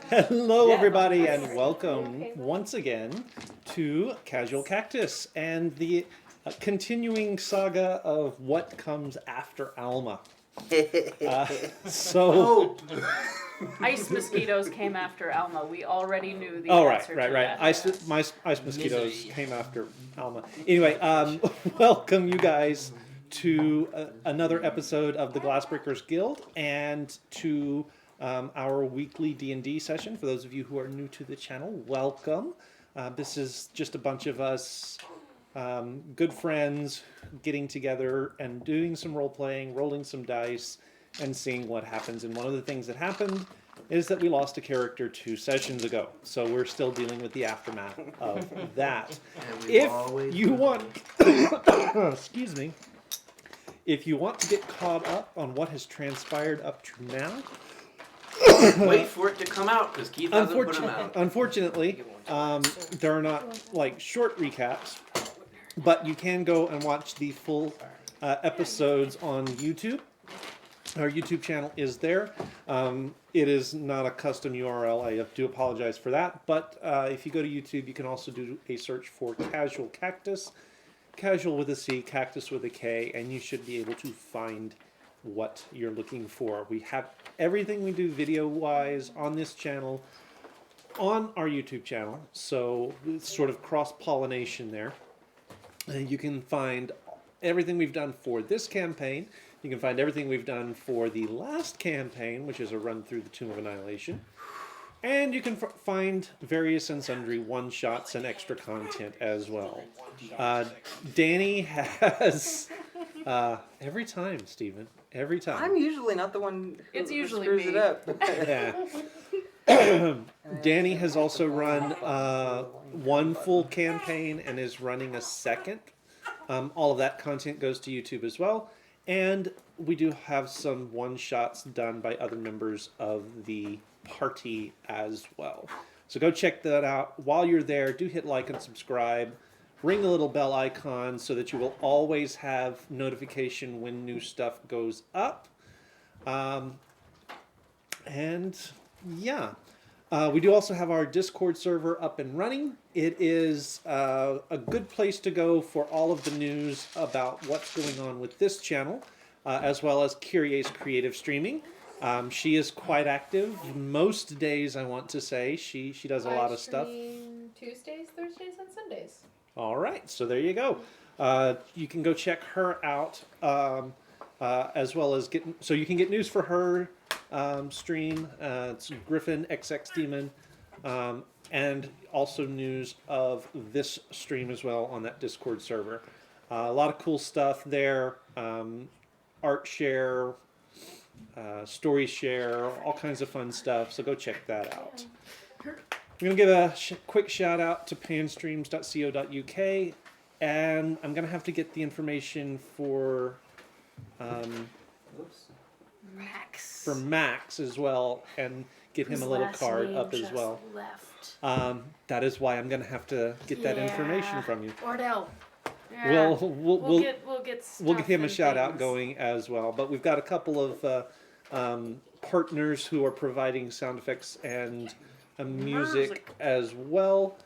Hello, everybody, and welcome once again to Casual Cactus and the continuing saga of what comes after Alma. Ice mosquitoes came after Alma. We already knew the Oh, answer to right. that. Ice mosquitoes came after Alma. Anyway, welcome you guys to another episode of the Glassbreakers Guild and to our weekly D&D session. For those of you who are new to the channel, welcome. This is just a bunch of us good friends getting together and doing some role-playing, rolling some dice, and seeing what happens. And one of the things that happened is that we lost a character 2 sessions ago. So we're still dealing with the aftermath of that. If you want... excuse me. If you want to get caught up on what has transpired up to now... Wait for it to come out, because Keith hasn't put them out. Unfortunately, there are not, like, short recaps, but you can go and watch the full episodes on YouTube. Our YouTube channel is there. It is not a custom URL. I do apologize for that. But if you go to YouTube, you can also do a search for Casual Cactus. Casual with a C, Cactus with a K, and you should be able to find what you're looking for. We have everything we do video-wise on this channel on our YouTube channel. So it's sort of cross-pollination there. You can find everything we've done for this campaign. You can find everything we've done for the last campaign, which is a run through the Tomb of Annihilation. And you can find various and sundry one-shots and extra content as well. Danny has... every time, Stephen. Every time. I'm usually not the one who screws me. it up. Yeah. Danny has also run one full campaign and is running a second. All of that content goes to YouTube as well. And we do have some one-shots done by other members of the party as well. So go check that out. While you're there, do hit like and subscribe. Ring the little bell icon so that you will always have notification when new stuff goes up. And yeah, we do also have our Discord server up and running. It is a good place to go for all of the news about what's going on with this channel, as well as Kyrie's creative streaming. She is quite active most days, I want to say. She does a lot of stuff. Tuesdays, Thursdays, and Sundays. All right, so there you go. You can go check her out, as well as so you can get news for her stream. It's Griffin XX Demon, and also news of this stream as well on that Discord server. A lot of cool stuff there. Art share, story share, all kinds of fun stuff. So go check that out. I'm going to give a quick shout out to panstreams.co.uk, and I'm going to have to get the information for Max as well, and get him a little card up as well. That is why I'm going to have to get that information from you. Ordell. Yeah. We'll get give him a shout out going as well. But we've got a couple of partners who are providing sound effects and music as well.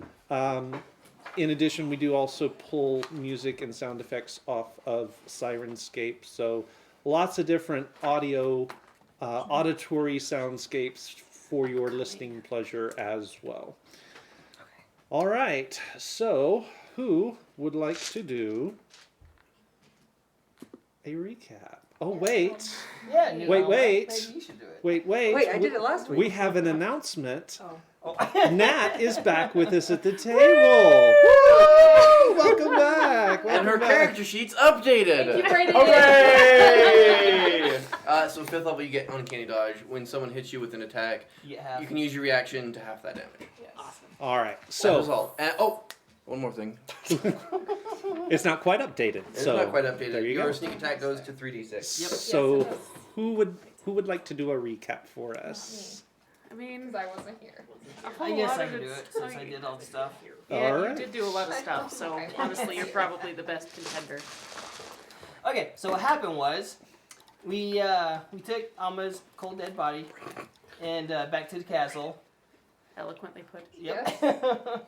In addition, we do also pull music and sound effects off of Sirenscape. So lots of different auditory soundscapes for your listening pleasure as well. All right. So who would like to do a recap? Oh, wait. Yeah. Wait. Maybe you should do it. Wait. Wait, I did it last week. We have an announcement. Oh. Nat is back with us at the table. Woo! Welcome back. And her Welcome back. character sheet's updated. Thank you for editing Hooray! So 5th level, you get Uncanny Dodge. When someone hits you with an attack, Yeah. you can use your reaction to half that damage. Awesome. All right. That was So all. And, one more thing. it's not quite updated. It's so not quite updated. There you Your go. sneak attack goes to 3d6. Yep. So who would like to do a recap for us? I mean, Because I wasn't here. a I whole guess lot I of can do it's- it since I did all the stuff. Yeah, All you right. did do a lot of stuff, so Okay. honestly, you're probably the best contender. Okay, so what happened was, we took Alma's cold dead body, and back to the castle. Eloquently put. Yep.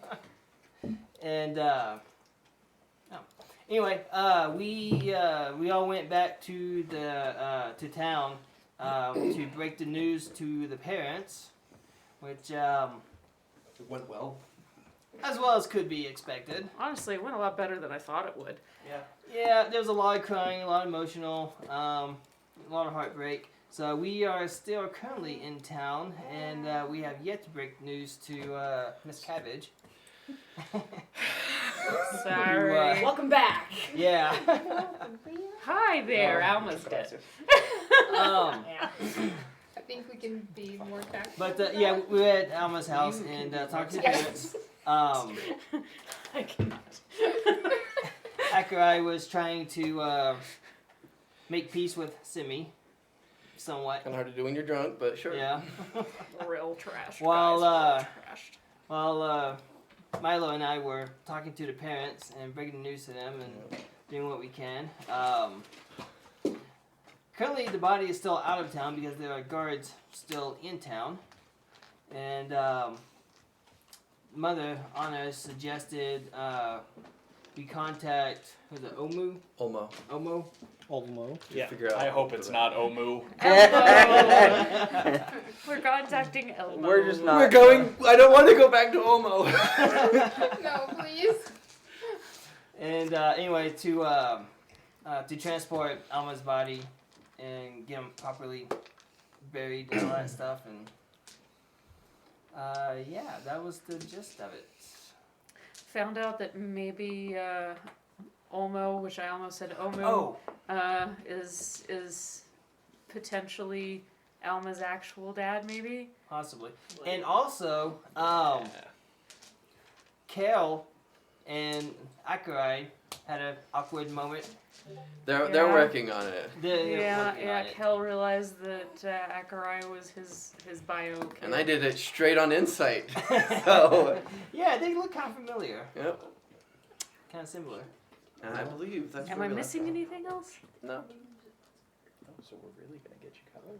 And anyway, we all went back to the to town to break the news to the parents, which It went well. as well as could be expected. Honestly, it went a lot better than I thought it would. Yeah, there was a lot of crying, a lot of emotional, a lot of heartbreak. So we are still currently in town, and we have yet to break news to Miss Cabbage. Sorry. Welcome back. Yeah. Hi there, Alma's dead. Yeah. I think we can be more tactful. But yeah, we were at Alma's house and talked to the parents. I cannot. Akurai was trying to make peace with Simi, somewhat. Kind of hard to do when you're drunk, but sure. Yeah. Real trash. While, guys, real trashed. While Milo and I were talking to the parents and breaking the news to them and doing what we can. Currently, the body is still out of town because there are guards still in town. And Mother Anna suggested we contact, was it Omu? Olmo. Omo? Olmo. Yeah. Figure out I hope it's not Omu. Elmo. We're contacting Elmo. We're just not. We're going. I don't want to go back to Olmo. No, please. And anyway, to transport Alma's body and get him properly buried and all that stuff, and yeah, that was the gist of it. Found out that maybe Olmo, which I almost said Omu, Oh, is potentially Alma's actual dad, maybe. possibly. And also, Kel and Akurai had an awkward moment. They're Yeah. working on it. They're Yeah, working on it. Kel realized that Akurai was his bio kid. And I did it straight on insight. So, Yeah, they look kind of familiar, yep. kind of similar. And I believe that's Am where I we missing left anything else? off. No. So we're really gonna get you covered.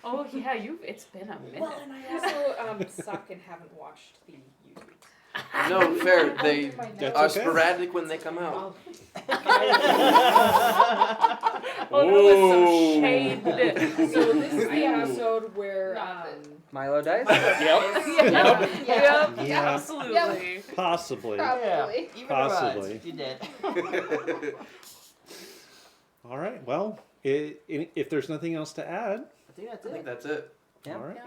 Oh yeah, it's been a minute. Well, and I also suck and haven't watched the YouTube. No, fair. They That's are okay. sporadic when they come out. Oh, that was some Ooh. shade. So this is the episode where Not Milo dies? Yep. Yeah. Absolutely. Possibly. Probably. Even Possibly. You're dead. All right. Well, if there's nothing else to add, I think that's I think it. that's it. Yeah. all right.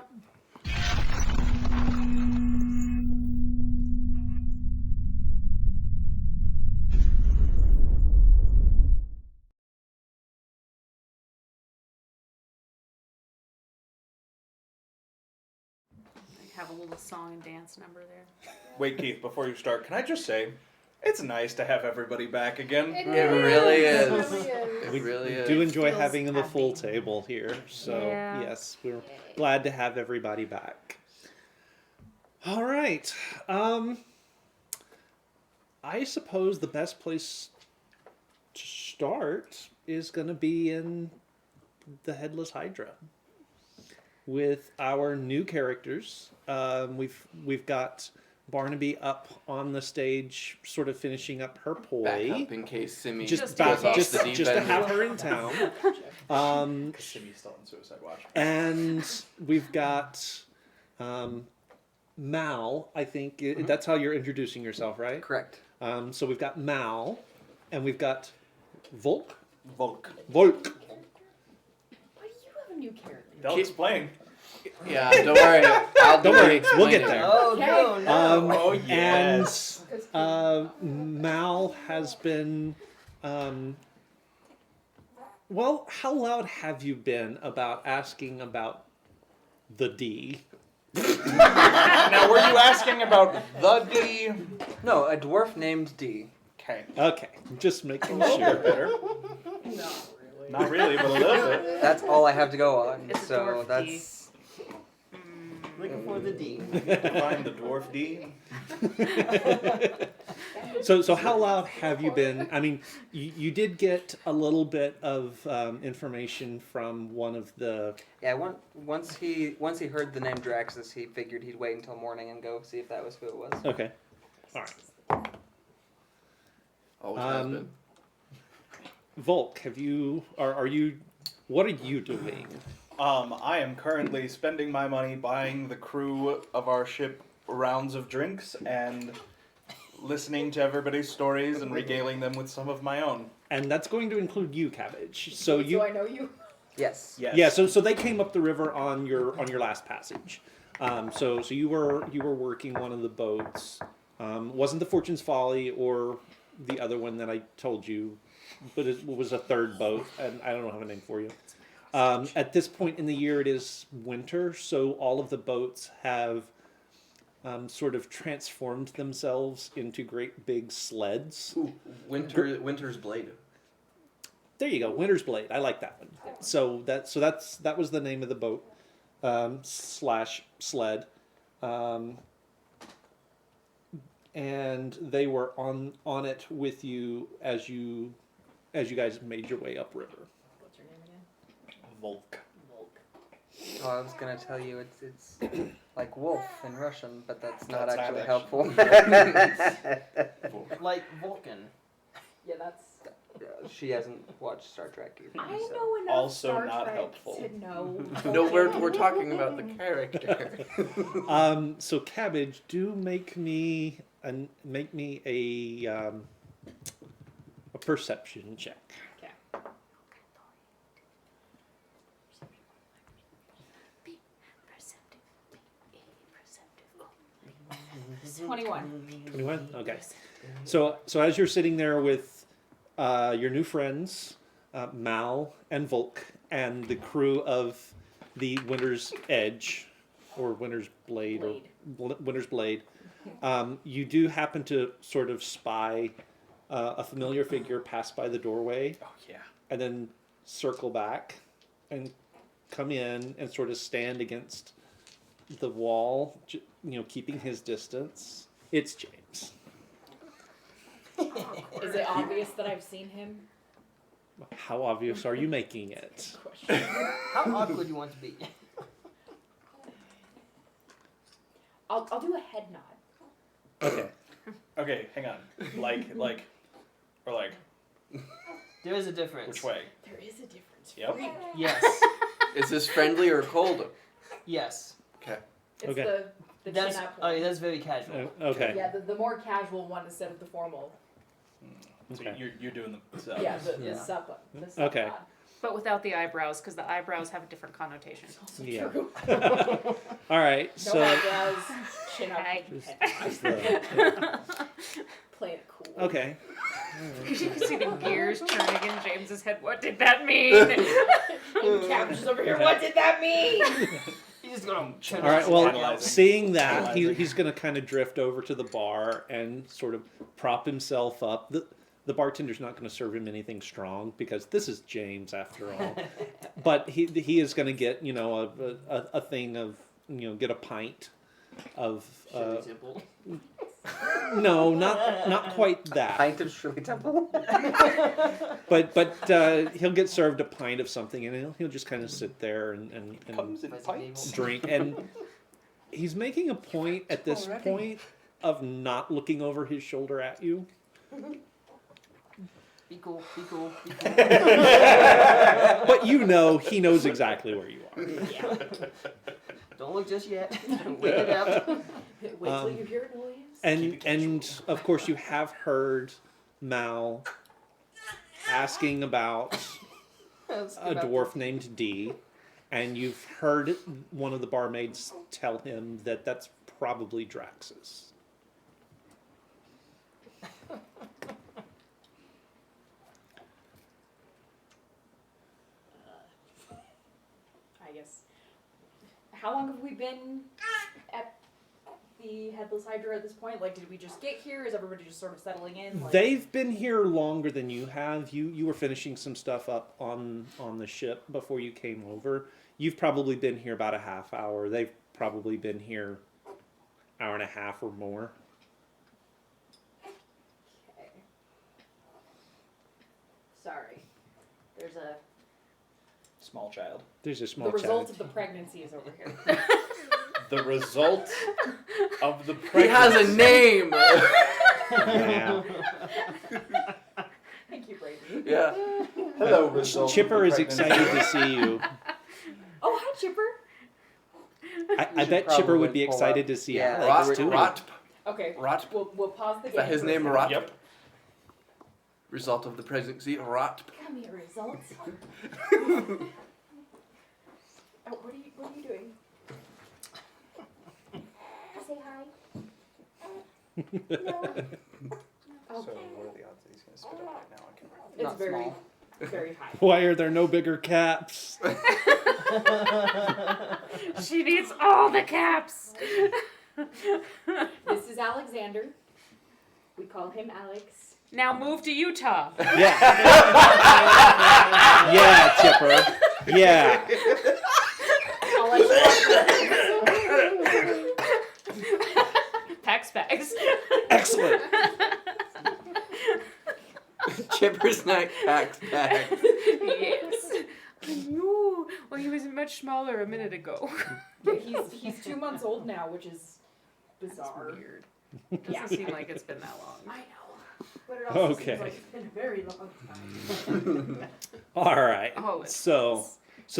Have a little song and dance number there. Wait, Keith, before you start, can I just say, it's nice to have everybody back again. It really is. It really is. It We really is. do enjoy Feels having the full happy. table here. So, Yeah. yes, we're glad to have everybody back. All right. I suppose the best place to start is going to be in the Headless Hydra. with our new characters. We've got Barnaby up on the stage, sort of finishing up her Back poi. up in case Simi Just goes off just the deep to end. have her in town. Because Simi's still on Suicide Watch. And we've got Mal, I think. That's how you're introducing yourself, right? Correct. So we've got Mal, and we've got Volk. Volk. Volk. Why do you have a new character? They'll explain. Yeah, don't worry. Don't worry, we'll explain get it. there. Oh no, no. Oh, yes. And Mal has been. Well, how loud have you been about asking about the D? Now, were you asking about the D? No, a dwarf named D. Okay. Okay, just making A little sure. bit better. Not really, but a little bit. That's all I have to go on. It's a so dwarf that's Looking for the D. Find the dwarf D. So how loud have you been? I mean, you did get a little bit of information from one of the. yeah. Once he heard the name Draxus, he figured he'd wait until morning and go see if that was who it was. Okay, all right. Always has been. Volk, have you? Are you? What are you doing? I am currently spending my money buying the crew of our ship rounds of drinks and listening to everybody's stories and regaling them with some of my own. And that's going to include you, Cabbage. So you. Do I know you? Yes. Yes. Yeah, so they came up the river on your last passage. So you were working one of the boats. Wasn't the Fortune's Folly or the other one that I told you, but it was a third boat, and I don't have a name for you. At this point in the year, it is winter, so all of the boats have sort of transformed themselves into great big sleds. Ooh, Winter's Blade. There you go, Winter's Blade. I like that one. So that was the name of the boat slash sled, and they were on it with you as you guys made your way upriver. What's your name again? Volk. Volk. Oh, I was gonna tell you it's like wolf in Russian, but that's not That's actually not helpful. Like Vulcan. Yeah, that's. She hasn't watched Star Trek either. I so. know enough Also Star not Trek helpful. to know. No, we're talking about the character. So Cabbage, do make me a perception check. Okay. 21. 21? Okay. So as you're sitting there with your new friends, Mal and Volk, and the crew of the Winter's Edge, or Winter's Blade, or Winter's Blade, you do happen to sort of spy a familiar figure pass by the doorway, Oh, yeah. and then circle back and come in and sort of stand against the wall, keeping his distance. It's James. Is it obvious that I've seen him? How obvious are you making it? How awkward you want to be? I'll do a head nod. Okay. Okay, hang on. Or like, There is a difference. which way? There is a difference. Yep. Freak. Yes. Is this friendly or cold? Yes. Okay. It's Okay. the That's chin up oh, one. yeah, that's very casual. Okay. Yeah, the more casual one instead of the formal. So Okay. you're doing the. Yeah, the Yeah. sub. The sub Okay. nod. But without the eyebrows, because the eyebrows have a different connotation. It's also Yeah. true. All right. No So eyebrows, chin up, Okay. head just nod. the- Playing it cool. okay. You can see the gears turning in James's head. What did that mean? And Cabbage is over here. What did that mean? You just gonna turn All right. on Well, Analyzing. seeing that, Analyzing. he's going to kind of drift over to the bar and sort of prop himself up. The bartender's not going to serve him anything strong because this is James after all. But he is going to get a thing of get a pint of Shirley Temple. No, not quite that. Pint of Shirley Temple. But he'll get served a pint of something, and he'll just kind of sit there and Comes in Resident pints. drink. And he's making a point at this Already? point of not looking over his shoulder at you. Be cool, be cool, be cool. But you know he knows exactly where you are. Yeah. Don't look just yet. Wait it out. Wait till you hear noise. And of course you have heard Mal asking about a dwarf named D, and you've heard one of the barmaids tell him that that's probably Draxus. I guess. How long have we been at the Headless Hydra at this point? Like, did we just get here? Is everybody just sort of settling in? Like, They've been here longer than you have. You were finishing some stuff up on the ship before you came over. You've probably been here about a half hour. They've probably been here hour and a half or more. Okay. Sorry. There's a. Small child. There's a small The result child. of the pregnancy is over here. The result of the He pregnancy. has a name. Yeah. Thank you, Brady. Yeah. Hello, result. Chipper of is the pregnancy. excited to see you. Oh, hi, Chipper. I should bet Chipper probably would be pull excited up- to see yeah, Alex Rot, too. Rot, Okay. Rot. We'll pause the Is game. that his for a name, second. Rot? Yep. Result of the pregnancy, Rot. Come here, results. Oh, what are you doing? Say hi. Oh, So what are the odds that he's gonna spit up right now? I can't remember. it's Not very, small. very high. Why are there no bigger caps? She needs all the caps. This is Alexander. We call him Alex. Now move to Utah. Yeah. Yeah, Chipper. Yeah. I'll let you Pax bags. Excellent. Chipper's night packs back. Yes. I knew. Well, he was much smaller a minute ago. Yeah, he's 2 months old now, which is bizarre. Weird. Doesn't Yeah. seem like it's been that long. I know, but it also Okay. seems like it's been a very long time. All right. Oh, it's So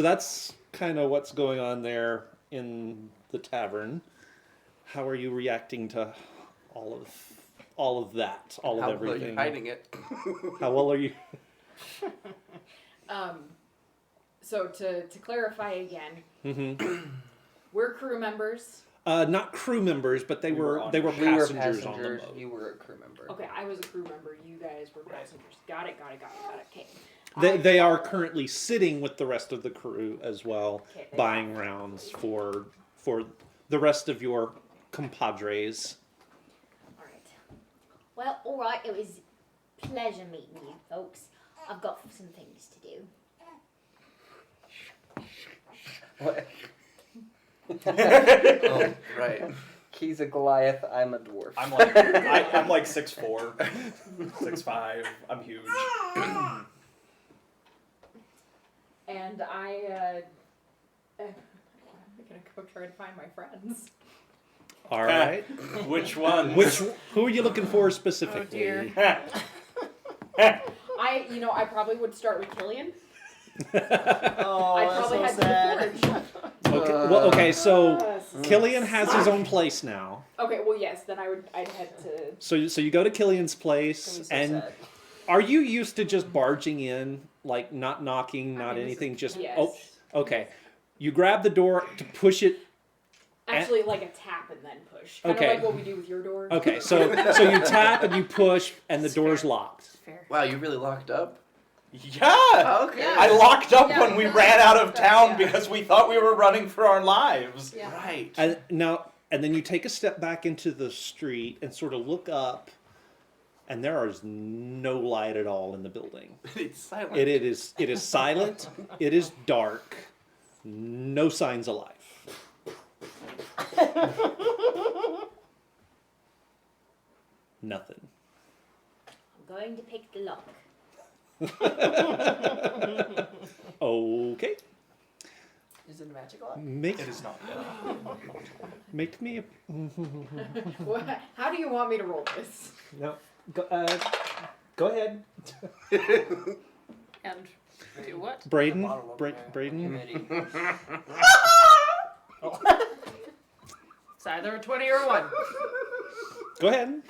that's kind of what's going on there in the tavern. How are you reacting to all of that, all How of well are you everything? hiding it? How well are you? So to clarify again, Mm-hmm. we're crew members. Not crew members, but they We were were on- they were We were passengers on the passengers. boat. You were a crew member. Okay, I was a crew member. You guys were passengers. Got it. Okay. They are currently sitting with the rest of the crew as well, Okay, they buying rounds for the rest of your compadres. All right. Well, all right. It was pleasure meeting you, folks. I've got some things to do. What? Oh, right. He's a Goliath. I'm a dwarf. I'm like 6'4", 6'5". I'm huge. And I'm gonna go try to find my friends. All right. Which one? Who are you looking for specifically? dear. I probably would start with Killian. Oh, I that's probably so had sad. to forge. Okay. Well, okay. So Yes. Killian has his own place now. Okay, well, yes, then I'd head to. So you go to Killian's That place, was so and sad. are you used to just barging in, like not knocking, not I mean, anything, just yes. oh, okay. You grab the door to push it. Actually, like a tap and then push. Kind Okay. of like what we do with your door. Okay, so you tap and you push, and the door's locked. Fair. Wow, you really locked up? Yeah. Oh, okay. Yeah. I locked up Yeah, when we that's ran out of stuff, town yeah. because we thought we were running for our lives. Yeah. Right. And then you take a step back into the street and sort of look up, and there is no light at all in the building. It's silent. It is silent. It is dark. No signs of life. Nothing. I'm going to pick the lock. Okay. Is it a magic lock? Make It is not. make me a How do you want me to roll this? no. Go ahead. And do what? Braden. Bottle over there. Braden. Committee. It's either a 20 or a 1. Go ahead.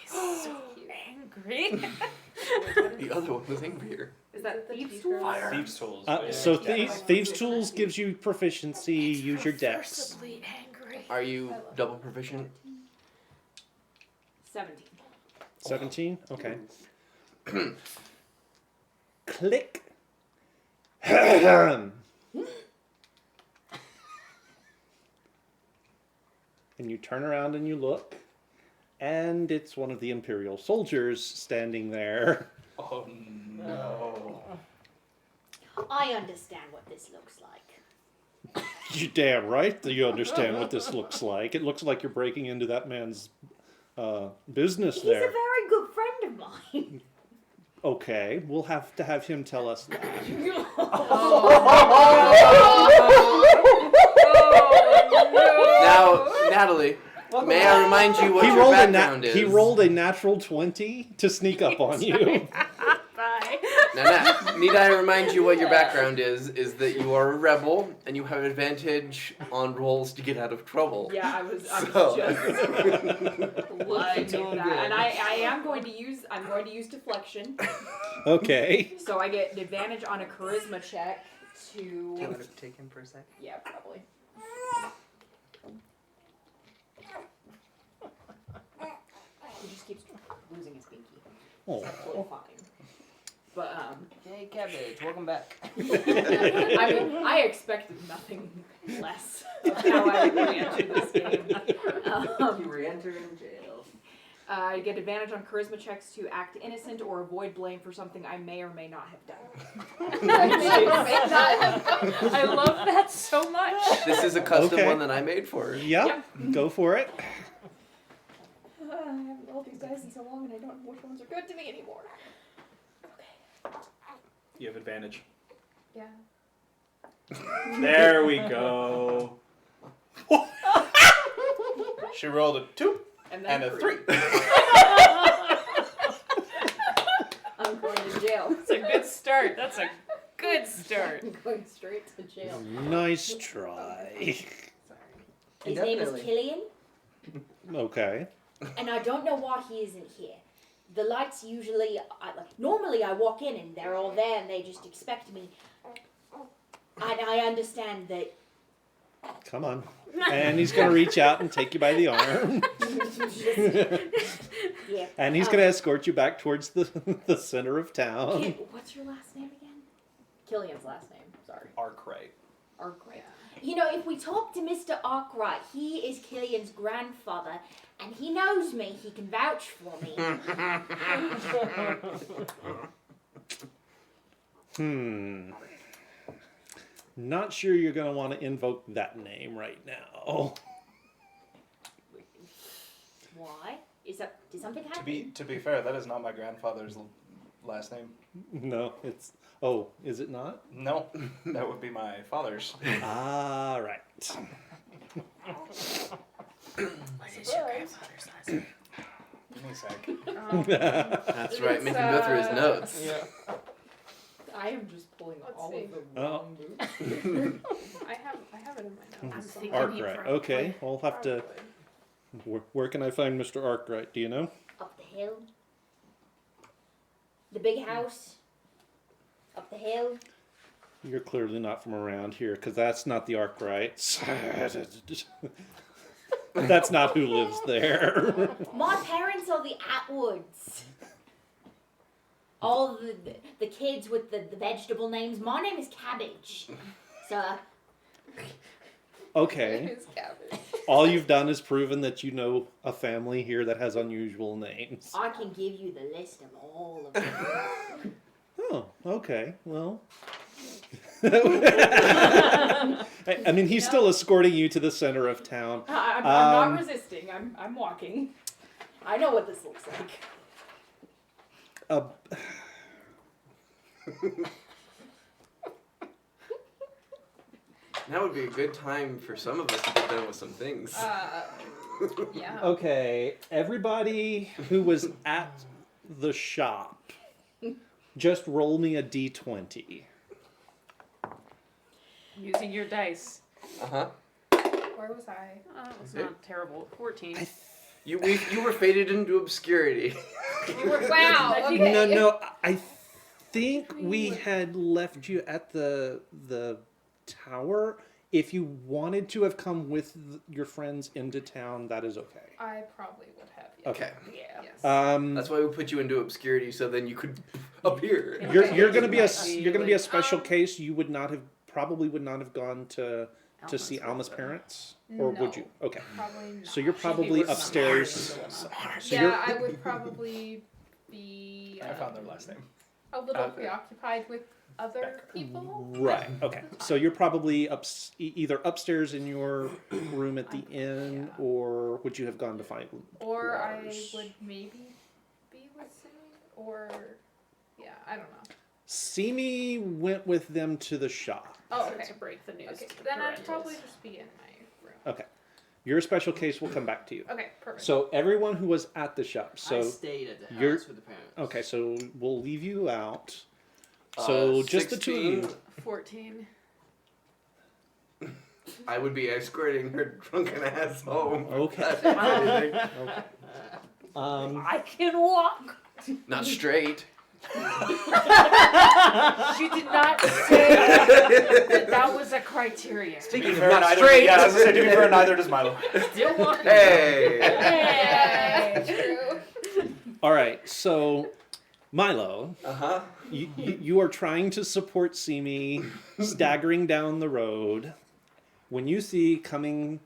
He's so angry. The other one was angrier. Is that thieves' teacher? tools? Thieves' tools. So thieves tools gives you proficiency. Use your dex. Perversively angry. Are you double proficient? 17. 17. Okay. Click. And you turn around and you look, and it's one of the Imperial soldiers standing there. Oh no. I understand what this looks like. You damn right that you understand what this looks like. It looks like you're breaking into that man's business He's there. a very good friend of mine. Okay, we'll have to have him tell us that. Now, Natalie, may I remind you what your background is? He rolled a natural 20 to sneak up on you. Bye. Now, need I remind you what your background is? Is that you are a rebel and you have advantage on rolls to get out of trouble. Yeah, I was just So- looking doing at that, good. and I am going to use. I'm going to use deflection, Okay. so I get an advantage on a charisma check Do you want to. to take him for a sec? Yeah, probably. He just keeps losing his pinky. Oh. Totally fine. But Hey, Cabbage, welcome back. I mean, I expected nothing less of how I would re-enter this game. You re-enter in jail. I get advantage on charisma checks to act innocent or avoid blame for something I may or may not have done. I love that so much. This is a custom Okay. one that I made for her. Yeah, go for it. I haven't rolled these dice in so long and I don't know which ones are good to me anymore. You have advantage. Yeah. There we go. She rolled a 2 And and then a 3. I'm going to jail. That's a good start. That's a good start. I'm going straight to jail. Nice try. His name is Indefinitely. Killian, Okay. and I don't know why he isn't here. The lights usually, normally I walk in and they're all there and they just expect me. And I understand that. Come on. And he's going to reach out and take you by the arm. Yeah. And he's going to escort you back towards the center of town. What's your last name again? Killian's last name. Sorry. Arkwright. Arkwright. You know, if we talk to Mr. Arkwright, he is Killian's grandfather, and he knows me. He can vouch for me. Not sure you're going to want to invoke that name right now. Why? Did something happen? To be fair, that is not my grandfather's last name. No, it's... Oh, is it not? No, that would be my father's. Ah, right. What is your grandfather's last name? Give me a sec. That's right, make him go through his notes. Yeah. I am just pulling all see. of the Oh. wrong moves. I have it in my notes. I'm thinking Arkwright. Okay, we'll have to... Where can I find Mr. Arkwright? Do you know? Up the hill. The big house. Up the hill. You're clearly not from around here, because that's not the Arkwrights. That's not who lives there. My parents are the Atwoods. All the kids with the vegetable names. My name is Cabbage. So, Okay. All you've done is proven that you know a family here that has unusual names. I can give you the list of all of them. Oh, okay. Well. I mean, he's still escorting you to the center of town. I'm Um, not resisting. I'm walking. I know what this looks like. Now would be a good time for some of us to get done with some things. Yeah. Okay, everybody who was at the shop, just roll me a d20. Using your dice. Uh-huh. Where was I? Oh, it's not terrible. 14. You were faded into obscurity. Wow. Okay. No, I think we had left you at the tower. If you wanted to have come with your friends into town, that is okay. I probably would have. Yes. Okay. Yeah. Yes. That's why we put you into obscurity, so then you could appear. You're gonna be a special case. You would not have gone to see Alma's parents, or would you? Okay, Probably not. so you're probably working on upstairs. So you're- Yeah, I would probably be I found their last name. a little preoccupied with other people. Right. Okay. So you're probably either upstairs in your room at the inn, or would you have gone to find? Or I Lars? would maybe be with Simi, or yeah, I don't know. Simi went with them to the shop. Oh, So okay. to break the news Okay, to the then I'd parentals. probably just be in my room. Okay. Your special case will come back to you. Okay, perfect. So everyone who was at the shop. I So stayed at the you're- house with the parents. okay. So we'll leave you out. So just the two of you. 14. I would be escorting her drunken ass home. Okay. That's anything. Okay. I can walk. Not straight. She did not say that was a criteria. To be of fair, not neither, straight. yeah, I was gonna say, to be fair, neither does Milo. Still walking. Hey. True. All right. So Milo, Uh-huh. you are trying to support Simi, staggering down the road. When you see coming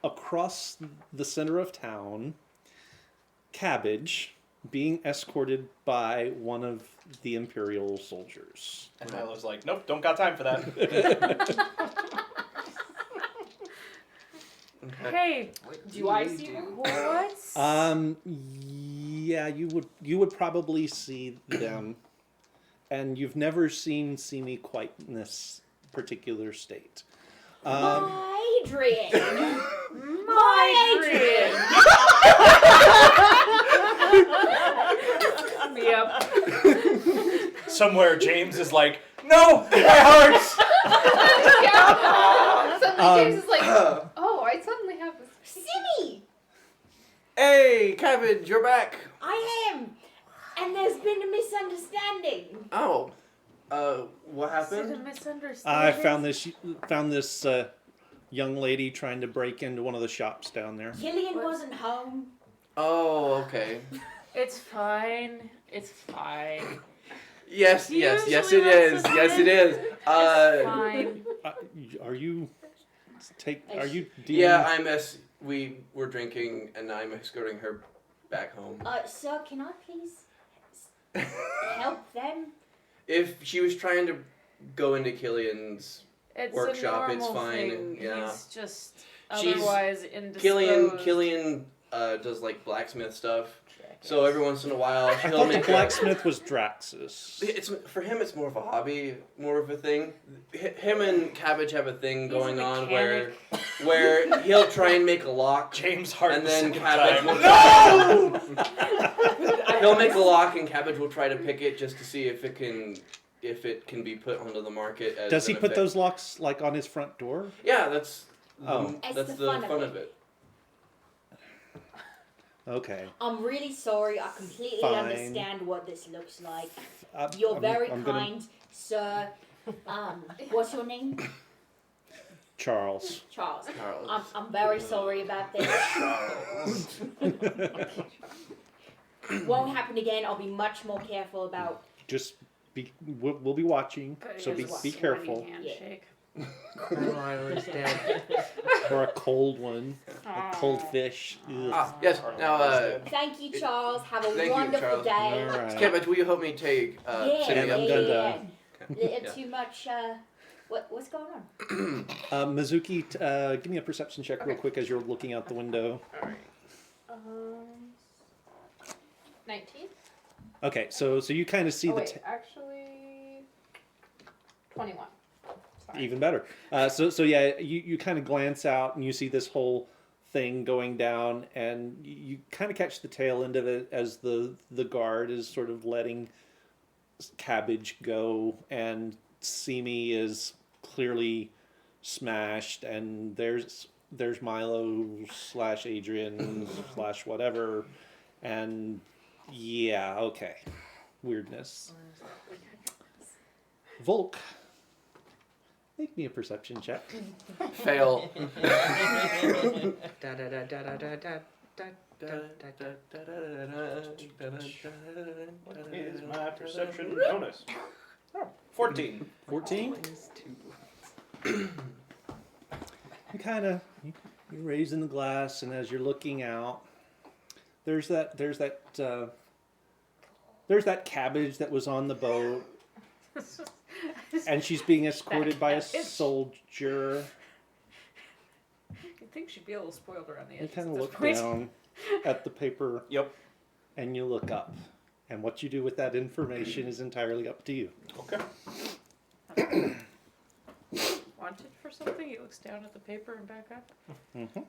across the center of town, Cabbage being escorted by one of the Imperial soldiers. And Milo's like, nope, don't got time for that. Hey, Do I see them? what? Yeah, you would probably see them, and you've never seen Simi quite in this particular state. My Adrian. My Adrian. Yep. Somewhere James is like, no, my heart! Suddenly James is like, oh, I suddenly have this. Simi, Hey, Cabbage, you're back. I am. And there's been a misunderstanding. Oh. What Is it a happened? misunderstanding? I found this young lady trying to break into one of the shops down there. Killian wasn't home. Oh, okay. It's fine. It's fine. Yes, it Usually is. that's Yes, it is. It's fine. Are you Yeah, we were drinking, and I'm escorting her back home. Sir, can I please help them? If she was trying to go into Killian's, It's Workshop, a it's normal fine, thing. yeah. He's just She's- otherwise indisposed. Killian does like blacksmith stuff. So every once in a while, I he'll thought the make blacksmith was Draxus. It's for him. It's more of a hobby, more of a thing. Him and Cabbage have a thing He's going a on mechanic. where he'll try and make a lock, James Hart and the then second Cabbage time. will he'll make a lock, and Cabbage will try to pick it just to see if it can be put onto the market. As Does he an put effect. those locks like on his front door? Yeah, that's Oh. that's the fun of it. Okay. I'm really sorry. I completely Fine. understand what this looks like. I'm- You're I'm- very I'm gonna- kind, sir. What's your name? Charles. Charles. Charles. I'm very sorry about this. Charles. Won't happen again. I'll be much more careful about. Just we'll be watching, But so he be has a be sweaty careful. handshake. Or a cold one, a Aw. cold fish. Ugh. Yes. Now, Thank you, Charles. Have a Thank you, wonderful Charles. day. All right. Cabbage, will you help me take Yeah, Cindy yeah, up? I'm yeah, done, yeah. Little Yeah. too much. What's going on? Mizuki, give me a perception check real quick as you're looking out the window. Alright. Um, 19. Okay, so you kind of see Oh, the wait, actually, 21. Sorry. even better. So yeah, you kind of glance out and you see this whole thing going down, and you kind of catch the tail end of it as the guard is sort of letting Cabbage go, and Simi is clearly smashed, and there's Milo / Adrian / whatever, and yeah, okay, weirdness. Volk, make me a perception check. Fail. Da da da da da da da. What is my perception bonus? Oh, 14. 14. Minus 2. You kind of you're raising the glass, and as you're looking out, there's that Cabbage that was on the boat, and she's being escorted by a Cabbage. soldier. You'd think she'd be a little spoiled around the You edges. kind of at this look point. down at the paper, Yep. and you look up, and what you do with that information is entirely up to you. Okay. Wanted for something? He looks down at the paper and back up. Mm-hmm.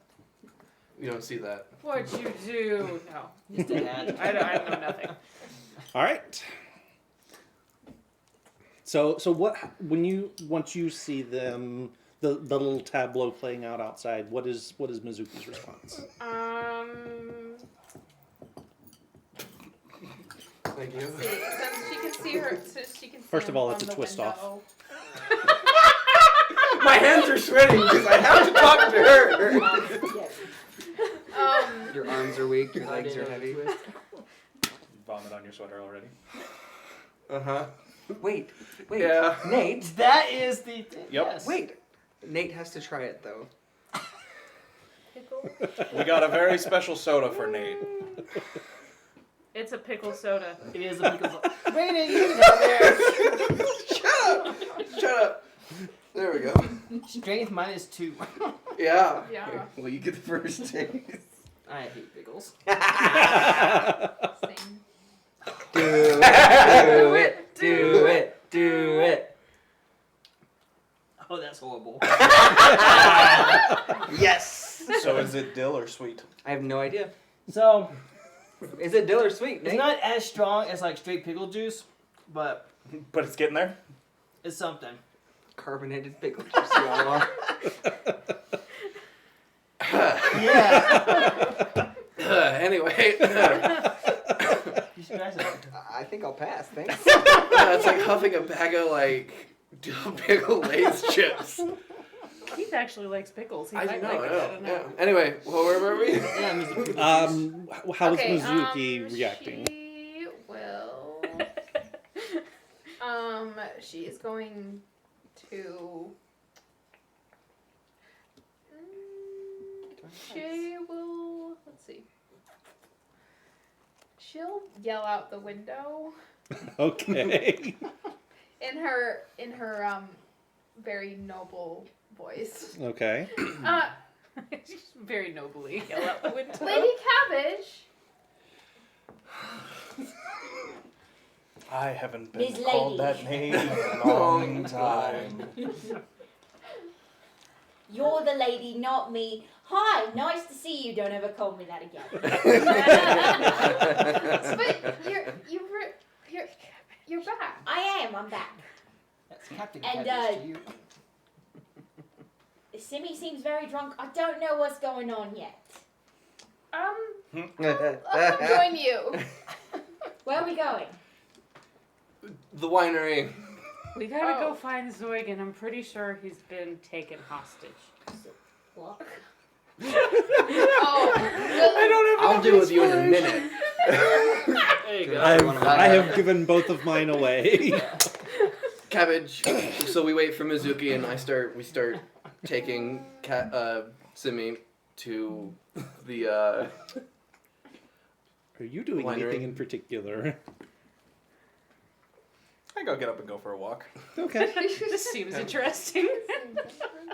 You don't see that. What'd you do? No. Just a hat. I know nothing. All right. So what once you see them the little tableau playing out outside, what is Mizuki's response? Thank you. Since she can see her, since she can see First of all, it's from a the twist window. off. My hands are sweating because I have to talk to her. Your arms are weak, your legs are heavy. Vomit on your sweater already. Uh-huh. Wait. Yeah. Nate. That is the thing. Yep. Yes. Wait. Nate has to try it though. Pickle? We got a very special soda for Nate. It's a pickle soda. It is a pickle. Wait, you down there. Shut up. There we go. Strength -2. Yeah. Yeah. Here, well, you get the first taste. I hate pickles. Same. Do it. Do it. Do it. Oh, that's horrible. Yes. So is it dill or sweet? I have no idea. So Is it dill or sweet, it's Nate? not as strong as like straight pickle juice, but But it's getting there. it's something. Carbonated pickle juice, y'all. Yeah. Anyway. You should try some. I think I'll pass. Thanks. It's like huffing a bag of like dill pickle Lay's chips. Keith actually likes pickles. He I might know, like I it. know. I don't know. Yeah. Anyway, well, where were we? Yeah, Mizuki. How is Okay, Mizuki reacting? She will. She is going to. She will. Let's see. She'll yell out the window Okay. in her very noble voice. Okay. She's very nobly yell out the window. Lady Cabbage. I haven't been Miss called Lady. that name in a long time. You're the lady, not me. Hi, nice to see you. Don't ever call me that again. But you're back. I am. I'm back. That's Captain And, Cabbage to you. Simi seems very drunk. I don't know what's going on yet. I'll join you. Where are we going? The winery. We gotta Oh. go find Zoigan. I'm pretty sure he's been taken hostage. What? Oh, I'll deal with you in a minute. There you go. I have given both of mine away. Cabbage. So we wait for Mizuki, and we start taking Simi to the. Are you doing Winery. anything in particular? I go get up and go for a walk. Okay. This seems interesting.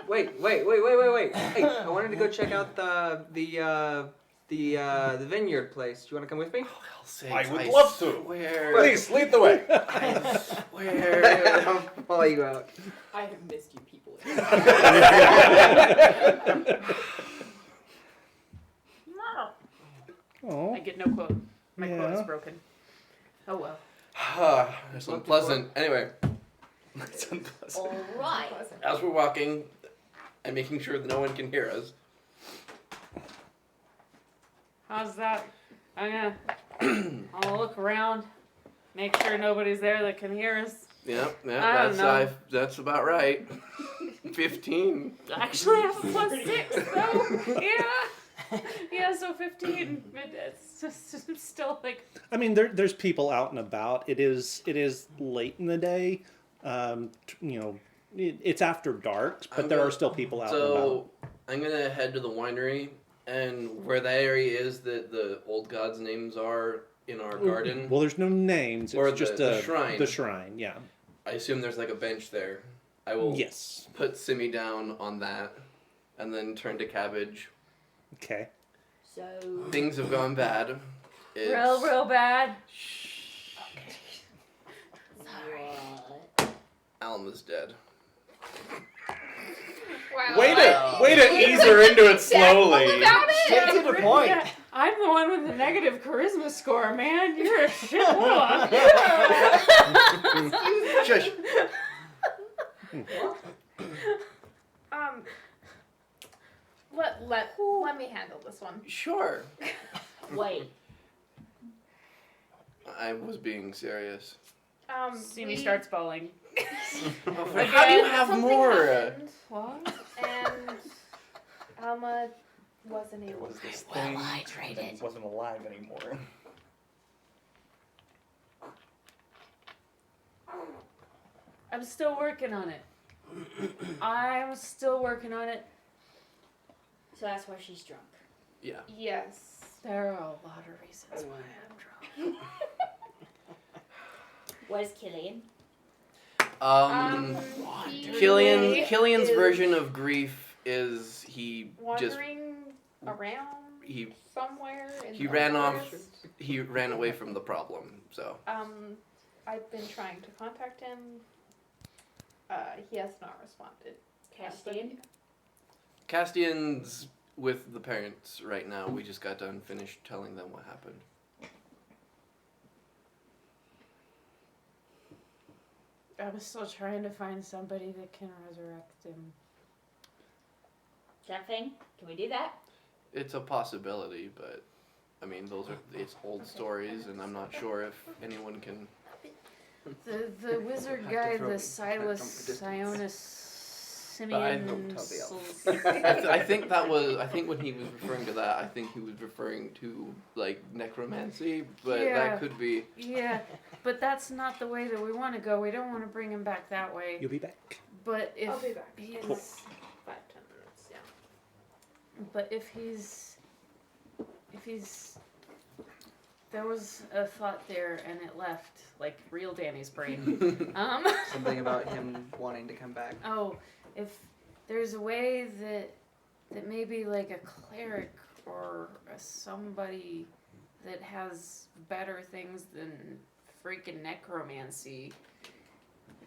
Wait. Hey, I wanted to go check out the The vineyard place. Do you want to come with me? Hell's sakes, I would love to. Swear. Please lead the way. I swear. I'll follow you out. I have missed you people. Oh, I get no quote. My quote is Yeah. broken. Oh well. That's unpleasant. Anyway, It's unpleasant. All right. as we're walking and making sure that no one can hear us, How's that? I'm gonna look around, make sure nobody's there that can hear us. yeah, I don't know. that's about right. 15. Actually, I have a +6 though. Yeah. Yeah, so 15. It's just still like. I mean, there's people out and about. It is late in the day. It's after dark, but there are still people out and about. So I'm gonna head to the winery, and where the area is that the old gods' names are in our garden. Well, there's no names. It's Or just the shrine. The shrine, yeah. I assume there's like a bench there. I will Yes. put Simi down on that, and then turn to Cabbage. Okay. So Things have gone bad. It's, Real bad. what? Alma's dead. Wow. Way to ease her into it slowly. Get to the point. Yeah, I'm the one with the negative charisma score, man. You're a shitball. Shush. Let me handle this one. Sure. Wait. I was being serious. Simi starts bawling. How do you have Something more? happened, What? and Alma wasn't It able was to. this thing hydrated. that wasn't alive anymore. I'm still working on it. I'm still working on it. So that's why she's drunk. Yeah. Yes. There are a lot of reasons why I'm drunk. Where's Killian? Killian's is version of grief is he just wandering around he somewhere. In he the ran off. forest. he ran away from the problem. So I've been trying to contact him. He has not responded. Castian? Castian's with the parents right now. We just got done finished telling them what happened. I'm still trying to find somebody that can resurrect him. That thing? Can we do that? It's a possibility, but I mean it's old stories, and I'm not sure if anyone can. The wizard Have to guy, throw the it Silas from a distance. Sionis But I Simeon. don't tell the elf. I think that was. I think when he was referring to that, I think he was referring to like necromancy, but Yeah. that could be. Yeah, but that's not the way that we want to go. We don't want to bring him back that way. You'll be back. But if I'll be back. he's, 5-10 minutes. Yeah. but if he's, there was a thought there and it left like real Danny's brain. Something about him wanting to come back. Oh, if there's a way that maybe like a cleric or somebody that has better things than freaking necromancy.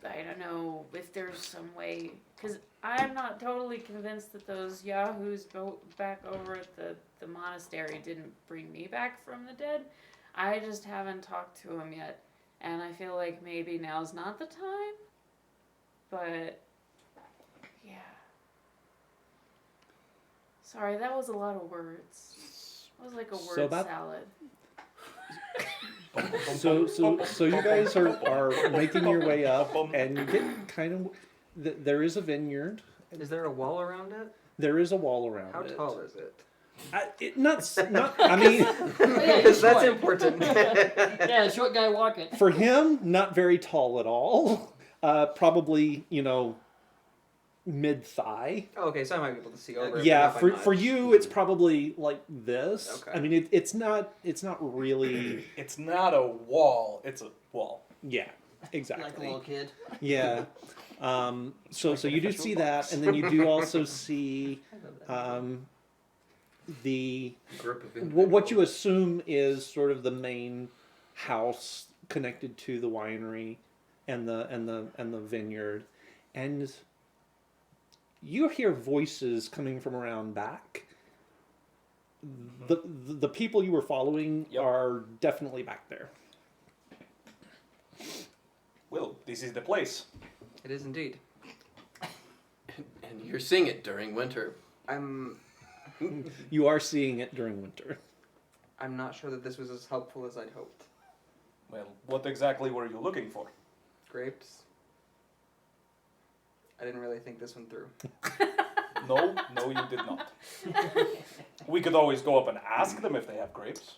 I don't know if there's some way, because I'm not totally convinced that those yahoos back over at the monastery didn't bring me back from the dead. I just haven't talked to him yet, and I feel like maybe now's not the time. But yeah. Sorry, that was a lot of words. It was like a word So about- salad. So you guys are making your way up, and you get kind of. There is a vineyard. Is there a wall around it? There is a wall around How it. tall is it? Not. I mean, Because that's important. Yeah, short guy walking. for him, not very tall at all. Probably, mid thigh. Oh, okay, so I might be able to see over it. Yeah, but not by for much. you, it's probably like this. Okay. I mean, it's not really. It's not a wall. It's a wall. Yeah, exactly. Like a little kid. Yeah. So you do see that, and then you do also see the Group of what you assume is sort of the main house connected to the winery and the vineyard, and you hear voices coming from around back. The people you were following Yep. are definitely back there. Well, this is the place. It is indeed. And you're seeing it during winter. I'm You are seeing it during winter. not sure that this was as helpful as I'd hoped. Well, what exactly were you looking for? Grapes. I didn't really think this one through. No, you did not. We could always go up and ask them if they have grapes.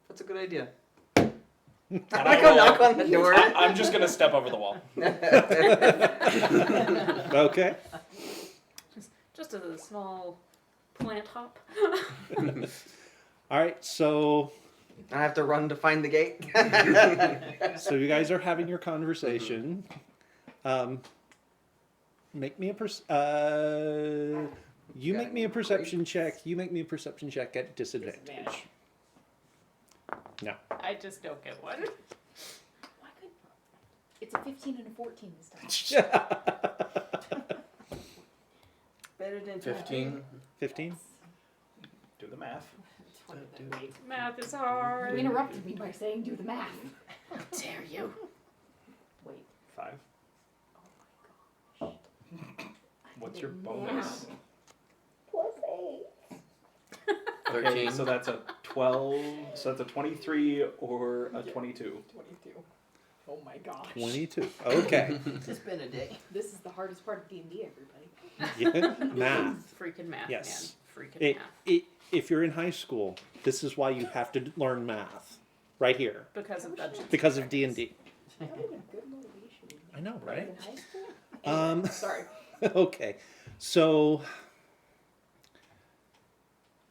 That's a good idea. And I go knock on the door. I'm just gonna step over the wall. Okay. Just a small plant hop. All right. So I have to run to find the gate. you guys are having your conversation. Make me a you Got make me a any perception check. You make me a perception check at disadvantage. Disadvantage. No. I just don't get one. Why could it's a 15 and a 14 this time? Better than 15. 15? Do the math. Math is You hard. interrupted me by saying do the math. How dare you? Wait. 5. I What's did your bonus? math. Plus 8. 13. Okay, so that's a 12. So that's a 23 or a 22. 22. Oh my gosh. 22. Okay. It's been a day. This is the hardest part of D&D, everybody. Yeah. Math. Freaking math, Yes. man. Freaking math. If you're in high school, this is why you have to learn math. Right here. Because of Dungeons. Because of D&D. That would have been good motivation. I know, right? In high school? Sorry. Okay. So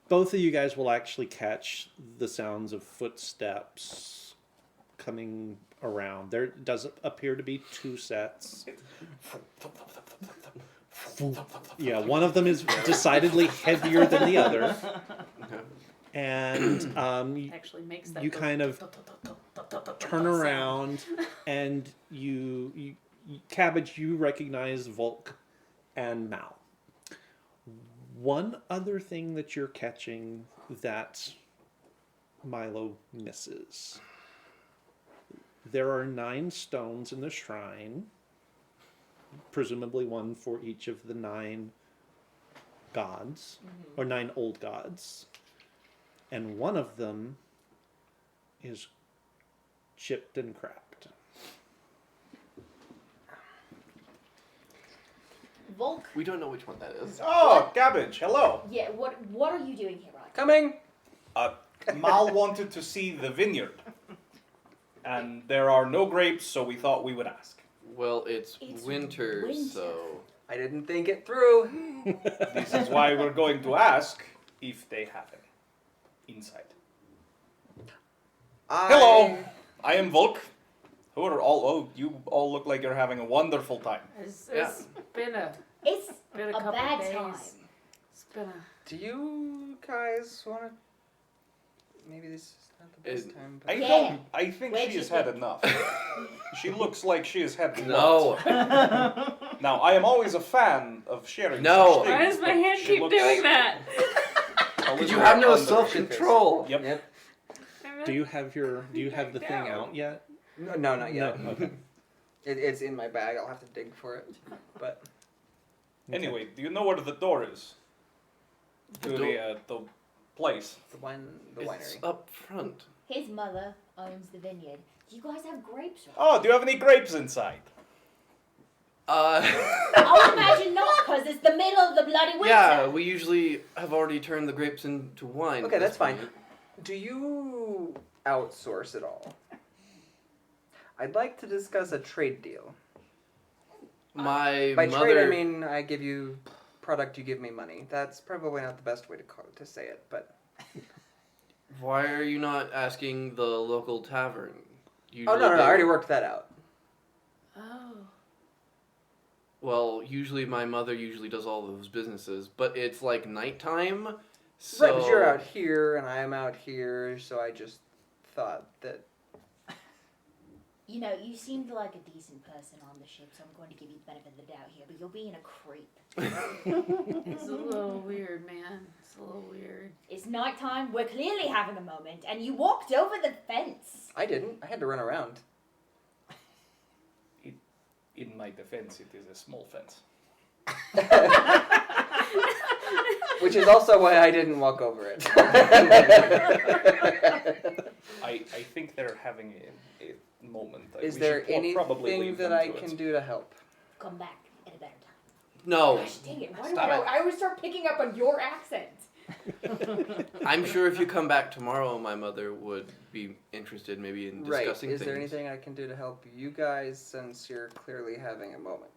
both of you guys will actually catch the sounds of footsteps coming around. There does appear to be 2 sets. Yeah, one of them is decidedly heavier than the other. And Actually makes that you go kind of turn around and you Cabbage, you recognize Volk and Mal. One other thing that you're catching that Milo misses. There are 9 stones in the shrine, presumably one for each of the 9 gods, or 9 old gods. And one of them is chipped and cracked. Volk. We don't know which one that is. Oh, Cabbage, hello. Yeah, what are you doing here, Rod? Coming. Mal wanted to see the vineyard. And there are no grapes, so we thought we would ask. Well, it's It's winter, winter. so I didn't think it through. This is why we're going to ask if they have any inside. Hello, I am Volk. Who are all? Oh, you all look like you're having a wonderful time. It's Yeah. It's been a a couple bad days. time. It's been a Do you guys want to? Maybe this is not the best Is- time. I But Yeah. don't. I think Where'd she you has had think? enough. She looks like she has had no. Now, I am always a fan of sharing. No. such Why things, does my but hand she keep looks doing that? a Did little you have no on the- self-control? Yep. Yep. Do you have the thing out yet? No, not yet. No. Okay. It's in my bag. I'll have to dig for it. But Anyway, do you know where the door is? To The the place. the It's winery. up front. His mother owns the vineyard. Do you guys have grapes? Right? Oh, do you have any grapes inside? I would imagine not, because it's the middle of the bloody winter. Yeah, we usually have already turned the grapes into wine. Okay, at that's this fine. point. Do you outsource at all? I'd like to discuss a trade deal. My By mother. trade, I mean I give you product, you give me money. That's probably not the best way to say it, but Why are you not asking the local tavern? oh no, I already worked that out. Oh. Well, usually my mother usually does all those businesses, but it's like nighttime, So, Right, but you're out here and I'm out here, so I just thought that. You know, you seemed like a decent person on the ship, so I'm going to give you the benefit of the doubt here, but you're being a creep. It's a little weird, man. It's a little weird. It's nighttime, we're clearly having a moment, and you walked over the fence. I didn't. I had to run around. In my defense, it is a small fence. Which is also why I didn't walk over it. I think they're having a moment. Is We there should probably anything leave that them I to it. can do to help? Come back at a better time. no, Gosh dang it! Why do Stop it. I always start picking up on your accent? I'm sure if you come back tomorrow, my mother would be interested maybe in Right. discussing Is things. there anything I can do to help you guys since you're clearly having a moment?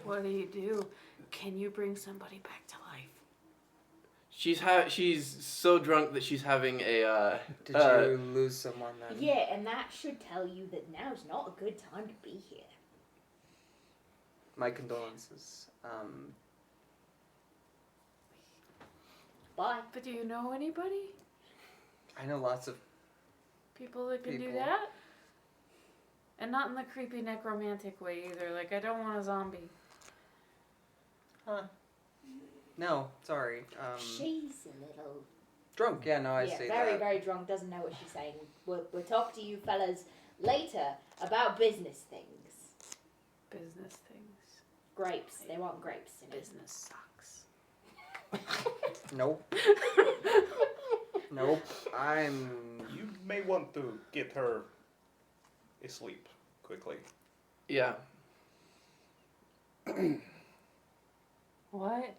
What do? Can you bring somebody back to life? She's so drunk that she's having a Did you lose someone then? Yeah, and that should tell you that now's not a good time to be here. My condolences. Bye. But do you know anybody? I know lots of. People that can do People. that? And not in the creepy necromantic way either. Like, I don't want a zombie. No, sorry. She's a little. Drunk. Yeah, no, I yeah, say very, that. very drunk, doesn't know what she's saying. We'll talk to you fellas later about business things. Business things. Grapes. They want grapes in it. Business sucks. Nope. Nope. I'm. You may want to get her asleep quickly. yeah. What?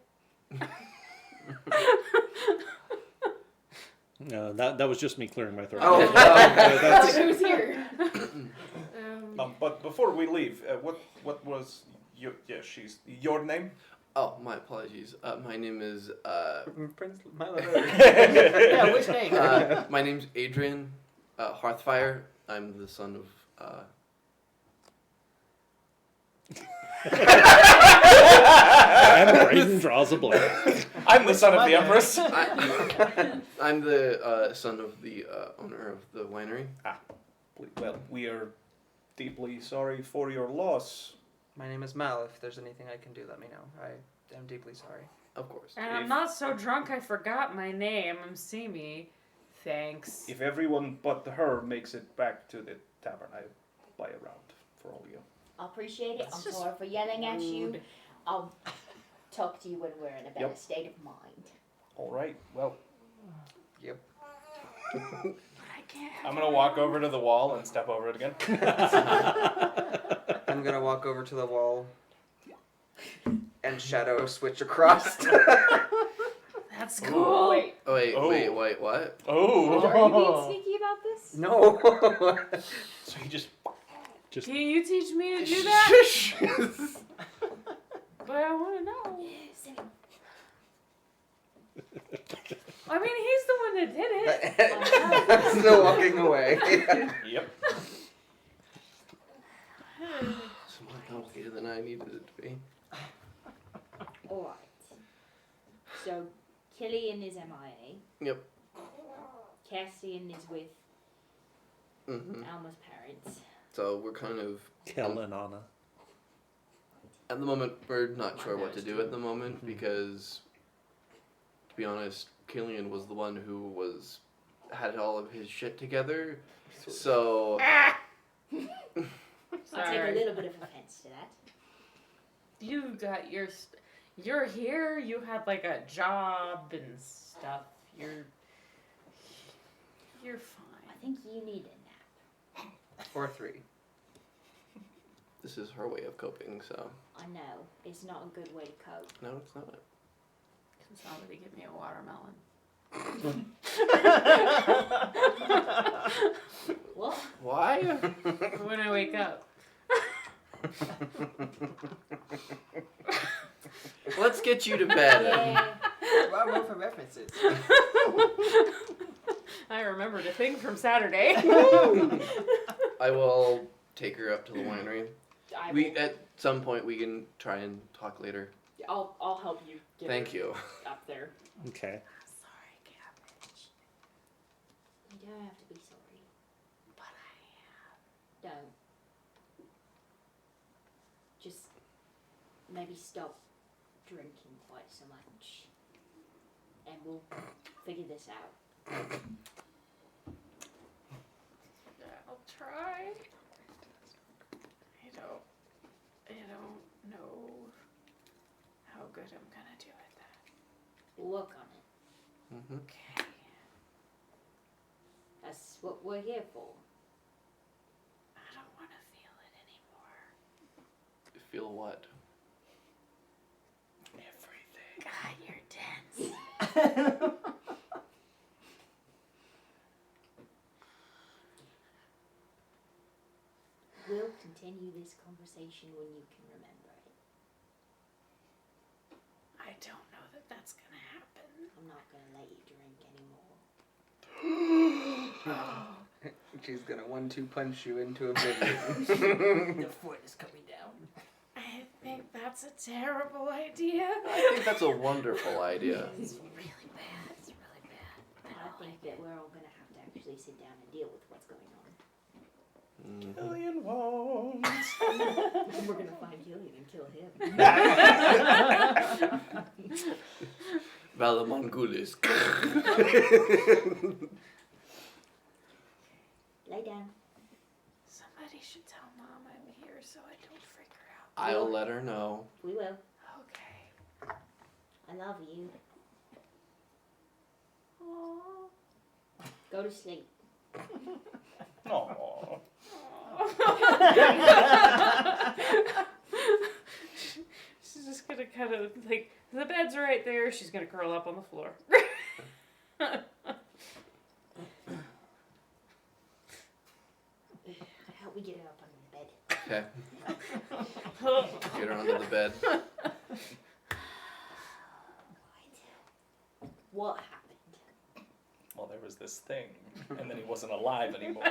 No, that was just me clearing my throat. Oh, That's- Who's here? But before we leave, what was your your name? Oh, my apologies. My name is Prince Milo. Yeah, which name? my name's Adrian Hearthfire. I'm the son of and Brayden draws a blank. I'm the son of the my Empress. I'm the son of the owner of the winery. Well, we are deeply sorry for your loss. My name is Mal. If there's anything I can do, let me know. I am deeply sorry. Of course. And I'm not so drunk I forgot my name. I'm Simi. Thanks. If everyone but her makes it back to the tavern, I'll buy a round for all of you. I appreciate it. That's I'm just sorry for yelling at you. rude. I'll talk to you when we're in a better Yep. state of mind. All right. Well, Yep. I can't have I'm gonna walk over to the wall and step over it again. I'm gonna walk over to the wall and shadow switch across. That's cool. Wait, Oh wait, Oh. wait, what? Oh. are you being sneaky about this? No. So he just. Can you teach me to do that? Shush. But I want to know. Simi. I mean, he's the one that did it. I'm still walking away. Yep. It's more complicated than I needed it to be. Alright. So, Killian is MIA. Yep. Cassian is with hmm Alma's parents. So we're kind of Kel and Anna. at the moment we're not sure what to do at the moment because, to be honest, Killian was the one who had all of his shit together. So I'll take a Sorry. little bit of offense to that. You got your. You're here. You had like a job and stuff. You're fine. I think you need a nap. Or 3. this is her way of coping. So I know. It's not a good way to cope. no, it's not. Can somebody give me a watermelon? What? Why? When I wake up. Let's get you to bed. Yeah. Well, roll for references. I remembered a thing from Saturday. I will take her up to the winery. I We will- at some point we can try and talk later. I'll help you get Thank you. up there. Okay. Sorry. You don't have to be sorry. But Don't. Just maybe stop drinking quite so much. And we'll figure this out. I'll try. I don't know how good I'm gonna do at that. We'll work on it. Mm-hmm. Okay. That's what we're here for. I don't want to feel it anymore. Feel what? Everything. God, you're tense. We'll continue this conversation when you can remember it. I don't know that that's gonna happen. I'm not gonna let you drink anymore. She's gonna 1-2 punch you into oblivion. The foot is coming down. I think that's a terrible idea. I think that's a wonderful idea. It's really bad. It's really bad. And I think that we're all gonna have to actually sit down and deal with what's going on. Mhm. Killian won't. We're gonna find Gillian and kill him. Valamongulis. Lay down. Somebody should tell Mom I'm here so I don't freak her out. I'll let her know. We will. Okay. I love you. Aww. Go to sleep. Aww. She's just gonna kind of like, the bed's right there. She's gonna curl up on the floor. Help me get her up under the bed. Okay. Get her onto the bed. What happened? Well, there was this thing, and then he wasn't alive anymore.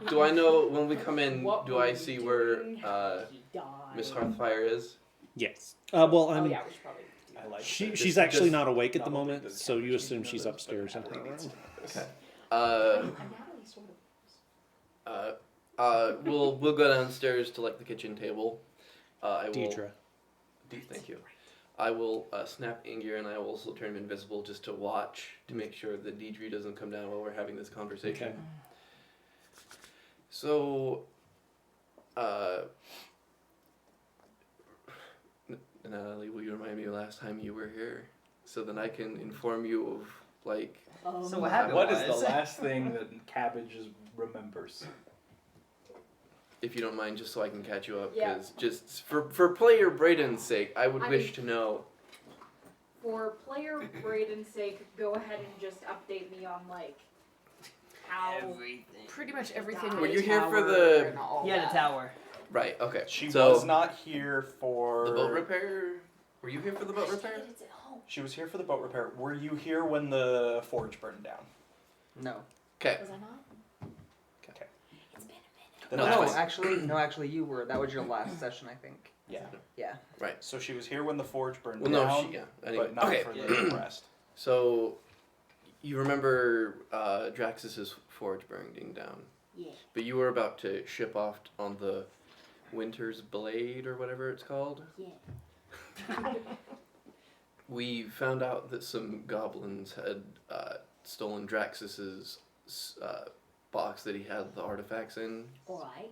Do I know when we come in? What Do were I you see doing? where He died. Miss Hearthfire is? Yes. Well, Oh I'm. yeah, we should probably. I like She's this. actually Just not awake at not the only moment, does so you Cabbage assume need to she's know this, but upstairs and Natalie needs to around. know this. Okay. And Natalie sort of. We'll go downstairs to like the kitchen table. I will. Deidre. Thank you. I will snap Ingir and I will also turn him invisible just to watch to make sure that Deidre doesn't come down while we're having this conversation. Okay. So, Natalie, will you remind me the last time you were here, so then I can inform you of like. So what happened? What is was- the last thing that Cabbage remembers? If you don't mind, just so I can catch you up, Yeah. because just for player Braden's sake, I would I wish mean- to know. For player Braden's sake, go ahead and just update me on like how. Everything. Pretty much everything. Were with you here for tower the- and all Yeah, that. the tower. Right. Okay. She so was not here for the boat repair. Were you here for the boat repair? It's at home. She was here for the boat repair. Were you here when the forge burned down? No. Okay. Was I not? Okay. It's been a minute. Then No, that's that's fine. Actually, you were. That was your last session, I think. Yeah. Yeah. So she was here when the forge burned Well, down, no, she. Yeah. Anyway. but not Okay. for the rest. So, you remember Draxus's forge burning down, Yeah. but you were about to ship off on the Winter's Blade or whatever it's called. Yeah. We found out that some goblins had stolen Draxus's box that he had the artifacts in. Alright.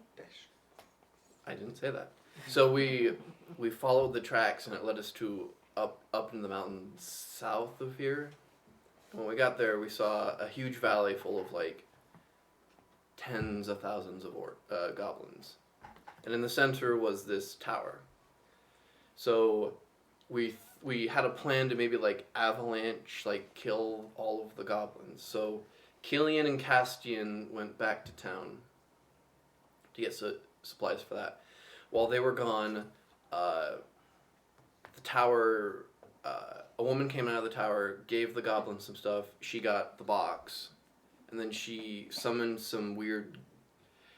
I didn't say that. So we followed the tracks and it led us to up in the mountains south of here. When we got there, we saw a huge valley full of like tens of thousands of goblins, and in the center was this tower. So we had a plan to maybe like avalanche, like kill all of the goblins. So Killian and Castian went back to town to get supplies for that. While they were gone, the tower, a woman came out of the tower, gave the goblin some stuff. She got the box, and then she summoned some weird,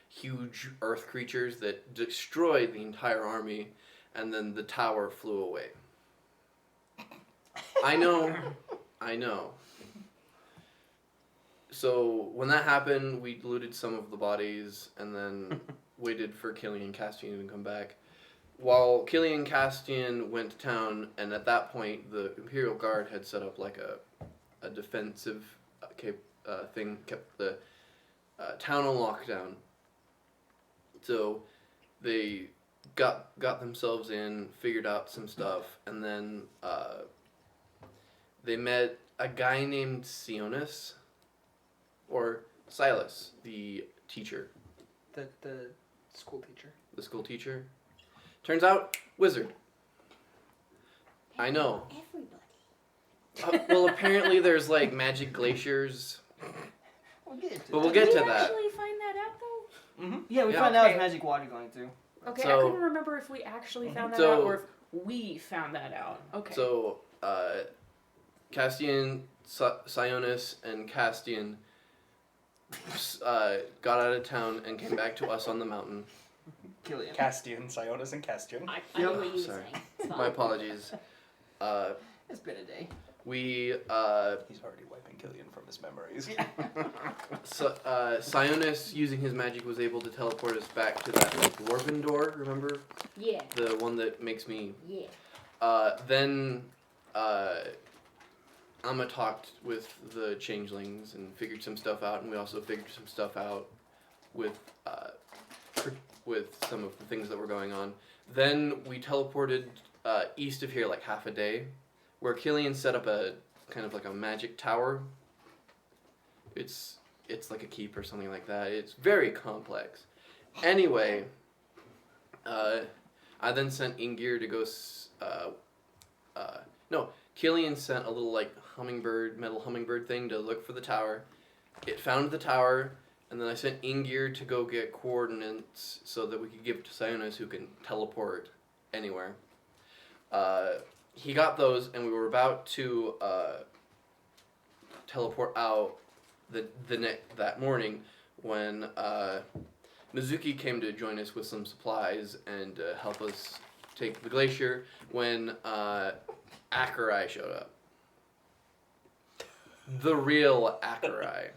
huge earth creatures that destroyed the entire army, and then the tower flew away. I know. So when that happened, we looted some of the bodies and then waited for Killian Castian to come back. While Killian Castian went to town, and at that point the Imperial Guard had set up like a defensive thing, kept the town on lockdown. So they got themselves in, figured out some stuff, and then they met a guy named Sionis, or Silas, the teacher, The school teacher. the school teacher. Turns out, wizard. I know. Everybody. Well, apparently there's like magic glaciers, We'll get to but we'll that. get Did to we that. actually find that out though? Yeah, we Yeah. found out Okay. it's magic water going through. Okay, So- I couldn't remember if we actually found that So- out or if we found that out. Okay. So, Castian, Sionis, and Castian got out of town and came back to us on the mountain. Killian. Castian, Sionis, and Castian. I knew what you were Sorry. saying. It's fine. My apologies. It's been a day. We, He's already wiping Killian from his memories. Sionis, using his magic, was able to teleport us back to that like dwarven door, remember? Yeah, The one that makes me... yeah. Then Alma talked with the changelings and figured some stuff out, and we also figured some stuff out with some of the things that were going on. Then we teleported east of here like half a day, where Killian set up a kind of like a magic tower. It's like a keep or something like that. It's very complex. Anyway, I then sent Ingir to go. No, Killian sent a little like metal hummingbird thing to look for the tower. It found the tower, and then I sent Ingir to go get coordinates so that we could give it to Sionis, who can teleport anywhere. He got those, and we were about to teleport out that morning when Mizuki came to join us with some supplies and help us take the glacier when Akurai showed up. The real Akurai.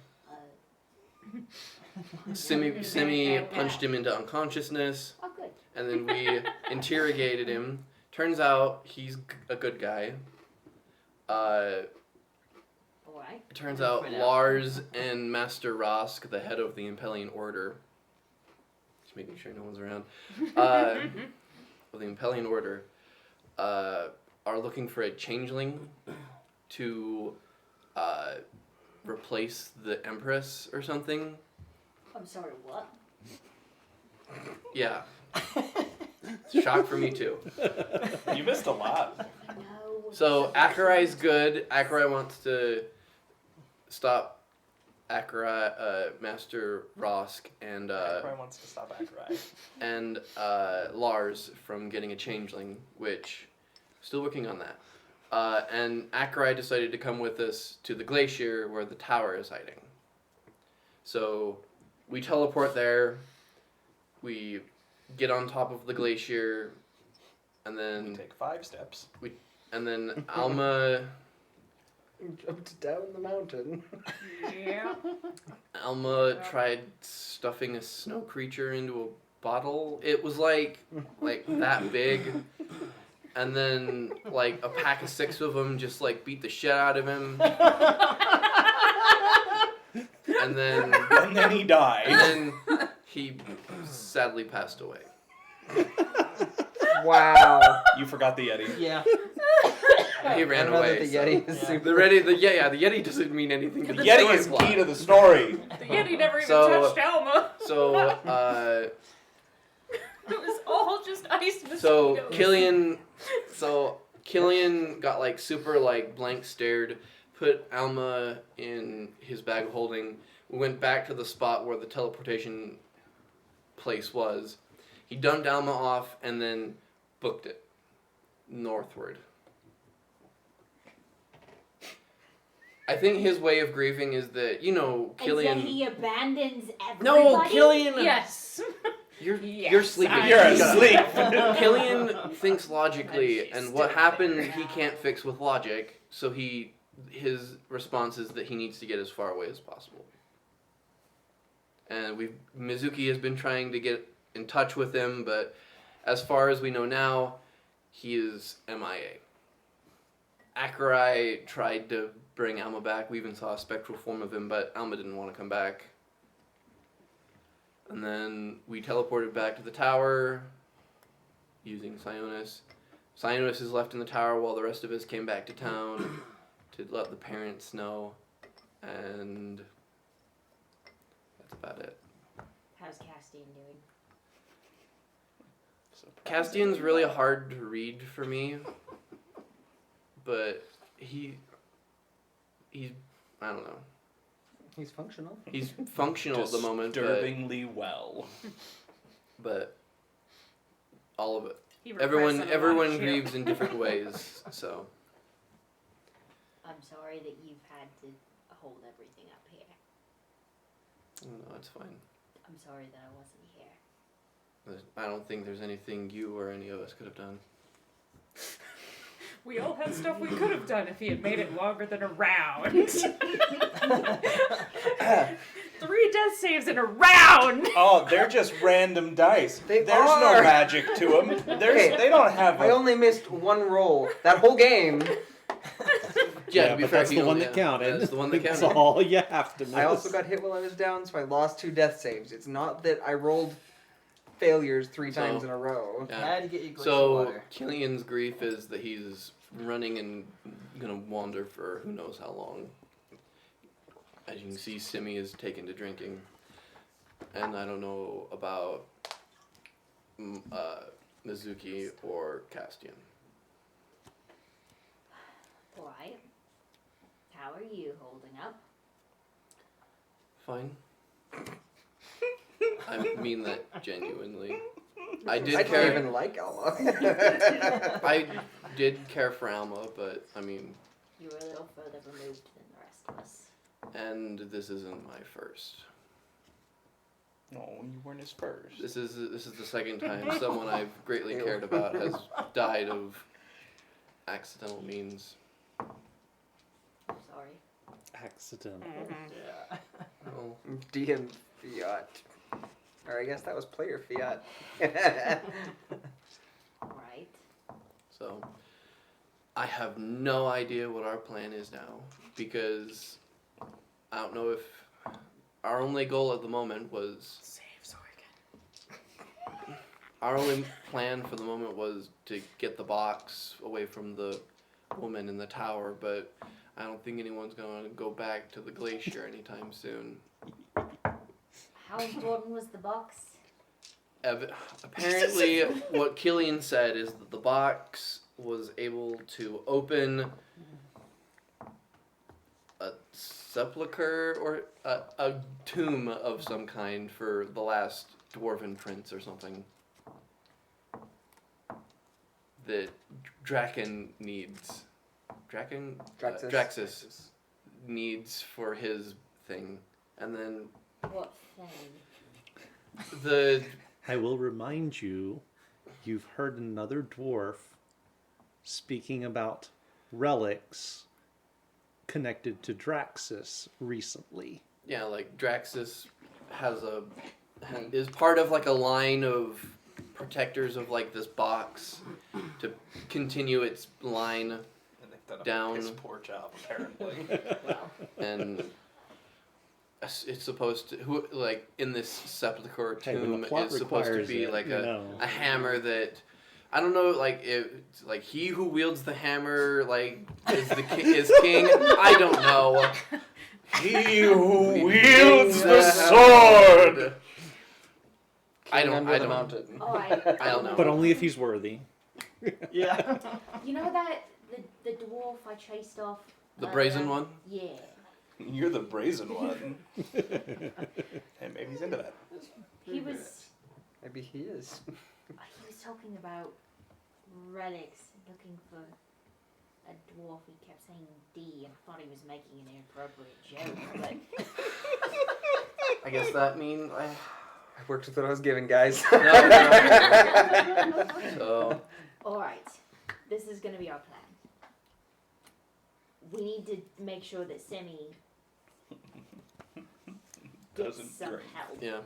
Simi punched him into unconsciousness, Oh, good. and then we interrogated him. Turns out he's a good guy. Alright. Turns out Lars and Master Rosk, the head of the Impellian Order, just making sure no one's around, of the Impellian Order, are looking for a changeling to replace the Empress or something. I'm sorry, what? Yeah. It's a shock for me too. You missed a lot. No. So Akurai's good. Akurai wants to stop Master Rosk and Akurai wants to stop Akurai. and Lars from getting a changeling, which still working on that. And Akurai decided to come with us to the glacier where the tower is hiding. So we teleport there. We get on top of the glacier, and You then take 5 steps. Alma Jumped down the mountain. Yeah. Alma tried stuffing a snow creature into a bottle. It was like that big. And then like a pack of 6 of them just like beat the shit out of him. And then And then he died. he sadly passed away. Wow. You forgot the Yeti. Yeah. He I ran don't know away. that the so- Yeti is Yeah. super. The Yeti doesn't mean anything to The the Yeti story is plot. key to the story. The Yeti never even So- touched Alma. So It was all just ice mosquitoes. Killian got like super like blank stared, put Alma in his bag of holding. We went back to the spot where the teleportation place was. He dumped Alma off and then booked it northward. I think his way of grieving is that, Killian. And then he abandons everybody. No, Killian. Yes. You're Yes, sleeping. I- You're Shut up. asleep. Killian thinks logically, She's and what still happened there. he can't fix with logic, so he his response is that he needs to get as far away as possible. And Mizuki has been trying to get in touch with him, but as far as we know now, he is MIA. Akurai tried to bring Alma back. We even saw a spectral form of him, but Alma didn't want to come back. And then we teleported back to the tower using Sionis. Sionis is left in the tower while the rest of us came back to town to let the parents know. And that's about it. How's Castian doing? Castian's really hard to read for me, but he's I don't know. He's functional. He's functional at the moment, Disturbingly well. but all of it. He repressed on a lot of Everyone shit. grieves in different ways. So I'm sorry that you've had to hold everything up here. no, it's fine. I'm sorry that I wasn't here. I don't think there's anything you or any of us could have done. We all had stuff we could have done if he had made it longer than a round. 3 death saves in a round! Oh, they're just random dice. They There's are. no magic to them. Hey, They don't have I only missed one roll that whole game. Yeah, to be but fair, that's he the one only- that counted. That's the one that That's counted. all you have to miss. I also got hit while I was down, so I lost 2 death saves. It's not that I rolled failures 3 times So- in a row. Yeah. I had to get you glacial So water. Killian's grief is that he's running and gonna wander for who knows how long. As you can see, Simi is taken to drinking, and I don't know about Mizuki or Castian. Alright. How are you holding up? Fine. I mean that genuinely. I did I don't care. even like Alma. I did care for Alma, but I mean, You were a little further removed than the rest of us. and this isn't my first. No, you weren't his first. This is the second time someone I've greatly cared about has died of accidental means. I'm sorry. Accidental. Yeah. Well, DM Fiat. Or I guess that was player Fiat. Alright. so I have no idea what our plan is now because I don't know if our only goal at the moment was Save Zorgan. our only plan for the moment was to get the box away from the woman in the tower, but I don't think anyone's going to go back to the glacier anytime soon. How important was the box? Apparently, what Killian said is that the box was able to open a sepulcher or a tomb of some kind for the last dwarven prince or something that Draken needs. Draxus needs for his thing. And then What thing? the I will remind you, you've heard another dwarf speaking about relics connected to Draxus recently. yeah, like Draxus is part of like a line of protectors of like this box to continue its line, And they've done a Down. piss poor job, apparently. and it's supposed to like in this sepulcher Hey, when tomb the plot is supposed to requires be it, like you know. a hammer that I don't know, like it's like he who wields the hammer like is king. I don't know. He who wields the sword! I don't. Under I the don't. mountain. Alright. I don't know. But only if he's worthy. Yeah. You know that the dwarf I chased off? The earlier? brazen one. Yeah. You're the brazen one. And maybe he's into that. He was Maybe he is. he was talking about relics, looking for a dwarf. He kept saying D, and I thought he was making an inappropriate joke, but I guess that means I worked with what I was given, guys. so. alright. This is gonna be our plan. we need to make sure that Semi gets Doesn't some drink. help. Yeah.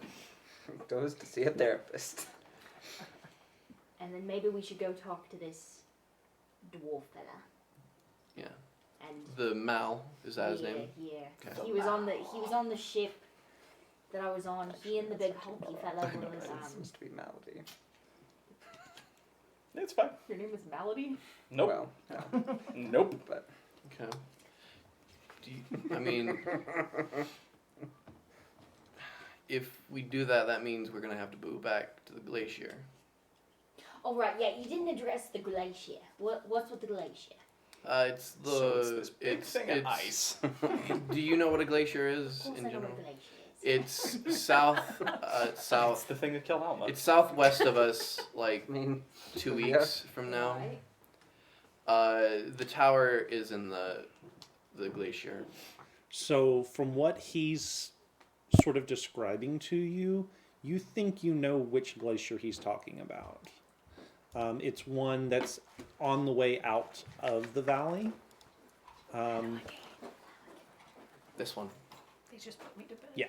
Goes to see a therapist. And then maybe we should go talk to this dwarf fella. Yeah. And The Mal, is that his yeah, name? Yeah. Okay. He was on the ship that I was on. He and the big hulky fella was It seems to be Malady. It's fine. Your name is Malady? Nope. Well, no, Nope. but Okay. Do you, I mean, if we do that, that means we're gonna have to move back to the glacier. Oh right, yeah. You didn't address the glacier. What's with the glacier? It's the So it's this big it's thing of ice. Do you know what a glacier Of is course in I know general? what a glacier is. It's south It's south. the thing that killed Alma. It's southwest of us, like I mean, 2 Yeah. weeks from now. Right. The tower is in the glacier. So, from what he's sort of describing to you, you think you know which glacier he's talking about. It's one that's on the way out of the valley. This one. They just put me to bed. Yeah.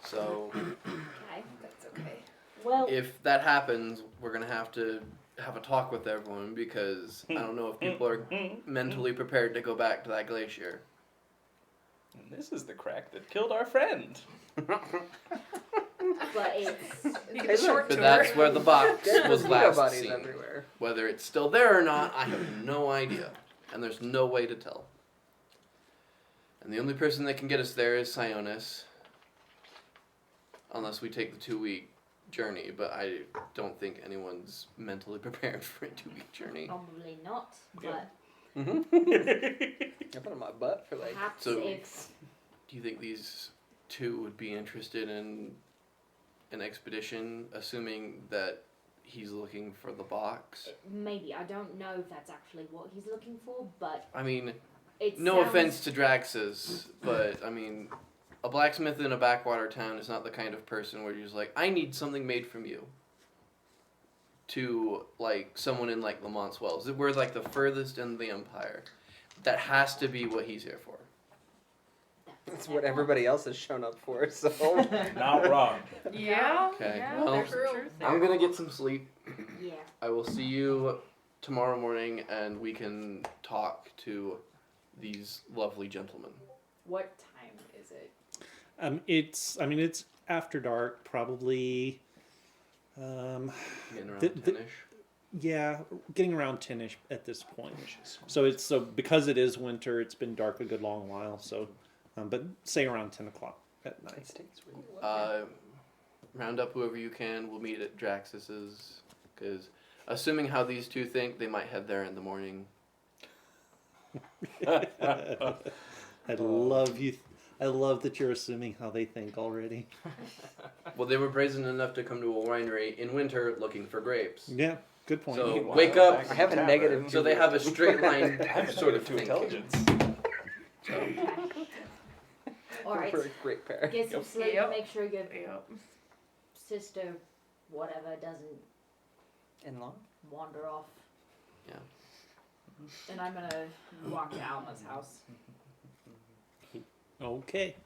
So Okay. That's okay. Well, if that happens, we're gonna have to have a talk with everyone because I don't know if people are mentally prepared to go back to that glacier. And this is the crack that killed our friend. but it's You get a short But tour. that's where the box dead was mosquito last bodies seen. everywhere. Whether it's still there or not, I have no idea, and there's no way to tell. And the only person that can get us there is Sionis, unless we take the 2-week journey. But I don't think anyone's mentally prepared for a 2-week journey. probably not. Yeah. But I put on my butt for like perhaps So- if Do you think these two would be interested in an expedition, assuming that he's looking for the box? maybe I don't know if that's actually what he's looking for, but I mean, it no sounds, offense to Draxus, but I mean, a blacksmith in a backwater town is not the kind of person where you're just like, I need something made from you. To like someone in like Lamont's Wells, we're like the furthest in the Empire. That has to be what he's here for. that's what everybody else has shown up for. So Not wrong. Yeah. Okay, Yeah, well, there's some truth there. I'm gonna get some sleep. Yeah. I will see you tomorrow morning, and we can talk to these lovely gentlemen. What time is it? It's after dark, probably. Getting around The- 10-ish. Yeah, getting around 10ish at this point. So because it is winter, it's been dark a good long while. So, but say around 10 o'clock at it night. stays really Round up whoever you can. We'll meet at Draxus's, because assuming how these two think, they might head there in the morning. I love you. I love that you're assuming how they think already. Well, they were brazen enough to come to a winery in winter looking for grapes. Yeah, good point. So Meanwhile, wake up. back I have a in the negative tavern. So they have a straight line I have a sort of negative to thinking. intelligence. All right. We're a great pair. Get some Yep. sleep. Yep. Make sure your Yep. sister, whatever, doesn't In law? wander off. And I'm gonna walk to Alma's house. Okay.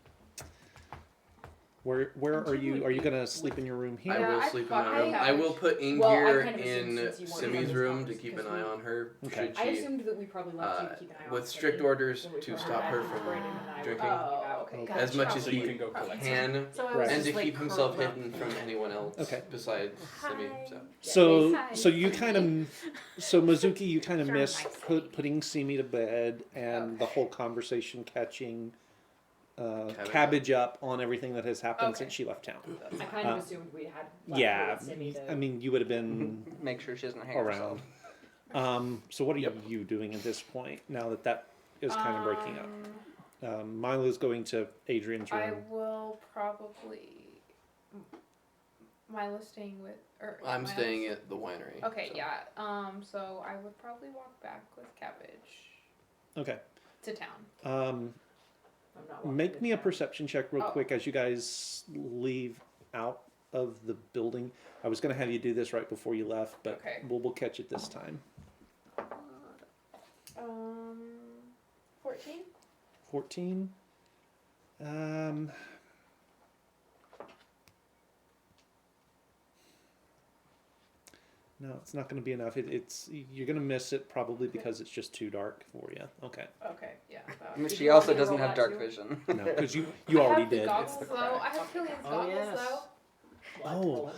Where are you? Are you gonna sleep in your room here? I Yeah, will I sleep in thought my room. I I will put in Well, I here kind of assumed in since you weren't Simi's in this room to conference, keep an because eye we- on her. Okay. Should I she, assumed that we probably left you to keep an eye on with Simi, strict orders when we to first stop her met. from Brandon and I were drinking. talking about. Okay. Gotcha. as much as So he you can go collect can, So I Right. was and just to like keep himself curled up. hidden from anyone else Okay. besides Simi. Hi. So. So you kind of, so Mizuki, you kind of Sure, miss nice. putting Simi to bed and the Okay. whole conversation catching Cabbage cabbage up on everything that has happened Okay. since she left town. I kind of Uh, assumed we had left Yeah, her with Simi to I mean, you would have been Make sure she doesn't hang around. herself. So what are you doing at this point now that that is kind of breaking up? Milo's going to Adrian's I room. will probably. Milo's staying with, or I'm Milo's- staying at the winery. Okay, so. yeah. So I would probably walk back with Cabbage Okay. to town. I'm not walking Make with me a her. perception check real Oh. quick as you guys leave out of the building. I was going to have you do this right before you left, but Okay. we'll catch it this time. 14? 14. No, it's not going to be enough. It's you're going to miss it probably because it's just too dark for you. Okay. Okay, yeah. And Did she you want also me to doesn't roll have that dark too? vision. No, because you I already have the did. goggles, It's the though. I crack. have Killian's Oh, goggles, yes. though. Oh,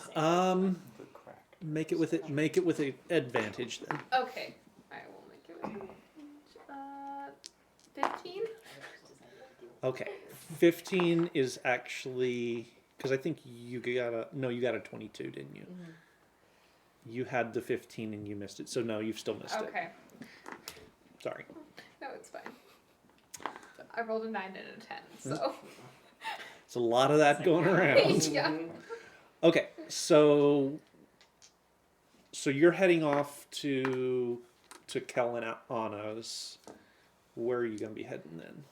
The crack. make it with it. Make it with an advantage then. Okay, I will make it. 15. Okay, 15 is actually because I think you got a 22, didn't you? You had the 15 and you missed it, so no, you've still missed it. Okay, Sorry. no, it's fine. I rolled a 9 and a 10, so It's a lot of that going around. yeah. Okay, so you're heading off to Kellen Anna's. Where are you gonna be heading then?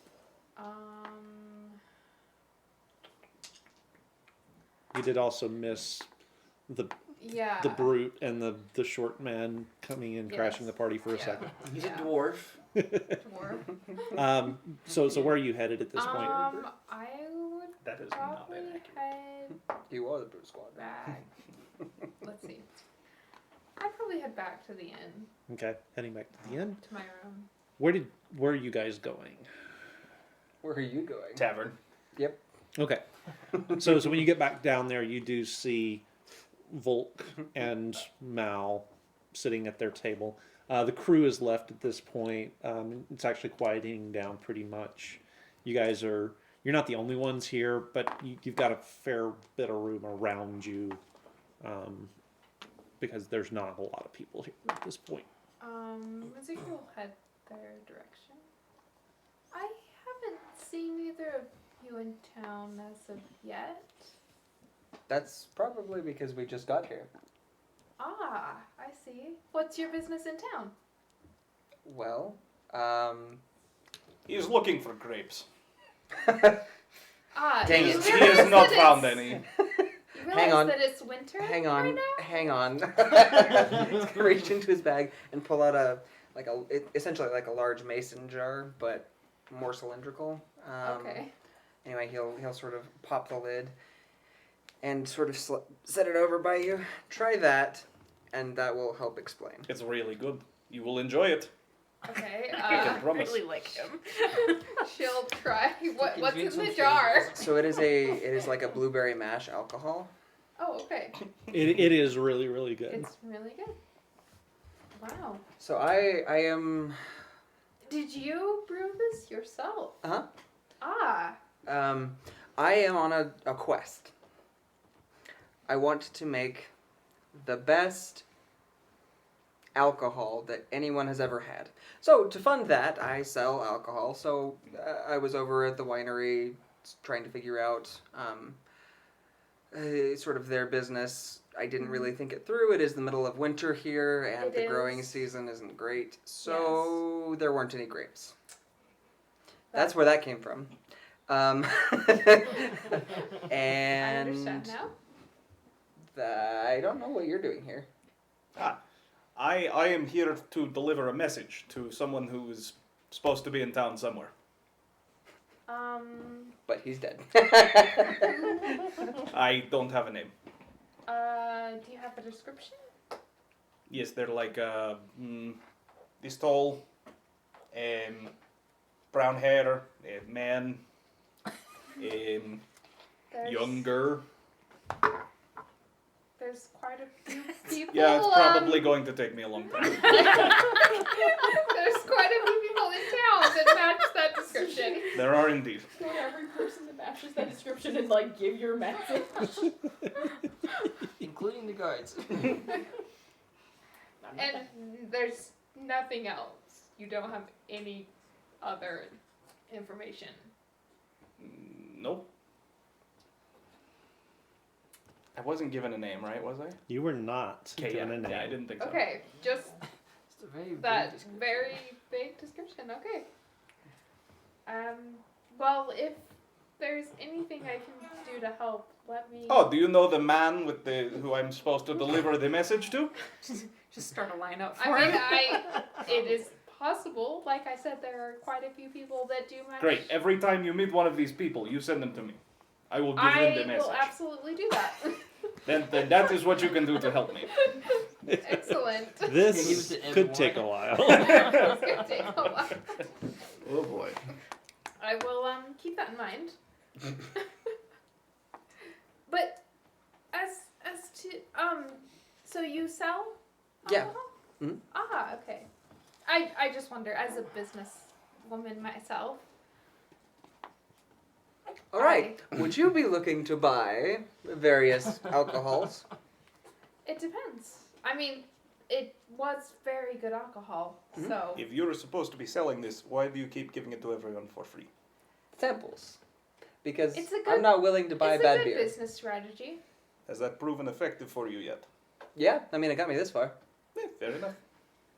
You did also miss the Yeah. brute and the short man coming in, crashing the party for a Yeah. second. He's Yeah. a dwarf. Dwarf. So where are you headed at this point? I would That is not probably inaccurate. head You are the Brute Squad. back. Let's see. I'd probably head back to the inn, Okay, heading back to the inn. to my room. Where are you guys going? Where are you going? Tavern. Okay. So when you get back down there, you do see Volk and Mal sitting at their table. The crew is left at this point. It's actually quieting down pretty much. You're not the only ones here, but you've got a fair bit of room around you because there's not a lot of people here at this point. Ezekiel will head their direction. I haven't seen either of you in town as of yet. That's probably because we just got here. Ah, I see. What's your business in town? Well, He's looking for grapes. Ah, Dang you it. He realize has not that found it's- any. You realize Hang on. that it's winter hang right on, now? hang on. He's gonna reach into his bag and pull out essentially like a large mason jar, but more cylindrical. Okay. Anyway, he'll sort of pop the lid and sort of set it over by you. Try that, and that will help explain. It's really good. You will enjoy it. Okay. I can promise. Really like him. She'll try. What's drink in some the jar? So it is like a blueberry mash alcohol. Oh, okay. It is really, really good. It's really good. Wow. So I am Did you brew this yourself? Uh-huh. Ah. I am on a quest. I want to make the best alcohol that anyone has ever had. So to fund that, I sell alcohol. So I was over at the winery trying to figure out sort of their business. I didn't really think it through. It is the middle of winter here, and It the growing is. season isn't great. So there weren't any grapes. That's where that came from. I And understand now. I don't know what you're doing here. I am here to deliver a message to someone who is supposed to be in town somewhere. But he's dead. I don't have a name. Do you have a description? Yes, they're like this tall, brown hair, man, There's, younger. There's quite a few people. Yeah, it's probably going to take me a long time. There's quite a few people in town that match that description. There are indeed. Go to every person that matches that description and like give your message. Including the guards. And there's nothing else. You don't have any other information. Nope. I wasn't given a name, right? Was I? You were not Okay, given a name. yeah, I didn't think so. Okay, just It's a very that vague description. very big description. Okay. Well, if there's anything I can do to help, let me. Oh, do you know the man with who I'm supposed to deliver the message to? Just start a lineup for I mean, it is possible. Like I said, there are quite a few people that do much. Great. Every time you meet one of these people, you send them to me. I will give them the I message. will absolutely do that. Then that is what you can do to help me. Excellent. This Yeah, give it to could everyone. take a while. It's gonna take a while. Oh boy. I will keep that in mind. But as to so you sell Yeah. alcohol? Mhm. Ah, okay. I just wonder, as a business woman myself. All right. Would you be looking to buy various alcohols? It depends. I mean, it was very good alcohol, Mhm. so If you're supposed to be selling this, why do you keep giving it to everyone for free? Samples. Because It's a I'm good- not willing to buy it's a bad good beer. business strategy. Has that proven effective for you yet? Yeah, I mean, it got me this far. Fair enough.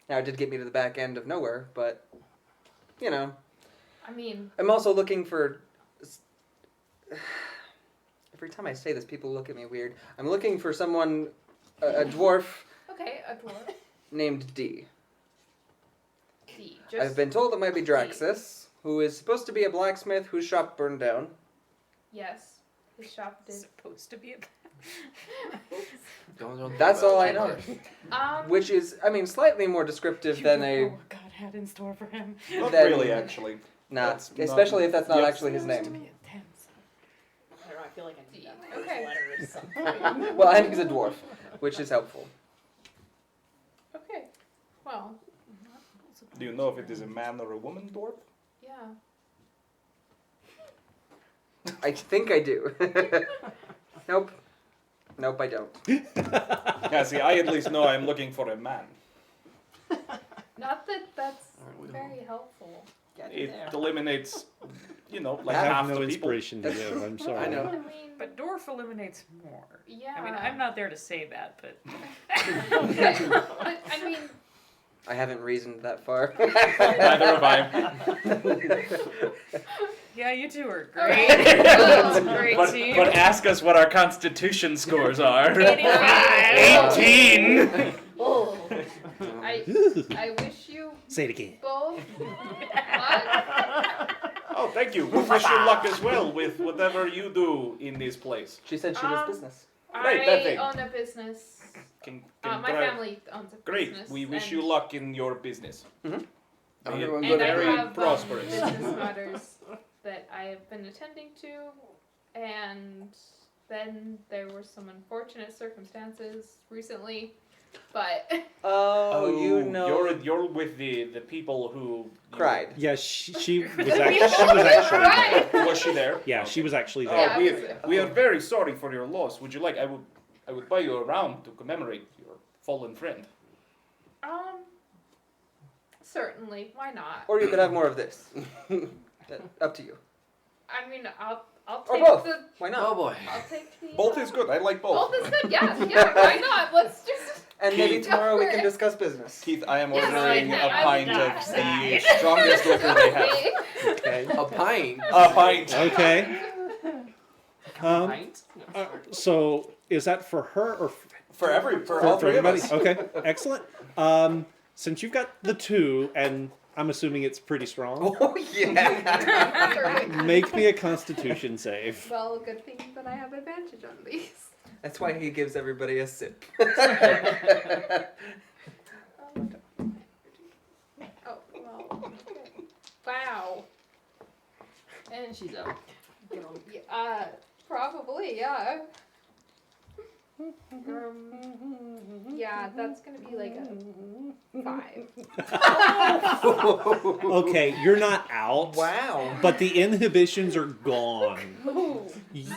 Now, it did get me to the back end of nowhere, but, you know. I mean, I'm also looking for... Every time I say this, people look at me weird. I'm looking for someone, a dwarf okay, a dwarf. named D. D. Just I've been told it might be Draxus, who is supposed to be a blacksmith whose shop burned down. yes, his shop did. Supposed to be a. Don't think That's about all it I too know. much. Which is, I mean, slightly more descriptive than a... what God had in store for him. Not Then- really, actually. Nah, That's not- especially if that's not Yep. actually his name. I don't know. I feel like I need that in my Okay. letter or something. Well, and he's a dwarf, which is helpful. Okay. Well, Do you know if it is a man or a woman dwarf? yeah. I think I do. Nope. Nope, I don't. Yeah, see, I at least know I'm looking for a man. Not that that's Aren't we all? very helpful. Got It there. eliminates, like I half have no the people. inspiration to give. I'm sorry. I know. I mean, But dwarf eliminates more. yeah. I mean, I'm not there to say that, but But I mean, I haven't reasoned that far. Neither have I. yeah, you two are Okay. great. Well, Great But, team. but ask us what our constitution scores are. 85. 18! Oh. I wish you Say it again. both luck. Oh, thank you. We wish you luck as well with whatever you do in this place. She said she does Um, business. Right, that I thing. own a business. My drive- family owns a Great. business. We wish and- you luck in your business. Everyone Be And I very have prosperous. business matters that I have been attending to, and then there were some unfortunate circumstances recently, but Oh, you know. You're with the people who Cried. Yeah, she was The actually, people there. You, was she there? Yeah, she was actually Oh, there. Yeah, I we, was there. we are very sorry for your loss. Would you like? I would buy you a round to commemorate your fallen friend. certainly, why not? Or you could have more of this. Up to you. I mean, I'll Or take both. the Why Oh not? boy. I'll take the Both is good. I like both. Both is good. Yeah, why not? Let's just. And maybe Go tomorrow we for can it. discuss business. Keith, I am Yes, ordering I a would pint not of say. the strongest liquor they have. Okay. A pint. A pint. Okay. Pint? No. So is that for her or For for, all for three of everybody? us. Okay, excellent. Since you've got the two, and I'm assuming it's pretty strong, Oh, yeah. make me a Constitution save. Well, good thing that I have advantage on these. That's why he gives everybody a sip. Oh well. Okay. Wow. And she's out. Probably, yeah. Yeah, that's gonna be like a 5. Okay, you're not out, Wow. but the inhibitions are gone. Ooh.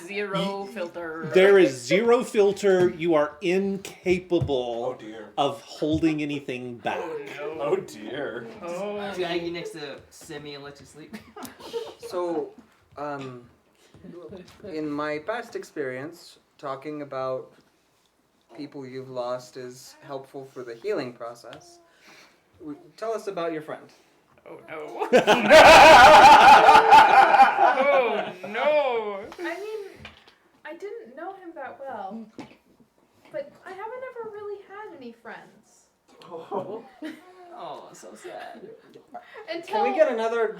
Zero filter. There is zero filter. You are Oh incapable dear. of holding anything back. Oh dear. Drag you next to Simi and let you sleep. So, in my past experience, talking about people you've lost is helpful for the healing process. Tell us about your friend. Oh no. Oh no. I mean, I didn't know him that well, but I haven't ever really had any friends. Oh, so sad. Until Can we get another?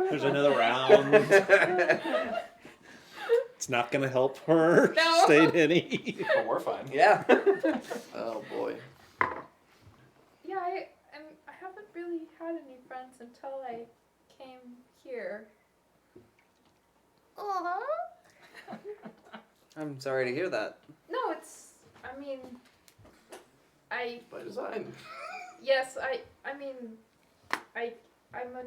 There's another round. It's not gonna help her No. state any. But we're fine. Yeah. Oh boy. yeah, I haven't really had any friends until I came here. I'm sorry to hear that. No, it's. I mean, By design. yes, I'm a I'm a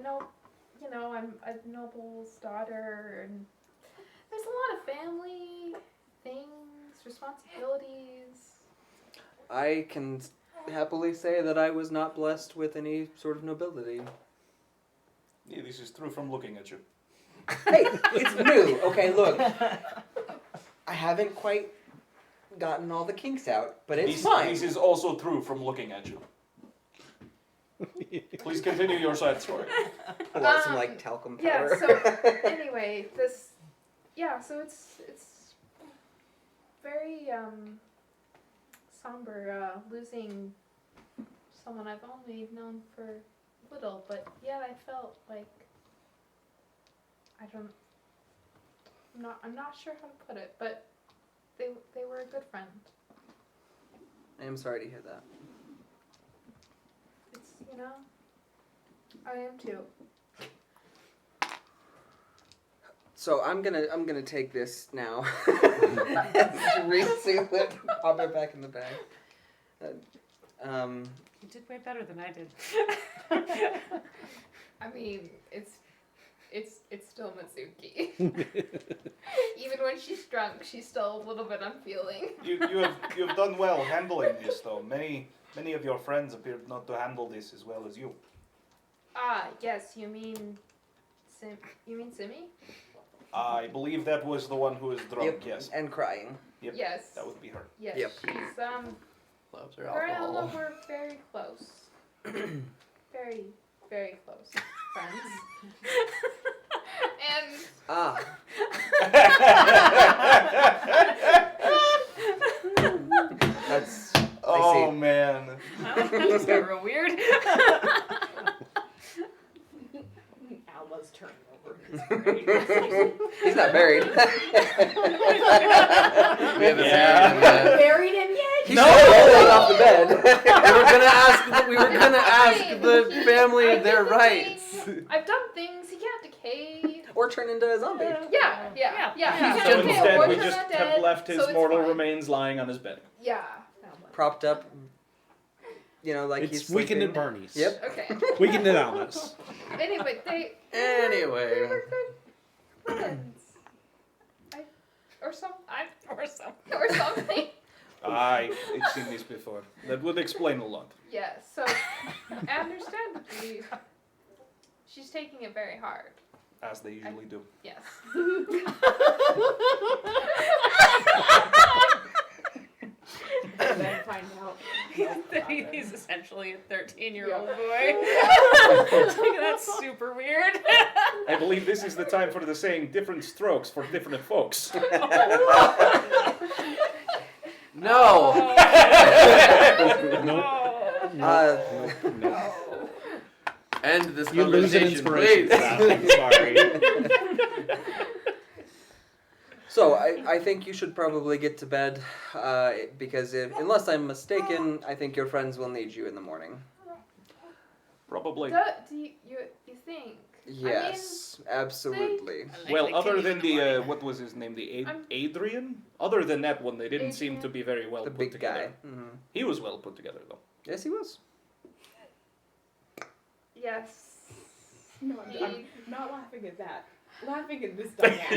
noble's daughter, and there's a lot of family things, responsibilities. I can happily say that I was not blessed with any sort of nobility. Yeah, this is true from looking at you. Hey, it's new. Okay, look. I haven't quite gotten all the kinks out, but it's fine. This is also true from looking at you. Please continue your side story. Pull out some like talcum Yeah, powder. so anyway, so it's very somber losing someone I've only known for little, but yet I felt like I'm not sure how to put it, but they were a good friend. I am sorry to hear that. It's I am too. So I'm gonna take this now. Reseal it, pop it back in the bag. You did way better than I did. I mean, it's still Mitsuki. Even when she's drunk, she's still a little bit unfeeling. You have done well handling this, though. Many of your friends appeared not to handle this as well as you. Ah, yes, you mean Simi? I believe that was the one who was drunk. Yep. Yes. And crying. Yep. Yes. That would be her. Yes, Yep. she's Loves her her and Ella alcohol. were very close. Very, very close friends. And Ah. That's. Oh man. This got real weird. Alma's turning over. He's not buried. We haven't Yeah. seen him yet. Buried him yet? He's rolling off the bed. We were gonna ask the family I did their the rights. thing. I've done things. He can't decay. Or turn into a zombie. Yeah. He So can't decay. instead, Or we turn just not have dead, left his so it's mortal fine. remains lying on his bed. Yeah. Propped up. Like It's he's Weekend sleeping. at Bernie's. Yep. Okay. Weekend at Alma's. Anyway, they Anyway. were good friends. Or something. I've seen this before. That would explain a lot. Yeah, so understandably, she's taking it very hard. As they usually do. Yes. And then find out. He's essentially a 13-year-old Yeah. boy. That's super weird. I believe this is the time for the saying different strokes for different folks. No! No. End this You lose an conversation, inspiration. please. I'm sorry. So I think you should probably get to bed, because unless I'm mistaken, I think your friends will need you in the morning. Probably. Do you think? Yes, absolutely. Well, other than the what was his name, the I'm- Adrian. Other than that one, they didn't seem to be very well The put big together. guy. Mm-hmm. He was well put together though. Yes, he was. Yes. No, He- I'm not laughing at that. Laughing at this dynamic.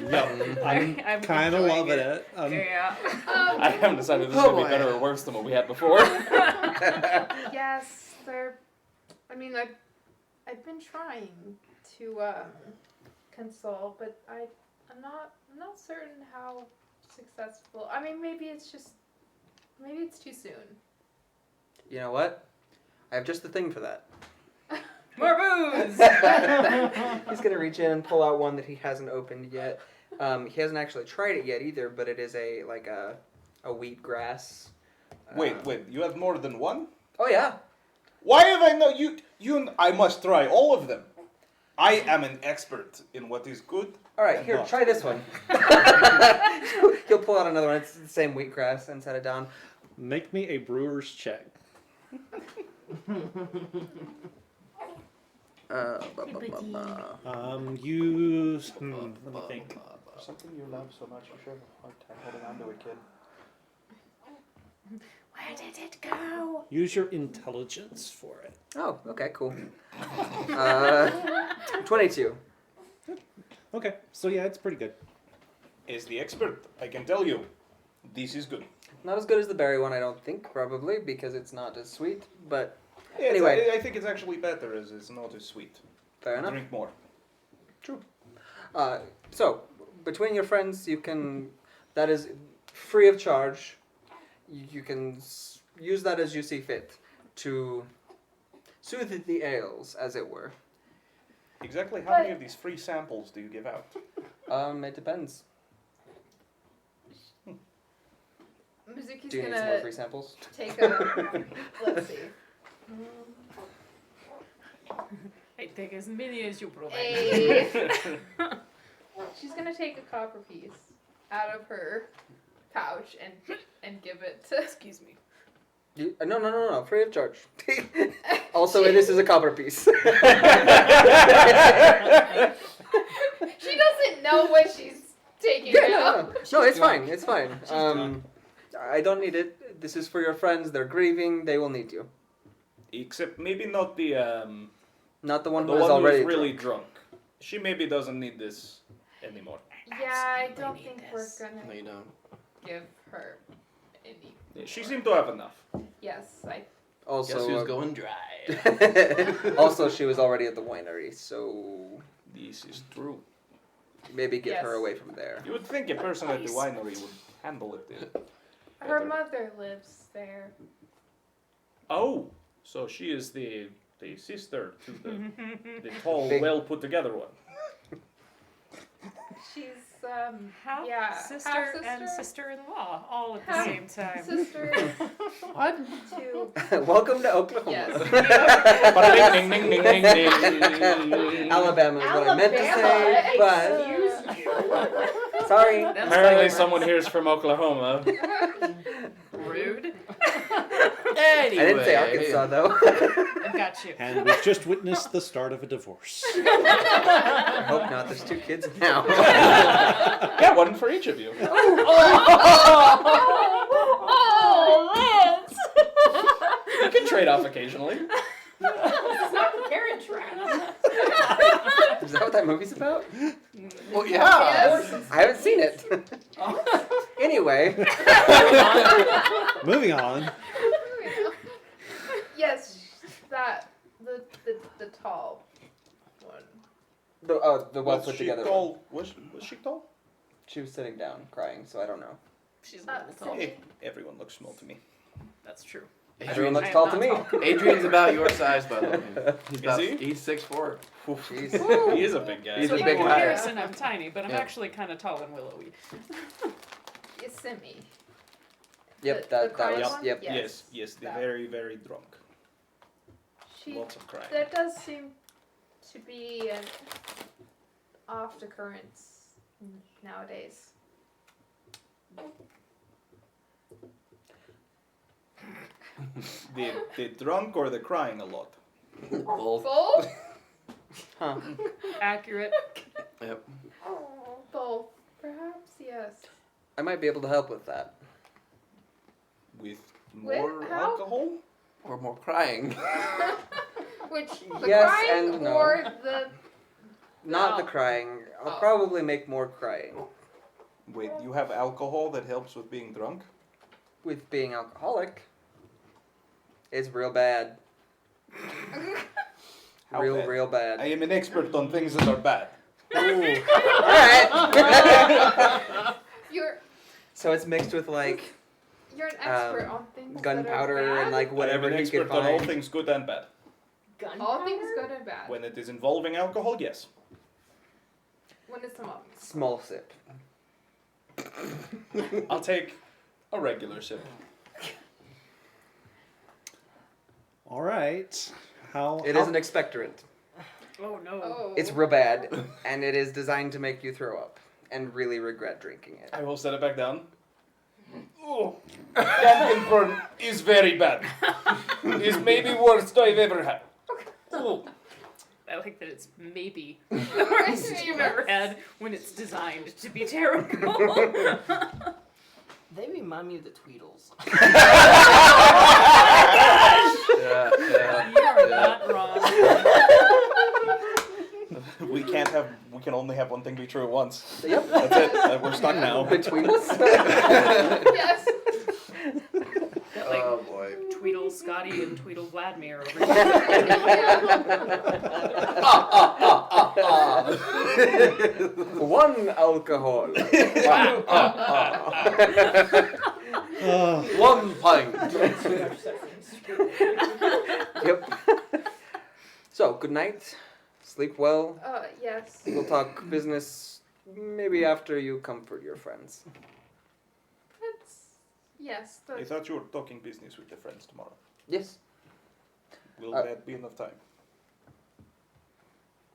No, I'm I'm kind of enjoying loving it. it. Yeah. I haven't decided this is Oh going to be boy. better or worse than what we had before. Yes, I've been trying to console, but I'm not certain how successful. I mean, maybe it's too soon. You know what? I have just the thing for that. More booze! He's gonna reach in and pull out one that he hasn't opened yet. He hasn't actually tried it yet either, but it is a wheatgrass Wait, you have more than one? Oh yeah. Why have I not I must try all of them. I am an expert in what is good. All right, and here, not. try this one. He'll pull out another one. It's the same wheatgrass and set it down. Make me a brewer's check. Use. Let me think. Something you love so much, you should have a hard time holding on to a kid. Where did it go? Use your intelligence for it. Oh, okay, cool. 22. Okay, so yeah, it's pretty good. As the expert, I can tell you, this is good. Not as good as the berry one, I don't think, probably, because it's not as sweet, but Yeah, Anyway. I think it's actually better as it's not as sweet. fair enough. Drink more. So, between your friends, you can, that is free of charge. You can use that as you see fit to soothe the ails, as it were. Exactly how many of these free samples do you give out? It depends. Mizuki's Do you need some more gonna free samples? take a. Let's see. I take as many as you provide. She's gonna take a copper piece out of her pouch and give it to. Excuse me. No, free of charge. Also, this is a copper piece. She doesn't know what she's taking out. No, it's fine. It's fine. I don't need it. This is for your friends. They're grieving. They will need you. Except maybe not the Not the one the who is one already who's really drunk. drunk. She maybe doesn't need this anymore. Yeah, I don't need think this. we're No, gonna you don't. give her any. Yeah, she seemed to have enough. Yes, I. Also, Guess who's going dry? also, she was already at the winery, so This is true. maybe get her Yes. away from there. You would think a person at the winery would handle it. Her Better. mother lives there. Oh, so she is the sister to the tall, Big- well put together one. She's Half yeah, sister half and sister. sister-in-law all at the Half same time. sister What? to Welcome to Oklahoma. yes. Ding, ding, ding, ding, ding, ding. Alabama is what I meant to say, but Excuse you. sorry. That's Apparently, fine. someone here is from Oklahoma. Rude. Anyway. I didn't say Arkansas though. I've got you. And we've just witnessed the start of a divorce. I hope not. There's 2 kids now. Yeah, one for each of you. Oh, Lance! You can trade off occasionally. This is not the Parent Trap. Is that what that movie's about? Well, yeah. Yes. I haven't seen it. Anyway, Moving on. Yes, that the tall one. the well Was put she together. tall? Was she tall? She was sitting down crying, so I don't know. She's a little tall. Hey, everyone looks small to me. That's true. Everyone Adrian's, looks I am tall not to me. tall. Adrian's about your size, by the way. He's Is he? He's 6'4". Jeez. He is a big guy. He's So a in big guy. comparison, I'm tiny, but I'm Yeah. actually kind of tall and willowy. Yosemite. Yep, The that crying was one? yep. Yes, the that. very, very drunk. She. Lots of crying. That does seem to be an oft occurrence nowadays. The drunk or the crying a lot? Both. Both. Huh. Accurate. Yep. Both. Perhaps yes. I might be able to help with that. With With more how? alcohol? Or more crying. Which the Yes crying and no. or the Not the No. crying. I'll Oh. probably make more crying Wait, you have alcohol that helps with being drunk? with being alcoholic. It's real bad. How real, bad? real bad. I am an expert on things that are bad. Ooh. Alright. you're So it's mixed with like you're an expert on things gunpowder that are bad. and like whatever I am an he expert could on all find. things good and bad. all things good and bad. When it is involving alcohol, yes. When it's among. Small sip. I'll take a regular sip. All right. How? It how- is an expectorant. Oh no. Oh. It's real bad, and it is designed to make you throw up and really regret drinking it. I will set it back down. Oh, Dankenburn is very bad. Is maybe worst I've ever had. Oh, I like that it's maybe the worst you've ever had when it's designed to be terrible. They remind me of the Tweedles. Yeah, yeah. You are Yeah. not wrong. we can only have one thing be true at once. Yep. That's it. We're stuck now. Between us. Yes. Oh boy. Tweedle Scotty and Tweedle Vladimir over One alcohol. One pint. Yep. So, good night. Sleep well. Yes. We'll talk business maybe after you comfort your friends. Yes. I thought you were talking business with your friends tomorrow. Yes. Will that be enough time?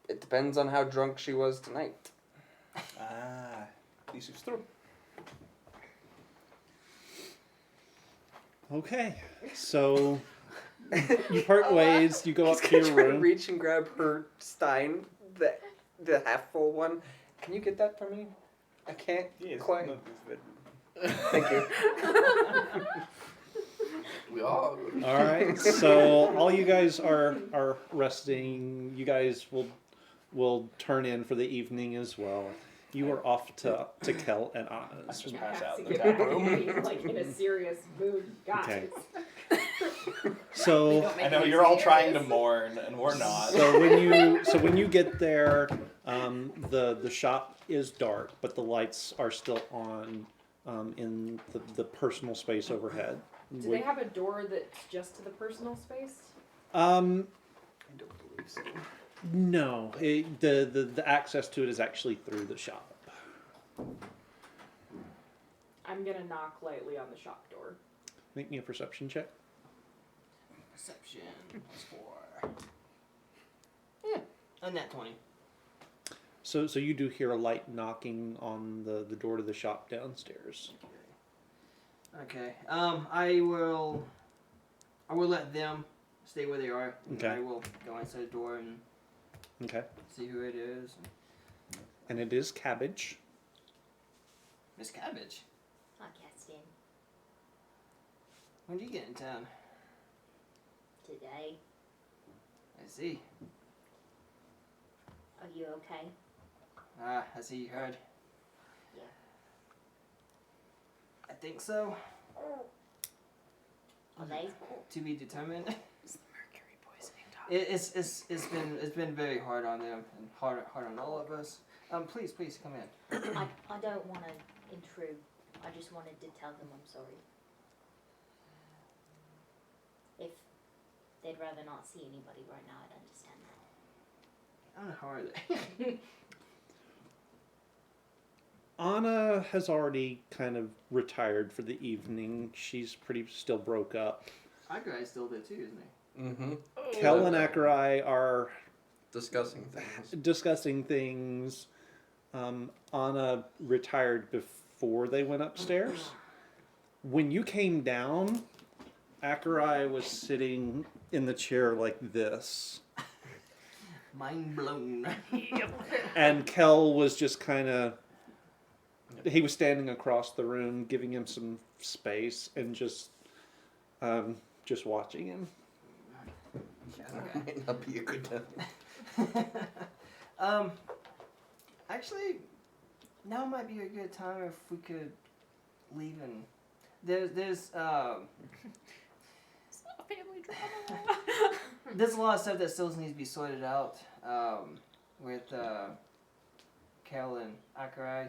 It depends on how drunk she was tonight. Ah, this is true. Okay. So you part ways. You go up to He's your gonna try to room. reach and grab her stein, the half full one. Can you get that for me? I can't quite. not this bad. Thank you. We are. All right. So all you guys are resting. You guys will turn in for the evening as well. You are off to Kel and Anna's. Just pass out in To the get tap back room. to being, like in a serious mood, guys. Okay. So I know you're all trying to mourn, and we're not. So when you get there, the shop is dark, but the lights are still on in the personal space overhead. Do they have a door that's just to the personal space? I don't believe so. No, the access to it is actually through the shop. I'm gonna knock lightly on the shop door. Make me a perception check. Perception +4. Yeah, a nat 20. So you do hear a light knocking on the door to the shop downstairs. Okay. I will let them stay where they are. And Okay. I will go inside the door and Okay. see who it is. And it is Cabbage. Miss Cabbage. I guessed in When did you get in town? today. I see. Are you okay? Ah, I see you heard. Yeah. I think so. Are they? To be determined. It's the mercury poisoning. It's been very hard on them and hard on all of us. Please come in. I don't want to intrude. I just wanted to tell them I'm sorry. If they'd rather not see anybody right now, I'd understand that. I don't know, how are they? Anna has already kind of retired for the evening. She's pretty still broke up. Agrai still there too, isn't he? Mm-hmm. Kel and Akarai are Discussing things. discussing things. Anna retired before they went upstairs. When you came down, Akarai was sitting in the chair like this. Mind blown. And Kel was just kind of... He was standing across the room, giving him some space, and just watching him. Okay. Might not be a good time. Actually, now might be a good time if we could leave and there's It's not a family drama. there's a lot of stuff that still needs to be sorted out with Kel and Akarai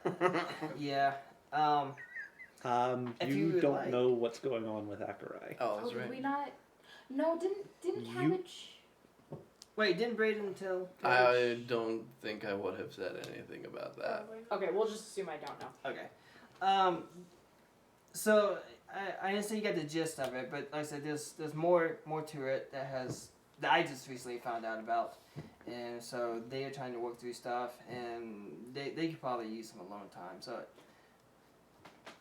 and yeah. If you You would don't like. know what's going on with Akarai. Oh, Oh, that's did right. we not? No, didn't You- Cabbage? Wait, didn't Braden tell? I don't think I would have said anything about that. Okay, we'll just assume I don't know. Okay. So I understand you got the gist of it, but like I said, there's more to it that I just recently found out about, and so they are trying to work through stuff, and they could probably use some alone time. So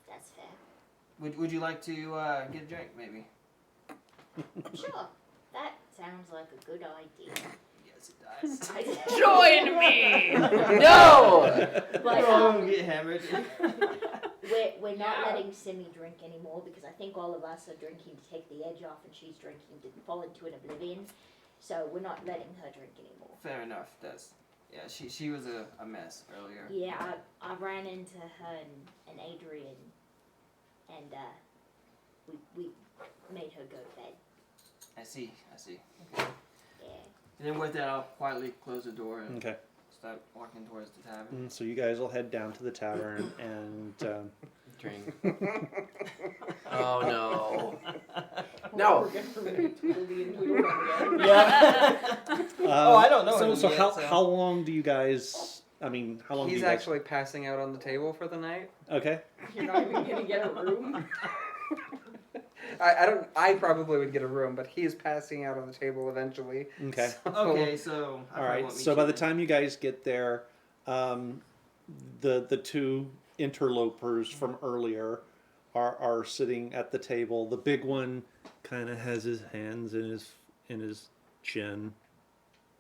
That's fair. would you like to get a drink maybe? Sure. That sounds like a good idea. Yes, it does. Join me! No! But Oh, get hammered. we're not Yeah. letting Simi drink anymore because I think all of us are drinking to take the edge off, and she's drinking to fall into an oblivion. So we're not letting her drink anymore. Fair enough. She was a mess earlier. Yeah, I ran into her and Adrian, and we made her go to bed. I see. Yeah. And then with that, I'll quietly close the door and Okay. start walking towards the tavern. So you guys will head down to the tavern and. Drink. Oh no. We're No. getting totally into it again. Yeah. Oh, I don't know So, him so yet, how so- how long do you guys? I mean, how long? He's do you guys, actually passing out on the table for the night. okay. You're not even gonna get a room. I probably would get a room, but he is passing out on the table eventually. Okay. So- Okay, so I All probably right. won't meet So by you the then. time you guys get there, the two interlopers from earlier are sitting at the table. The big one kind of has his hands in his chin,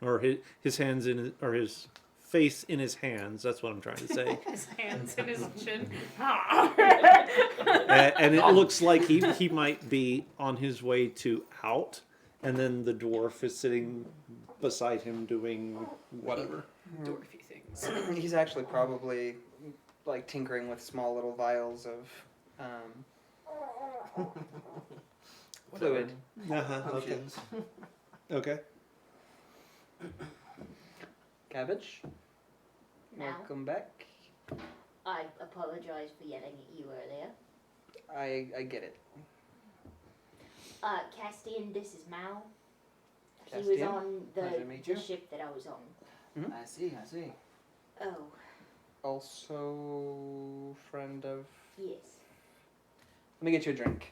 or his hands in his, or his face in his hands. That's what I'm trying to say. His hands in his chin. And it looks like he might be on his way to out, and then the dwarf is sitting beside him doing whatever. Dwarfy things. He's actually probably like tinkering with small little vials of fluid. Uh-huh. Okay. Potions. Okay. Cabbage, Now, welcome back. I apologize for yelling at you earlier. I get it. Castian, this is Mal. He was Castian, on pleasure to meet you. the ship that I was on. I see. Oh, Also, friend of. yes. Let me get you a drink.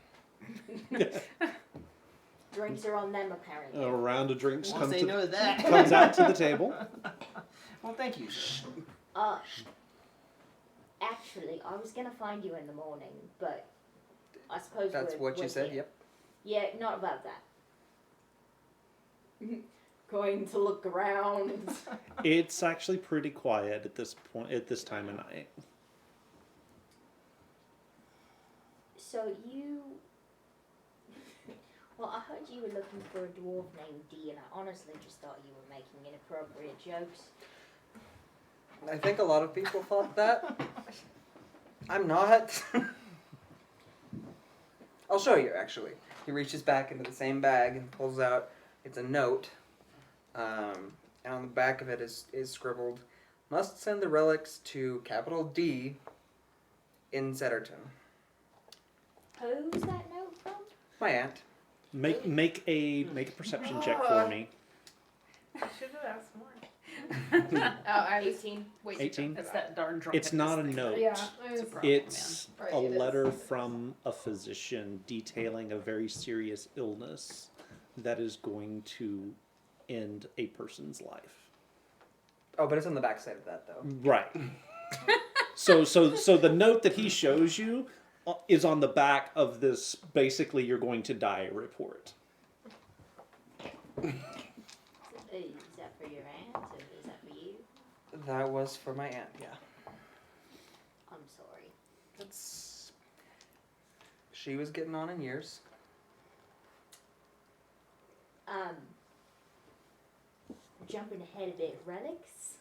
Drinks are on them, apparently. A round of drinks Once comes they know that. comes out to the table. Well, thank you, sir. Actually, I was gonna find you in the morning, but I suppose That's we're what you said. here. Yep. Yeah, not about that. Going to look around. It's actually pretty quiet at this point, at this time of night. So you. Well, I heard you were looking for a dwarf named D, and I honestly just thought you were making inappropriate jokes. I think a lot of people thought that. I'm not. I'll show you, actually. He reaches back into the same bag and pulls out, it's a note. And on the back of it is scribbled, must send the relics to capital D in Zetterton. Who's that note from? My aunt. Make a perception check for me. I should have asked more. Oh, I was 18. way 18? That's that darn drunk. It's not a note. Yeah, I was, It's a problem, It's Right, a it is. letter from a physician detailing a very serious illness that is going to end a person's life. Oh, but it's on the back side of that, though. Right. So the note that he shows you is on the back of this. Basically, you're going to die report. Is that for your aunt, or is that for you? That was for my aunt, yeah. I'm sorry. That's... She was getting on in years. Jumping ahead a bit, relics?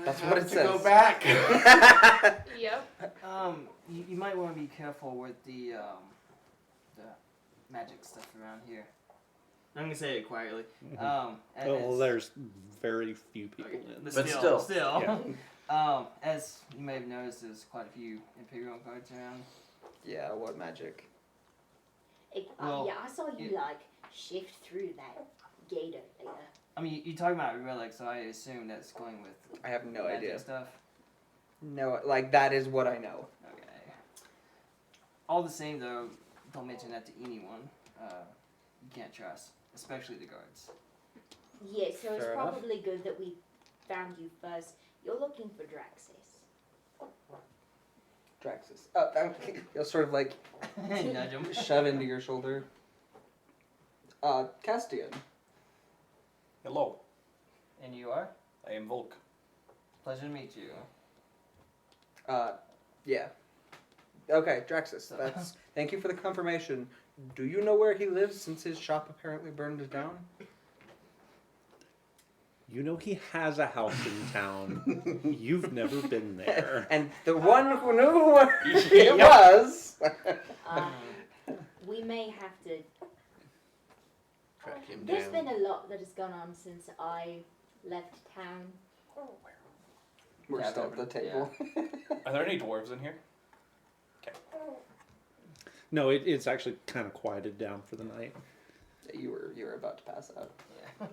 That's what it Go says. back. Yep. You might want to be careful with the magic stuff around here. I'm gonna say it quietly. Well, there's very few people in. But But still. Yeah. As you may have noticed, there's quite a few Imperial guards around. Yeah, what magic? Well, Yeah, I saw you like shift through that gate over there. I mean, you're talking about relics, so I assume that's going with I have no magic idea. stuff. No, like, that is what I know. Okay. all the same, though, don't mention that to anyone. You can't trust, especially the guards. Yeah, so it's Fair enough. probably good that we found you first. You're looking for Draxis. Draxus. You'll sort of like Nudge him. shove into your shoulder. Castian. Hello, And you are? I am Volk. Pleasure to meet you. Yeah. Okay, Draxus. That's. Thank you for the confirmation. Do you know where he lives since his shop apparently burned down? You know he has a house in town. You've never been there. And the one who knew where he was. We may have to. Track him There's down. been a lot that has gone on since I left town. We're Yeah, still at the table. Are there any dwarves in here? No, it's actually kind of quieted down for the night. You were about to pass out. Yeah.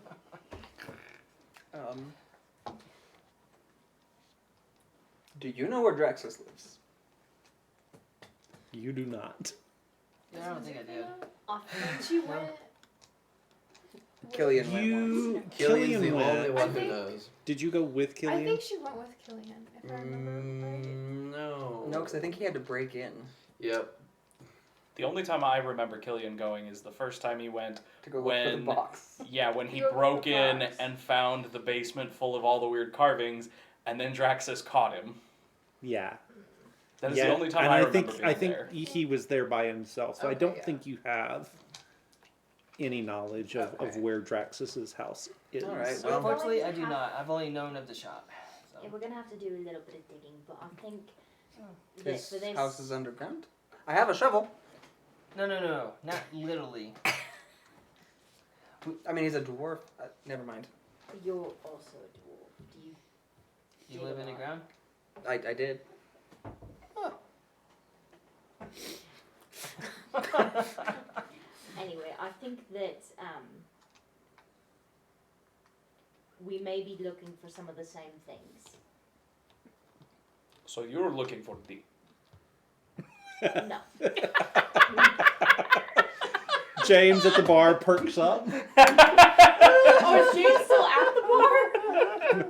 Do you know where Draxus lives? You do not. I don't think I did. She went. Killian went once. Killian's the Killian only went. one I who think- knows. Did you go with I Killian? think she went with Killian, if I remember right. No. No, because I think he had to break in Yep. The only time I remember Killian going is the first time he went. to go look for the When- box. Yeah, when he You opened broke the in box. and found the basement full of all the weird carvings, and then Draxus caught him. Yeah. That is yeah. the only time and I I remember think being I think there. he was there by himself, so I Okay, don't yeah. think you have any knowledge of Okay. where Draxus's house is. All right, So well- unfortunately, I Going to do have- not. I've only known of the shop. So. Yeah, we're gonna have to do a little bit of digging, but I think that His for this. house is underground. I have a shovel. No, not literally. I mean, he's a dwarf. Never mind. You're also a dwarf. Do you? You live in the ground? I did. Anyway, I think that we may be looking for some of the same things. So you're looking for D. No. James at the bar perks up. Oh, is James still at the bar?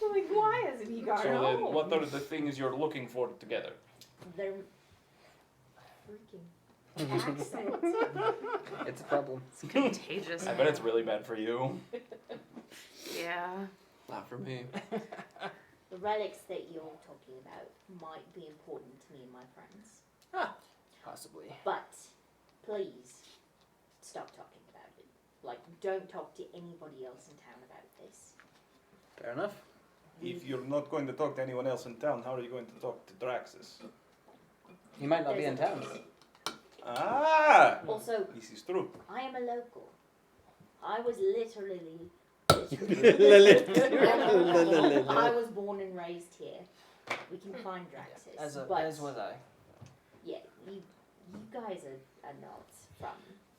I'm like, why hasn't he gone So then, home? what are the things you're looking for together? They're freaking accent. It's a problem. It's contagious. I bet it's really bad for you. Yeah. Not for me. The relics that you're talking about might be important to me and my friends. Possibly. But please stop talking about it. Like, don't talk to anybody else in town about this. Fair enough. If you're not going to talk to anyone else in town, how are you going to talk to Draxus? He might not be in There's town. Ah! Also, This is true. I am a local. I was literally. I was born and raised here. We can find Draxus. but As was I. yeah, you guys are not from.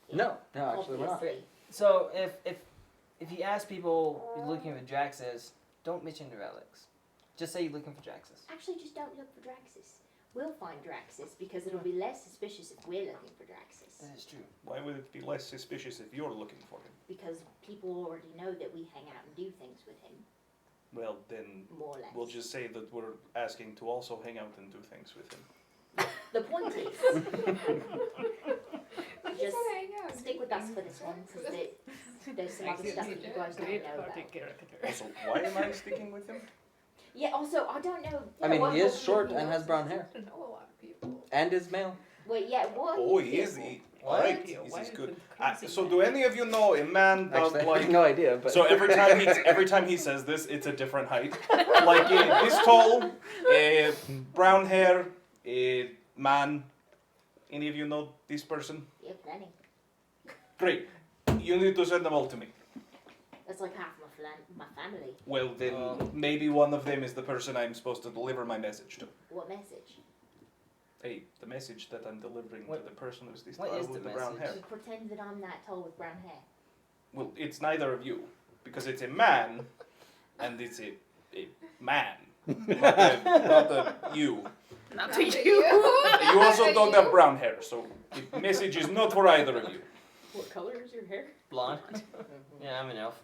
here, No, actually we're not. obviously. So if you ask people you're looking for Draxus, don't mention the relics. Just say you're looking for Draxus. Actually, just don't look for Draxus. We'll find Draxus because it'll be less suspicious if we're looking for Draxus. That is true. Why would it be less suspicious if you're looking for him? Because people already know that we hang out and do things with him, Well, then more or less. we'll just say that we're asking to also hang out and do things with him. The point is, I just wanna hang out and stick do with us things for this one with because there's some other stuff that you guys don't know about. Also, why am I sticking with him? Yeah. Also, I don't know. I mean, what he is what short he and knows. has brown hair. I know a lot of people. And is male. Wait, yeah. What? Oh, he is. What? Alright, this is good. So, do any of you know a man that Actually, I like? have no idea. But So every time he says this, it's a different height. Like this tall, brown hair, man. Any of you know this person? Yeah, plenty. Great. You need to send them all to me. That's like half my family. Well, then maybe one of them is the person I'm supposed to deliver my message to. What message? Hey, the message that I'm delivering What- to the person who's this what tall is with the the brown hair. message? You pretend that I'm that tall with brown hair. Well, it's neither of you, because it's a man, and it's a man, not a you. Not to Not to you. You also don't have brown hair, so the message is not for either of you. What color is your hair? Blonde. Yeah, I'm an elf.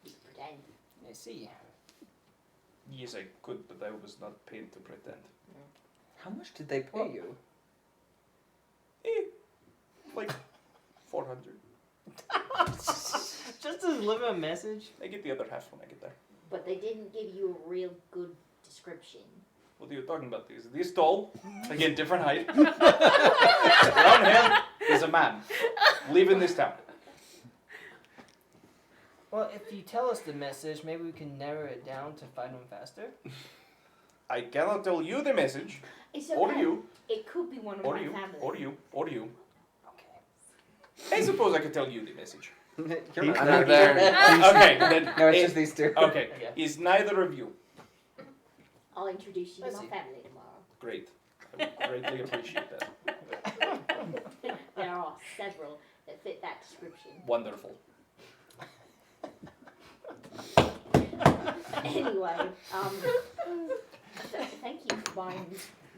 Just pretend. I see. Yes, I could, but I was not paid to pretend. How much did they pay you? Like 400. Just to deliver a message? I get the other half when I get there. But they didn't give you a real good description. What are you talking about? Is this tall? Again, different height. Brown hair is a man. Live in this town. Well, if you tell us the message, maybe we can narrow it down to find them faster. I cannot tell you the message, It's okay. or you, It could be one of or my you, family. or you, or you. Okay. I suppose I could tell you the message. You're He- not I'm not there. there. Okay, then. No, it's just these two. Okay, Okay. is neither of you. I'll introduce you to I my see. family tomorrow. Great. I would greatly appreciate that. There are several that fit that description. Wonderful. Anyway, thank you for buying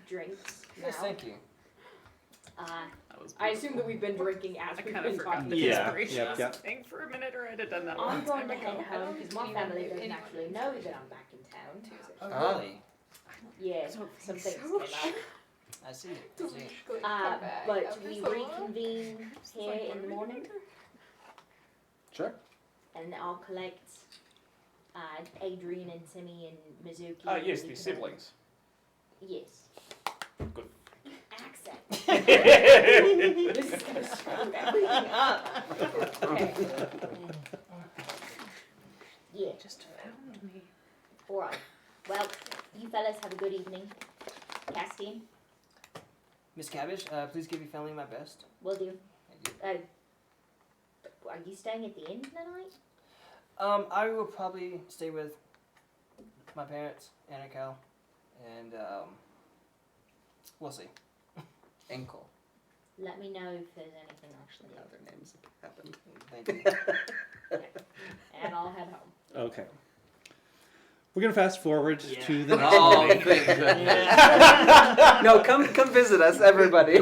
drinks. Yes, now. thank you. I assume that we've been drinking as I we've kind of been forgot talking. the Yeah, inspiration yep. thing for a minute, or I'd have done that a I'm long going time to ago. head home because my family doesn't actually know that I'm back in town. Oh, Ah. really? Yeah, don't some think things so. came out. I see. I see. But we reconvene here in the morning, Sure. and I'll collect Adrian and Simi and Mizuki. Ah, yes, We the can- siblings. Yes. Good. Accent. This is gonna screw everything up. Okay. Yeah. Just found me. All right. Well, you fellas have a good evening. Castian, Miss Cabbage, please give your family my best. will do. Thank you. Are you staying at the inn tonight? I will probably stay with my parents, Anna Cal, and we'll see. Ankle. Let me know if there's anything actually. Now their names happened. Thank you. And I'll head home. Okay. We're gonna fast forward Yeah. to the next All morning. things that Yeah. No, come visit us, everybody. We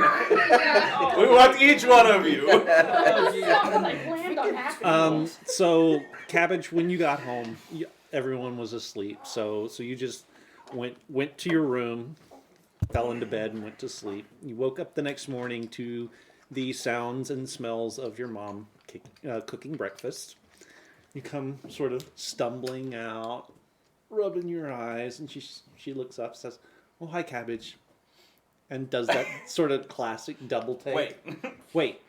want each one of you. Oh, geez. I planned on happening. So Cabbage, when you got home, everyone was asleep. So you just went to your room, fell into bed, and went to sleep. You woke up the next morning to the sounds and smells of your mom cooking breakfast. You come sort of stumbling out, rubbing your eyes, and she looks up, says, "Oh, hi, Cabbage," and does that sort of classic double take. Wait,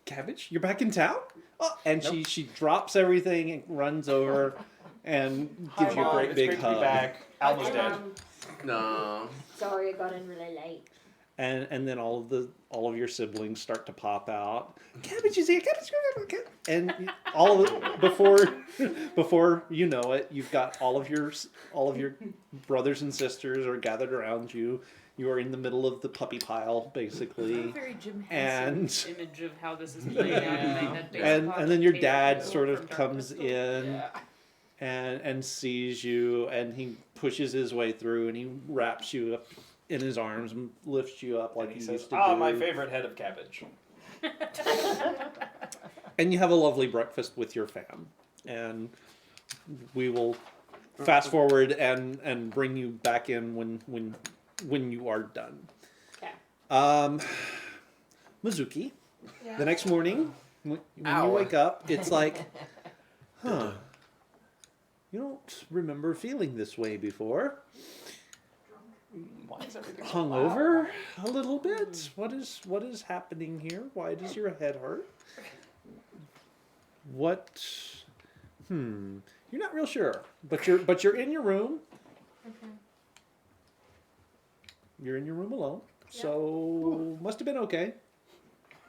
Cabbage, you're back in town? Oh, and she drops everything and runs over and gives Hi, you a Mom. great It's big great to hug. be back. Alva's Hi, dead. Mom. No. Sorry, I got in really late. And then all of your siblings start to pop out. Cabbage is here, Cabbage, Cabbage. And all of it before you know it, you've got all of your brothers and sisters are gathered around you. You are in the middle of the puppy pile, basically. Very Jim And- Henson image of how this is playing out. And then your dad sort of from Dark comes Crystal. in Yeah. and sees you, and he pushes his way through, and he wraps you up in his arms and lifts you up like And he he says, used to "Ah, do. my favorite head of cabbage." And you have a lovely breakfast with your fam, and we will fast forward and bring you back in when you are done. Okay. Mizuki, the next morning when you Ow. wake up, it's like, huh? You don't remember feeling this way before. Why is everything so Hungover a little bit. What is happening here? Why does your head hurt? What? You're not real sure, but you're in your room. You're in your room alone, so must have been okay.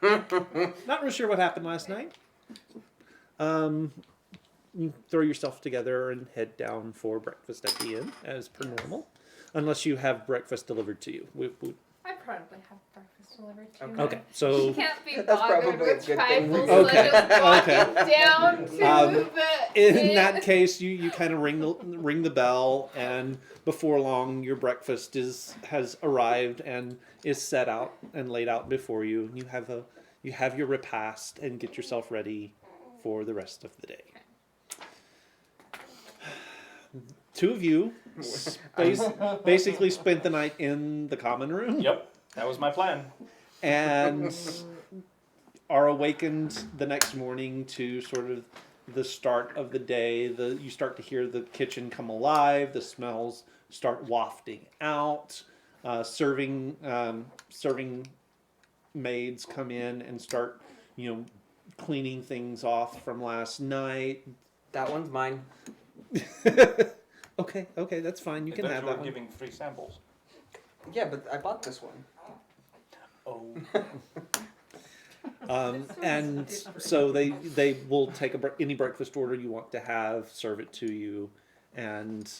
Not real sure what happened last night. You throw yourself together and head down for breakfast at the inn, as per normal. Unless you have breakfast delivered to you. I probably have breakfast delivered to Okay. me. Okay, so She can't be That's bothered probably a with good thing. trifles, Okay, so just walking okay. down to the in inn. that case, you kind of ring the bell, and before long, your breakfast has arrived and is set out and laid out before you. You have your repast and get yourself ready for the rest of the day. Two of you basically spent the night in the common room. Yep, that was my plan. And are awakened the next morning to sort of the start of the day. You start to hear the kitchen come alive. The smells start wafting out. Serving maids come in and start, cleaning things off from last night. That one's mine. Okay, that's fine. You I can thought have you were that one. giving free samples. Yeah, but I bought this one. Oh. And so they will take any breakfast order you want to have, serve it to you, and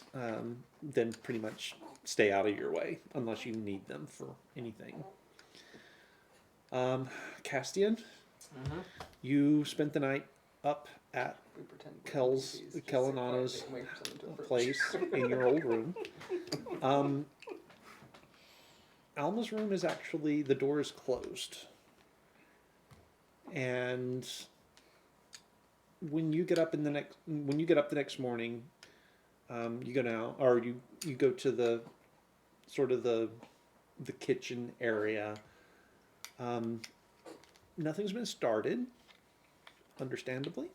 then pretty much stay out of your way unless you need them for anything. Castian, you spent the night up at We pretend we're Kel's- NPCs, just Kel sit and quietly Anna's and wait for someone to approach. place in your old room. Alma's room is actually, the door is closed. And when you get up the next morning, you go down, or you go to the sort of the kitchen area. Nothing's been started, understandably.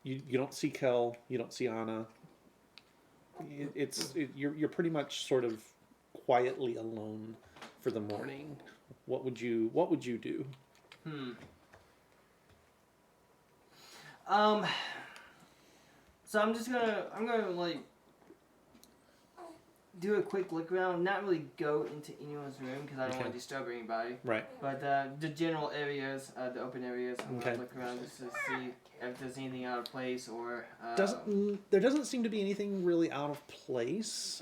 You don't see Kel, you don't see Anna. You're pretty much sort of quietly alone for the morning. What would you do? So I'm gonna like do a quick look around. Not really go into anyone's room because I don't want Okay. to disturb anybody. Right. But the general areas, the open areas, I'm Okay. gonna look around just to see if there's anything out of place or. There doesn't seem to be anything really out of place.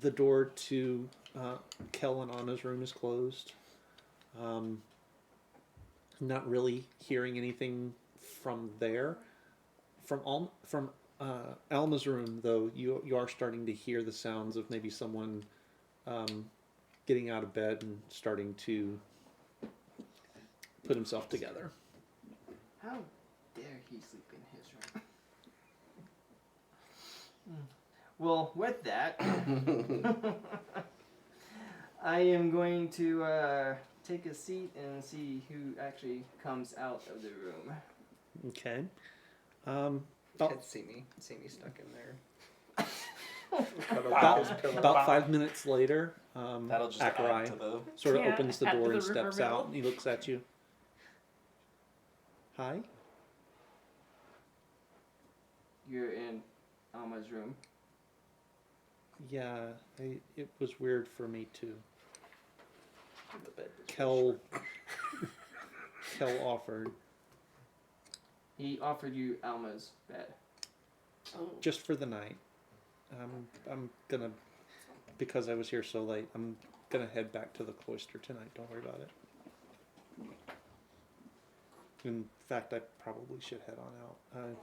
The door to Kel and Anna's room is closed. Not really hearing anything from there. From Alma's room, though, you are starting to hear the sounds of maybe someone getting out of bed and starting to put himself together. How dare he sleep in his room? Well, with that, I am going to take a seat and see who actually comes out of the room. Okay. You can't see me stuck in there. About 5 minutes later, That'll just Akarai add to the... sort of Yeah, opens the add to door the and steps rumor out, mill. and he looks at you. Hi. You're in Alma's room. Yeah, it was weird for me too. Kel offered He offered you Alma's bed. just for the night. I'm gonna, because I was here so late, I'm gonna head back to the cloister tonight. Don't worry about it. In fact, I probably should head on out.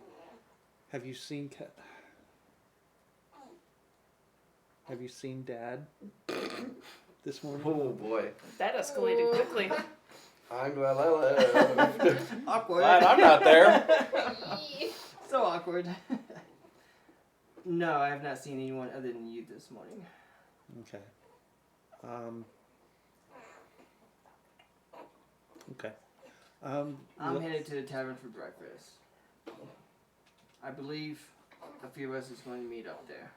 Have you seen Have you seen Dad this morning? Oh boy. That escalated quickly. I'm glad I left. Awkward. Glad I'm not there. So awkward. No, I have not seen anyone other than you this morning. Okay. Okay. I'm let- headed to the tavern for breakfast. I believe a few of us is going to meet up there.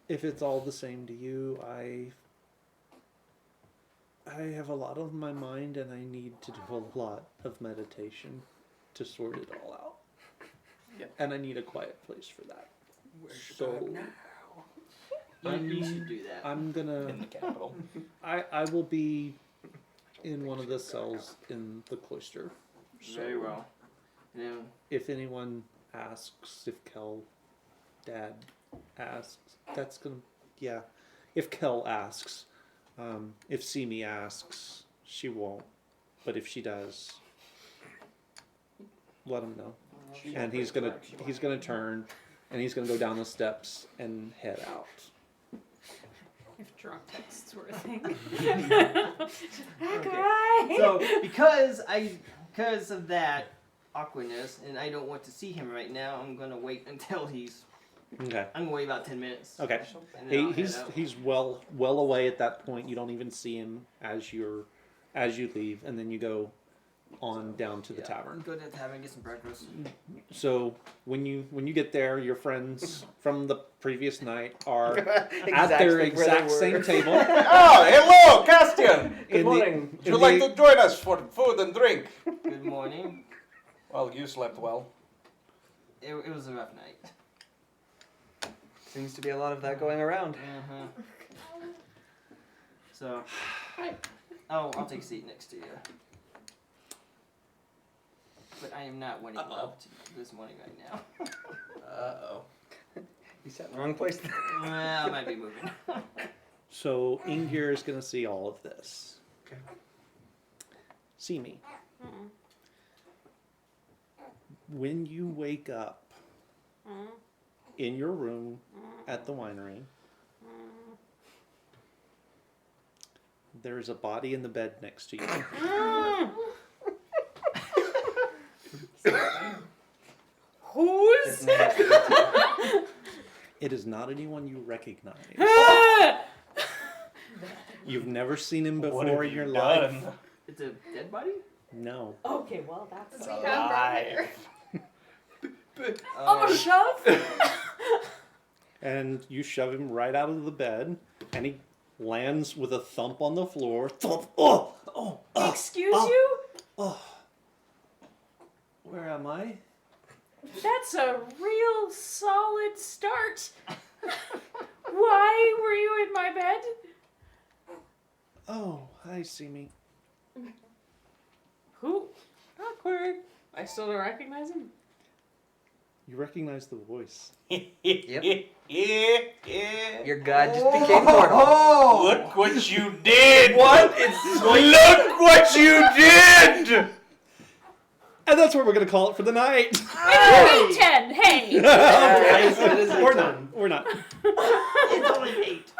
If it's all the same to you, I have a lot on my mind, and I need to do a lot of meditation to sort it all out. Yeah. And I need a quiet place for that. So You should do that. I'm gonna. In the capital. I will be in one of the cells in the cloister. So Very well. Now, if anyone asks if Kel Dad asks, that's gonna, yeah. If Kel asks, if Simi asks, she won't. But if she does, let him know. And he's gonna turn, and he's gonna go down the steps and head out. If drunk texts were a thing. Guy. So because of that awkwardness, and I don't want to see him right now, I'm gonna wait until he's. Okay. I'm gonna wait about 10 minutes. Okay. And then I'll He's head out. he's well away at that point. You don't even see him as you leave, and then you go on down to the tavern. Go to the tavern, get some breakfast. So when you get there, your friends from the previous night are Exactly at their where they exact were. same table. Oh, hello, Castian! Good in the- morning. Would you like to join us for food and drink? Good morning. Well, you slept well. It was a rough night. Seems to be a lot of that going around. Uh-huh. So, I'll take a seat next to you. But I am not winning love this morning right now. Uh-oh. You sat in the wrong place. Well, I might be moving. So Ingir is going to see all of this. Okay. See me. When you wake up in your room at the winery, there is a body in the bed next to you. Who's It is not anyone you recognize. You've never seen him What before have in your you life. done? It's a dead body? No. Okay, well that's. Alive. I'm a shove? And you shove him right out of the bed, and he lands with a thump on the floor. Thump! Oh! Oh! Excuse you? Oh! Where am I? That's a real solid start. Why were you in my bed? Oh, hi, Simi. Who? Awkward. I still don't recognize him. You recognize the voice. Yep. Yeah. Your god just became mortal. Look what you did! What? Look what you did! And that's what we're going to call it for the night. It's 10, hey! We're not. We're not. It's only 8.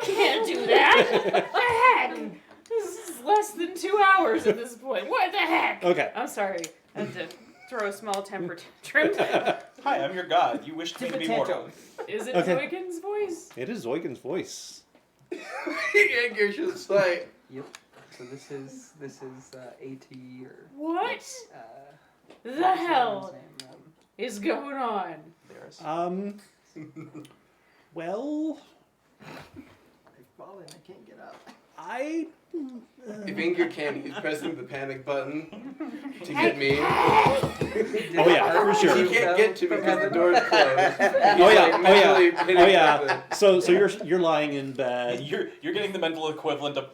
Can't do that. What the heck? This is less than 2 hours at this point. What the heck? Okay. I'm sorry. I had to throw a small temper tantrum. Hi, I'm your god. You wished me to be mortal. Is it Okay. Zoikin's voice? It is Zoikin's voice. Yanger's just like, So this is AT or What the what's hell his name? is going on? Um. Well, I've fallen, I can't get up. I. if Inger can, he's pressing the panic button to get me. Oh yeah, for He sure. can't get to me because the door's closed. Oh yeah, oh yeah, Literally hitting oh yeah. the- So you're lying in bed. You're getting the mental equivalent of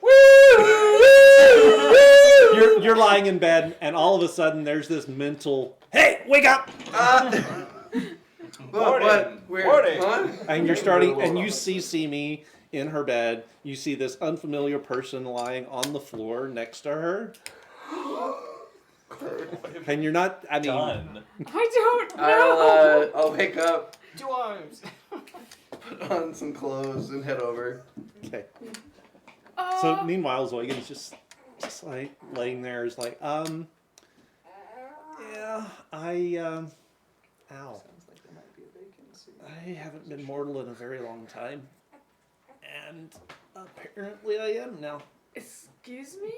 You're lying in bed, and all of a sudden there's this mental. Hey, wake up! What? Where? Morning. Huh? And you're starting, and you see Simi in her bed. You see this unfamiliar person lying on the floor next to her, and you're not. I mean, done. I don't know. I'll wake up, 2 arms. put on some clothes, and head over. okay. So meanwhile, Zoigan's just like laying there, is like, yeah, ow. Sounds like there might be a vacancy. I haven't been mortal in a very long time, and apparently I am now. Excuse me?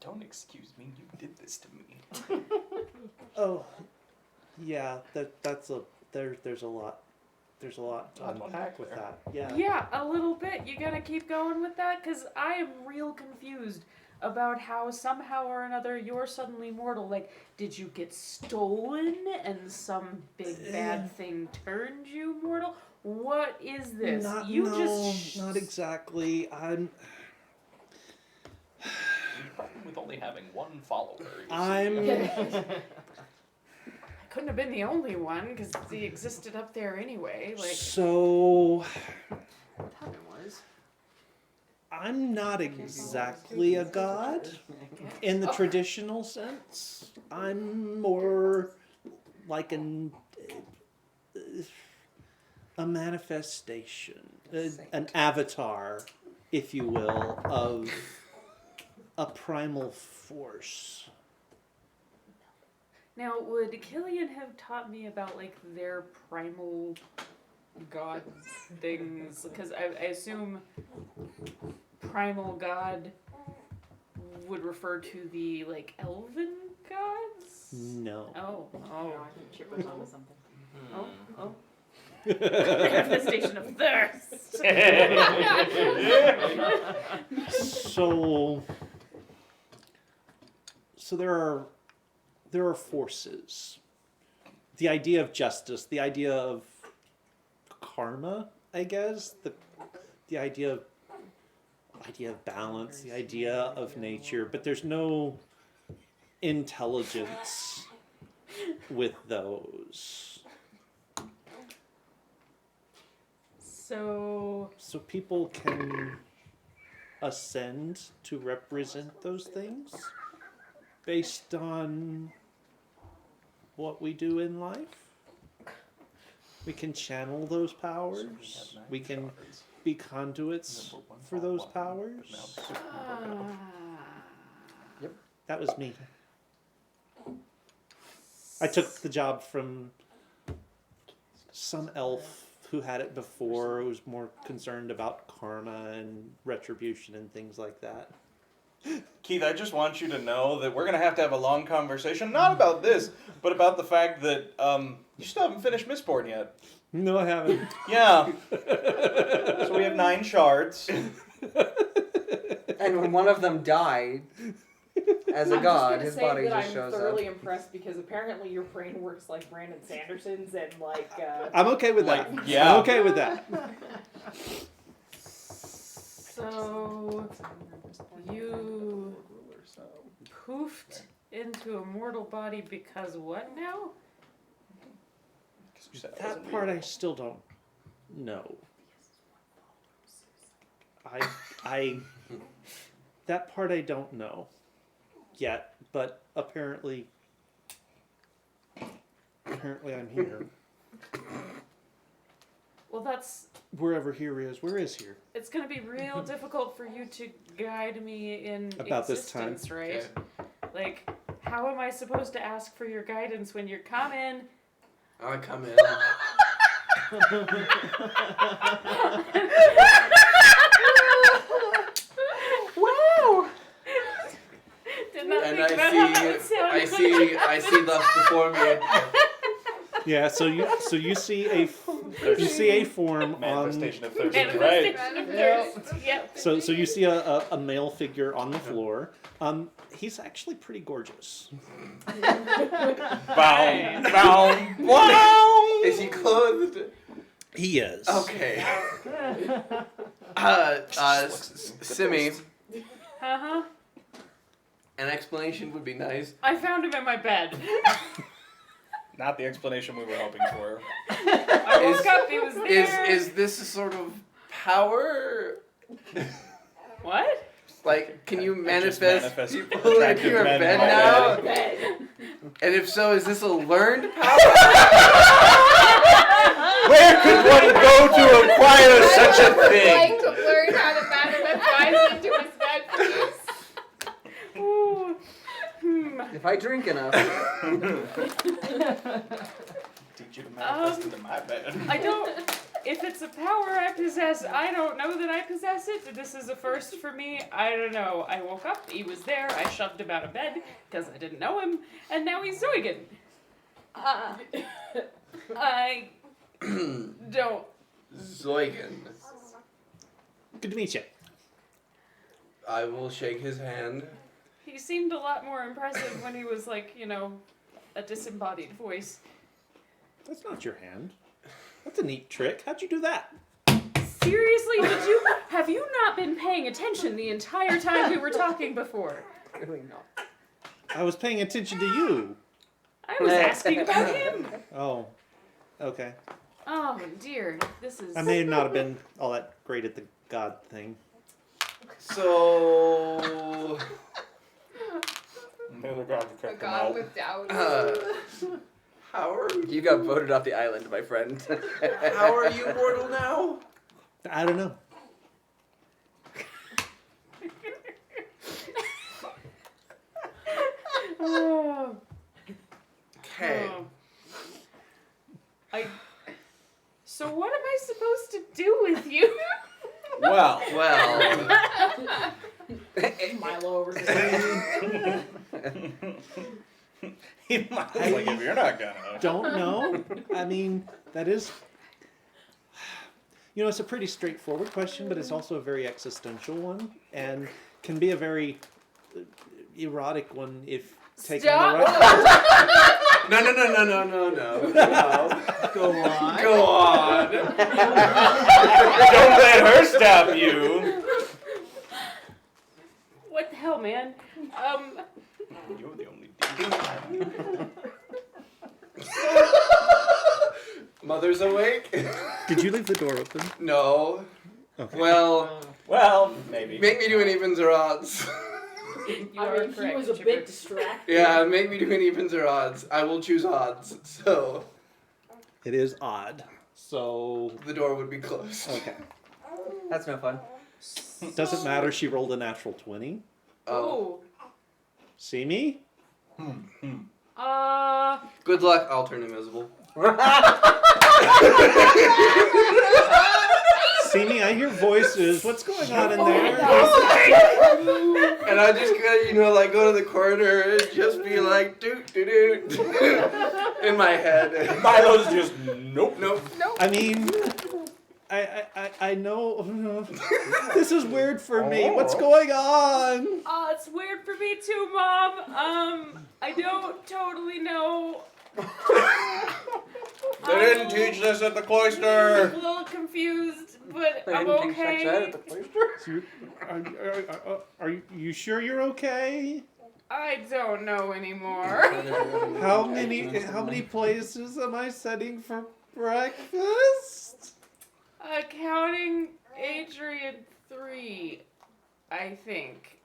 Don't excuse me. You did this to me. Oh, yeah. There's a lot. There's a lot to unpack with that. Yeah. Yeah, a little bit. You gonna keep going with that? Because I am real confused about how somehow or another you're suddenly mortal. Like, did you get stolen and some big bad thing turned you mortal? What is this? Not, you no, just not exactly. I'm. Problem with only having one follower. you see. I'm. I couldn't have been the only one because he existed up there anyway. Like, So I thought it was. I'm not exactly a god in the traditional sense. I'm more like a manifestation, an avatar, if you will, of a primal force. now, would Killian have taught me about like their primal god things? Because I assume primal god would refer to the like elven gods. No. Oh, No, oh, I think Chipper's onto something. oh. Manifestation of thirst. So there are forces. The idea of justice, the idea of karma, I guess, the idea of balance, the idea of nature, but there's no intelligence with those. So So people can ascend to represent those things based on what we do in life. We can channel those powers. We can be conduits for those powers. That was me. I took the job from some elf who had it before, who was more concerned about karma and retribution and things like that. Keith, I just want you to know that we're going to have a long conversation, not about this, but about the fact that you still haven't finished Mistborn yet. No, I haven't. Yeah. So we have 9 shards. And when one of them died, as a I'm god, just his gonna body say that just I'm shows thoroughly up. impressed because apparently your brain works like Brandon Sanderson's and like. I'm okay with that. Yeah. I'm okay with that. So you poofed into a mortal body because what now? That part I still don't know. That part I don't know yet, but apparently I'm here. Well, Wherever here is, where is here? it's gonna be real difficult for you to guide me in About this time. existence, right? Like, how am I supposed to ask for your guidance when you're coming? I come in. Wow! Did not And think about how that would sound. I see lust before me. Yeah, so you see a form on. Manifestation of thirst. Right. Manifestation of thirst. Yep. So you see a male figure on the floor. He's actually pretty gorgeous. Bow, bow, wow. Is he clothed? He is. Okay. Simi, Uh-huh. an explanation would be nice. I found him in my bed. Not the explanation we were hoping for. I woke up, he was there. Is this a sort of power? What? Like, can you I just manifest manifest people attractive into your men bed in my now? bed. And if so, is this a learned power? Where could one go to acquire such a Like thing? to learn how to manifest into his bed, please. Ooh. If I drink enough, Teach you to manifest into my bed. I don't. If it's a power I possess, I don't know that I possess it. This is a first for me. I don't know. I woke up, he was there, I shoved him out of bed because I didn't know him, and now he's Zoigan. I don't. Zoigan. Good to meet you. I will shake his hand. He seemed a lot more impressive when he was like, a disembodied voice. That's not your hand. That's a neat trick. How'd you do that? Seriously, have you not been paying attention the entire time we were talking before? really not. I was paying attention to you. I was asking about him. Oh, okay. Oh dear, this is. I may not have been all that great at the god thing. So, The other gods A kept them god out. with doubts. Howard, You got voted off the island, my friend. how are you mortal now? I don't know. Oh. Okay. So what am I supposed to do with you? Well, Well, Milo over here. he might like if you're not gonna. Don't know. I mean, that is. You know, it's a pretty straightforward question, but it's also a very existential one, and can be a very erotic one if taken Stop. the right. no. Go on. Go on. Don't let her stop you. What the hell, man? You're the only demon. Mother's awake? Did you leave the door open? No. Okay. Well, Well, maybe. make me do an evens or odds. You I are mean, he correct, was a Chipper. bit distracted. Yeah, make me do an evens or odds. I will choose odds. So It is odd. So the door would be closed. okay. That's no fun. Doesn't matter. She rolled a natural 20. Oh. See me? Good luck. I'll turn invisible. See me? I hear voices. What's going on in there? And I just gotta, like go to the corner and just be like, doot, doot, doot, in my head. Milo's just nope. Nope. I mean, I know. This is weird for me. What's going on? It's weird for me too, Mom. I don't totally know. They didn't teach this at the I'm cloister. a little confused, but They I'm didn't teach sex ed okay. at the cloister. So are you sure you're okay? I don't know anymore. How many places am I setting for breakfast? Counting Adrian 3, I think.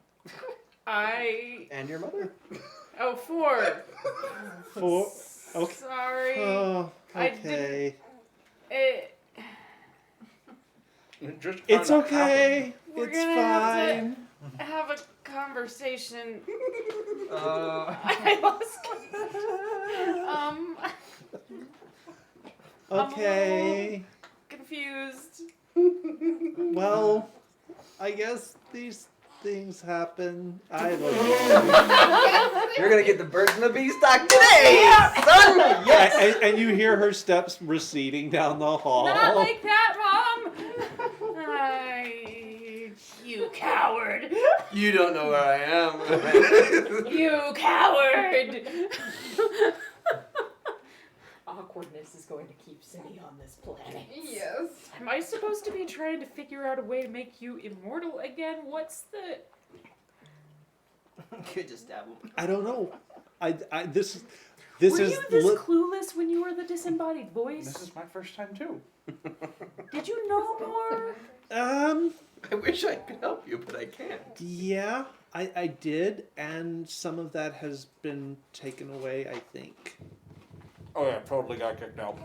And your mother. 4. 4. Okay. Sorry. Oh, I okay. It, Just It's kinda okay. We're It's gonna have to- fine. have a conversation. Uh, I lost. Okay. Confused. Well, I guess these things happen. I don't know. You're gonna get the birds and the beanstalk today, son. Yes. And you hear her steps receding down the hall. Not like that, Mom. You coward. You don't know where I am. You coward. Awkwardness is going to keep Cindy on this planet. Yes. Am I supposed to be trying to figure out a way to make you immortal again? What's the... could just stab him. I don't know. This were is you this clueless when you were the disembodied voice? This is my first time too. Did you know more? I wish I could help you, but I can't. Yeah, I did, and some of that has been taken away, I think. Oh yeah, totally got kicked out.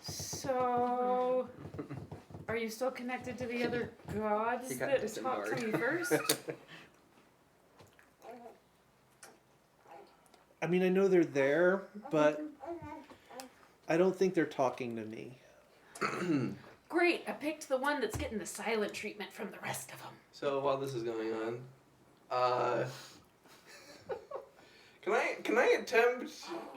So... Are you still connected to the other gods He got that talked to disembarred. me first? I mean, I know they're there, but I don't think they're talking to me. Great, I picked the one that's getting the silent treatment from the rest of them. So while this is going on, can I attempt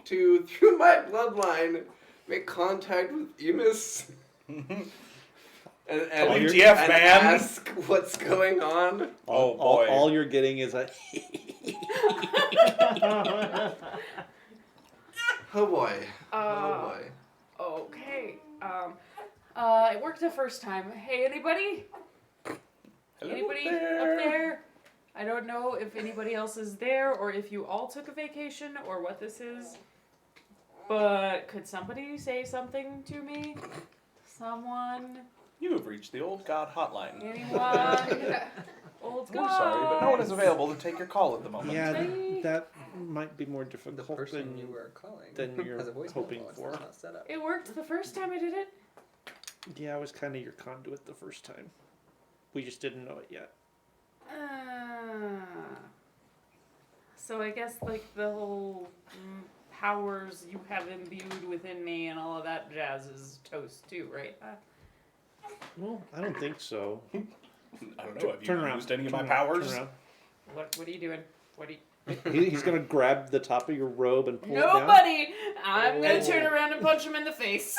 to, through my bloodline, make contact with Emus? And WTF, and man? ask what's going on? Oh boy. All you're getting is a. Oh boy. Uh, Oh boy. Okay. It worked the first time. Hey, anybody? Hello Anybody there. up there? I don't know if anybody else is there or if you all took a vacation or what this is. But could somebody say something to me? Someone? You have reached the old god hotline. Anyone? Old We're sorry, but no one is gods? available to take your call at the moment. Yeah, Hey. that might be more The difficult person than you were calling than you're has a voicemail hoping box for. that's not set up. It worked the first time I did it. Yeah, I was kind of your conduit the first time. We just didn't know it yet. So I guess like the whole powers you have imbued within me and all of that jazz is toast too, right? Well, I don't think so. I don't know. Have Turn you around. used any of Turn my around, powers? turn around. What are you doing? What are you? He's gonna grab the top of your robe and pull it down. Nobody! I'm gonna turn around and punch him in the face.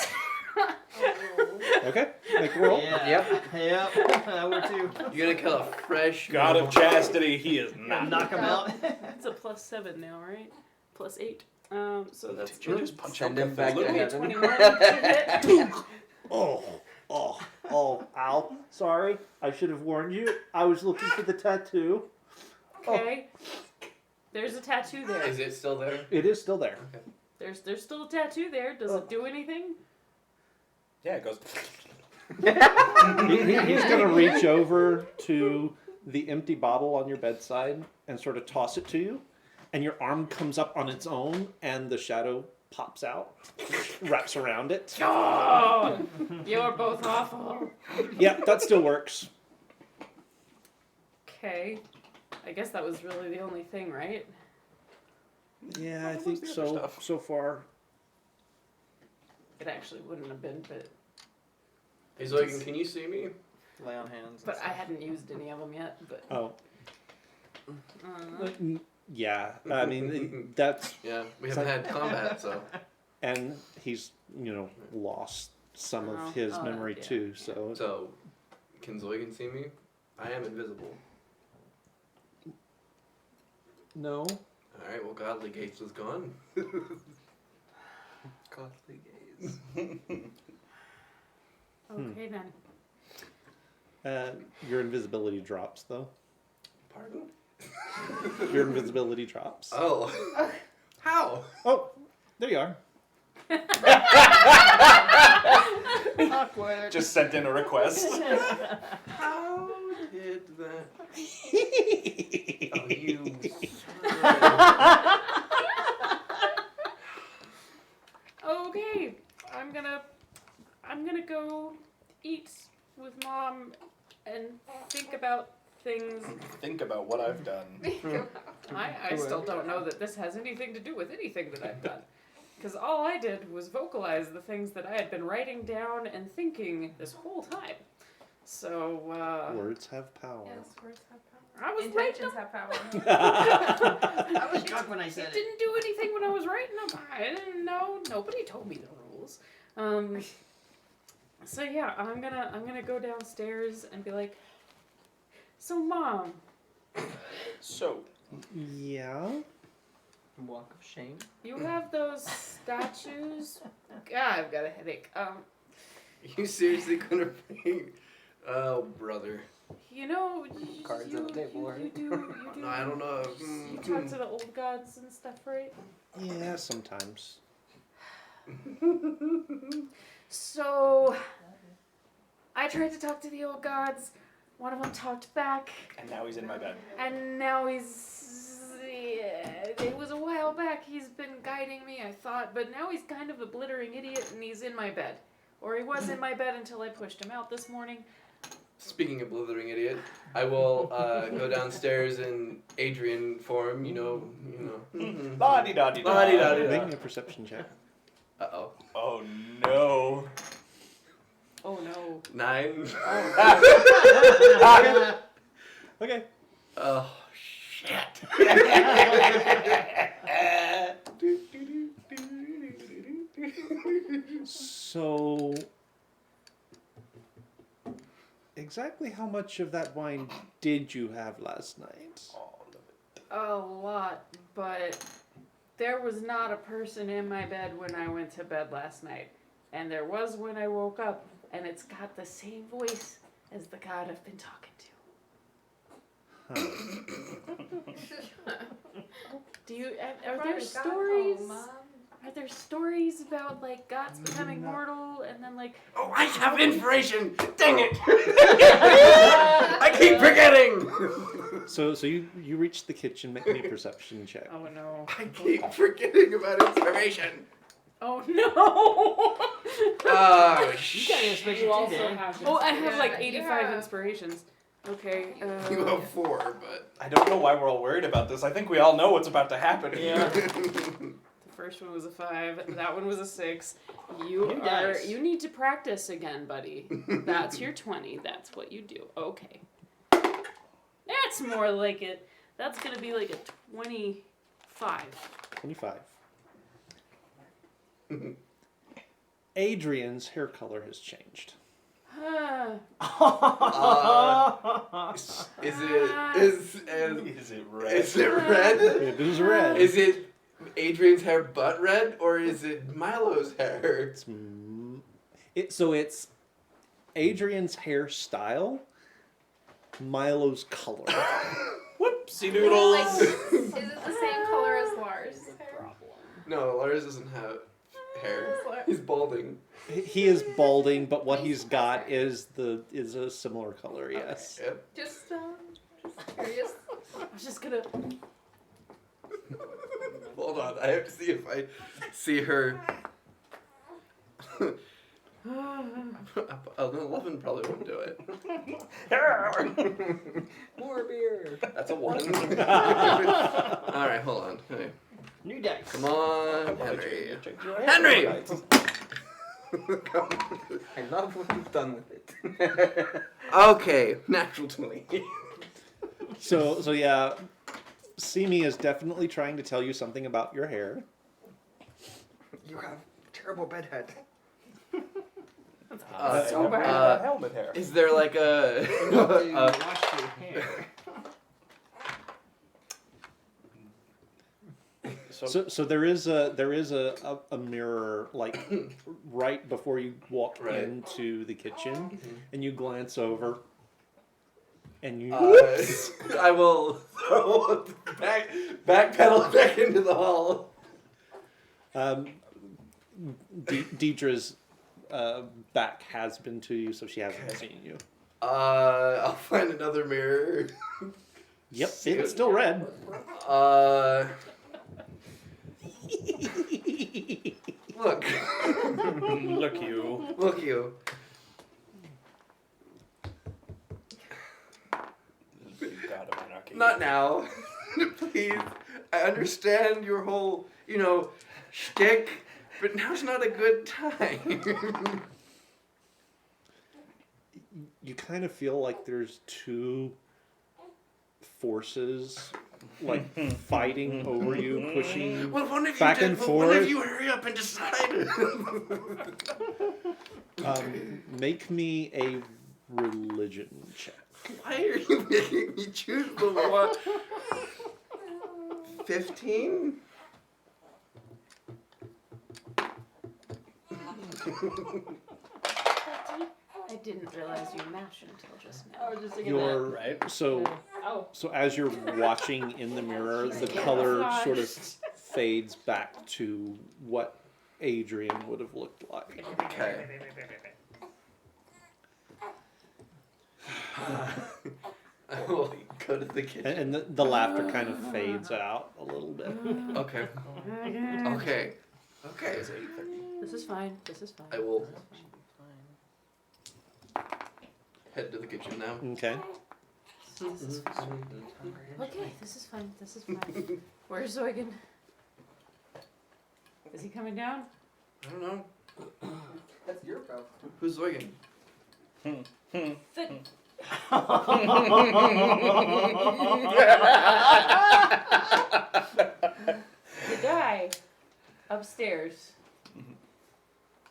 Okay, make a roll. Yeah. Yep. Yep. I would too. You're gonna kill a fresh God of chastity, he is not. Knock him out. It's a +7 now, right? +8. So that's Did you just punch Send out him back to Cthulhu? heaven. 21 to hit. Oh, ow. Sorry, I should have warned you. I was looking for the tattoo. Okay. There's a tattoo there. Is it still there? It is still there. There's still a tattoo there. Does it do anything? Yeah, it goes. He's gonna reach over to the empty bottle on your bedside and sort of toss it to you, and your arm comes up on its own, and the shadow pops out, wraps around it. Oh, you're both awful. Yeah, that still works. Okay. I guess that was really the only thing, right? Yeah, I What think was the other so. stuff? So far. It actually wouldn't have been, but He's like, can you see me? Lay on hands. I hadn't used any of them yet. But Oh, uh, yeah. I mean, that's Yeah, we haven't had combat, so. and he's lost some Oh, of his oh, memory yeah. too. So So, can Zoigan see me? I am invisible. no. Alright, well, Godly Gates was gone. Godly gaze. okay then. Your invisibility drops though. Pardon? Your invisibility drops. Oh. How? Oh, there you are. Awkward. Just sent in a request. How did that? Oh, you. Okay, I'm gonna go eat with Mom and think about things. Think about what I've done. I still don't know that this has anything to do with anything that I've done. Because all I did was vocalize the things that I had been writing down and thinking this whole time. So, Words have power. Yes, words have power. I was writing Intentions have power. I was drunk when I said It it. didn't do anything when I was writing them. I didn't know. Nobody told me the rules. So yeah, I'm gonna go downstairs and be like, so Mom, So, Yeah. Walk of shame. you have those statues? God, I've got a headache. You seriously gonna bring. Oh, brother. You know, Cards on the table, right? you do. No, I don't know. You talk to the old gods and stuff, right? Yeah, sometimes. So, I tried to talk to the old gods. One of them talked back, and now he's in my bed. and now it was a while back. He's been guiding me, I thought, but now he's kind of a blittering idiot, and he's in my bed. Or he was in my bed until I pushed him out this morning. Speaking of blithering idiot, I will go downstairs in Adrian form. You know. La di da di da. La-di-da-di-da. Make me a perception check. Uh-oh. Oh no. Oh no. 9. Okay. Oh, shit. So, exactly how much of that wine did you have last night? All of it. A lot, but there was not a person in my bed when I went to bed last night. And there was when I woke up, and it's got the same voice as the god I've been talking to. Do you? Are Probably there got stories? home, Mom. Are there stories about like gods becoming mortal and then like? Oh, I have information! Dang it! I keep forgetting! So you reach the kitchen. Make me a perception check. Oh no! I keep forgetting about information. Oh no! Oh, You got an inspection You too, also Dan. have. Oh, I have like Yeah, you 85 have- inspirations. Okay. You have 4, but. I don't know why we're all worried about this. I think we all know what's about to happen. Yeah. The first one was a 5. That one was a 6. You New are. dice. You need to practice again, buddy. That's your 20. That's what you do. Okay. That's more like it. That's gonna be like a 25. 25. Adrian's hair color has changed. Is it Is it red? is it red? It is red. Is it Adrian's hair but red, or is it Milo's hair? So it's Adrian's hairstyle, Milo's color. Whoopsie doodles. Like, is it the same color as Lars' hair? No, Lars doesn't have hair. He's balding. He is balding, but what he's got is a similar color. Yes. Okay, yep. Just curious. I was just gonna. Hold on, I have to see if I see her. An 11 probably won't do it. More beer. That's a 1. Alright, hold on. Okay. New dice. Come on, Henry. Henry! Henry! I love what you've done with it. Okay, natural 20. So yeah, Simi is definitely trying to tell you something about your hair. You have terrible bedhead. So bad. Helmet hair. Is there like a. You have to wash your hair. So there is a mirror like right before you walk Right. into the kitchen, and you glance over, and you I will throw backpedal back into the hall. Deidre's back has been to you, so she hasn't seen you. I'll find another mirror. Yep, it's still red. Look. Look you. Look you. God of anarchy. Not now. Please. I understand your whole, shtick, but now's not a good time. You kind of feel like there's two forces like fighting over you, pushing Well, one of you back did, and but one of forth. you hurry up and decide. Make me a religion check. Why are you making me choose the one? 15? I didn't realize you mashed until just now. I was just thinking You're Right? so Oh. as you're watching in the mirror, the color sort of fades back to what Adrian would have looked like. Okay. I will go to the kitchen. And the laughter kind of fades out a little bit. Okay. Okay. Okay. This is fine. This is fine. I will head to the kitchen now. Okay. This is fine. Okay, this is fine. This is fine. Where's Zoigan? Is he coming down? I don't know. That's your problem. Who's Zoigan? The guy upstairs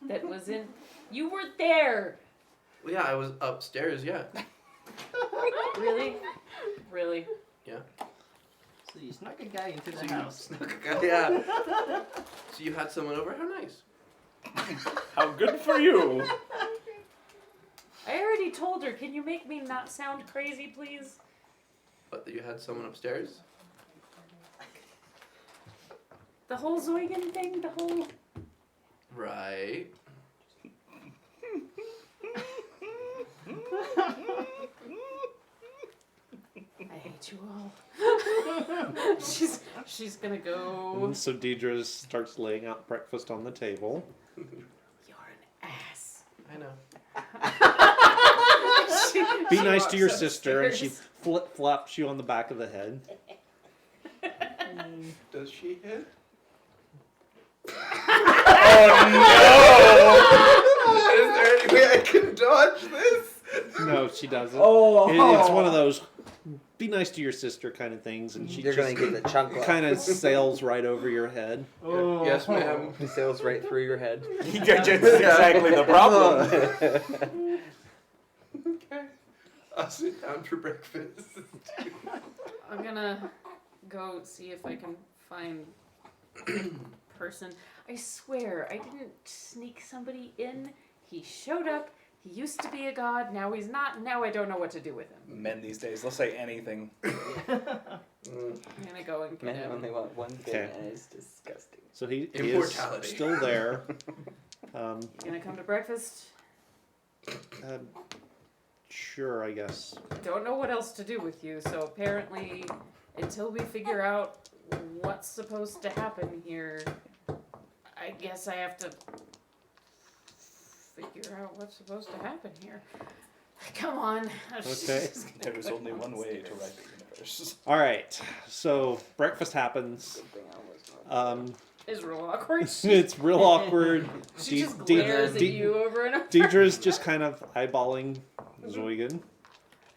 that was in. You were there! Well, yeah, I was upstairs, yeah. Really? Really? So you snuck a guy into So the you house. snuck a guy, yeah. So you had someone over? How nice. How good for you. I already told her. Can you make me not sound crazy, please? But you had someone upstairs? The whole Zoigan thing, the whole. Right. I hate you all. she's gonna go. And so Deidre starts laying out breakfast on the table. You're an ass. I know. Be She nice to your walks sister, and she upstairs. flip-flops you on the back of the head. Does she hit? Oh Is there any way I can dodge this? No, she doesn't. Oh, It's one of those be nice to your sister kind of things, and she You're just gonna get the chunk. kind of sails right over your head. Oh. Yes, ma'am. He sails right through your head. no! That's exactly the problem. Okay. I'll sit down for breakfast. I'm gonna go see if I can find person. I swear, I didn't sneak somebody in. He showed up. He used to be a god. Now he's not. Now I don't know what to do with him. Men these days, they'll say anything. I'm gonna go and get Men him. only want one thing, Okay. and it's disgusting. So he is Immortality. still there. You gonna come to breakfast? Sure, I guess. Don't know what else to do with you. So apparently, until we figure out what's supposed to happen here, I guess I have to figure out what's supposed to happen here. Come on. Okay. There is only one way to write the universe. All right. So breakfast happens. Good thing I was not. It's real awkward. It's real awkward. She De- just De- glares at De- you over and over. Deidre's just kind of eyeballing Zoigan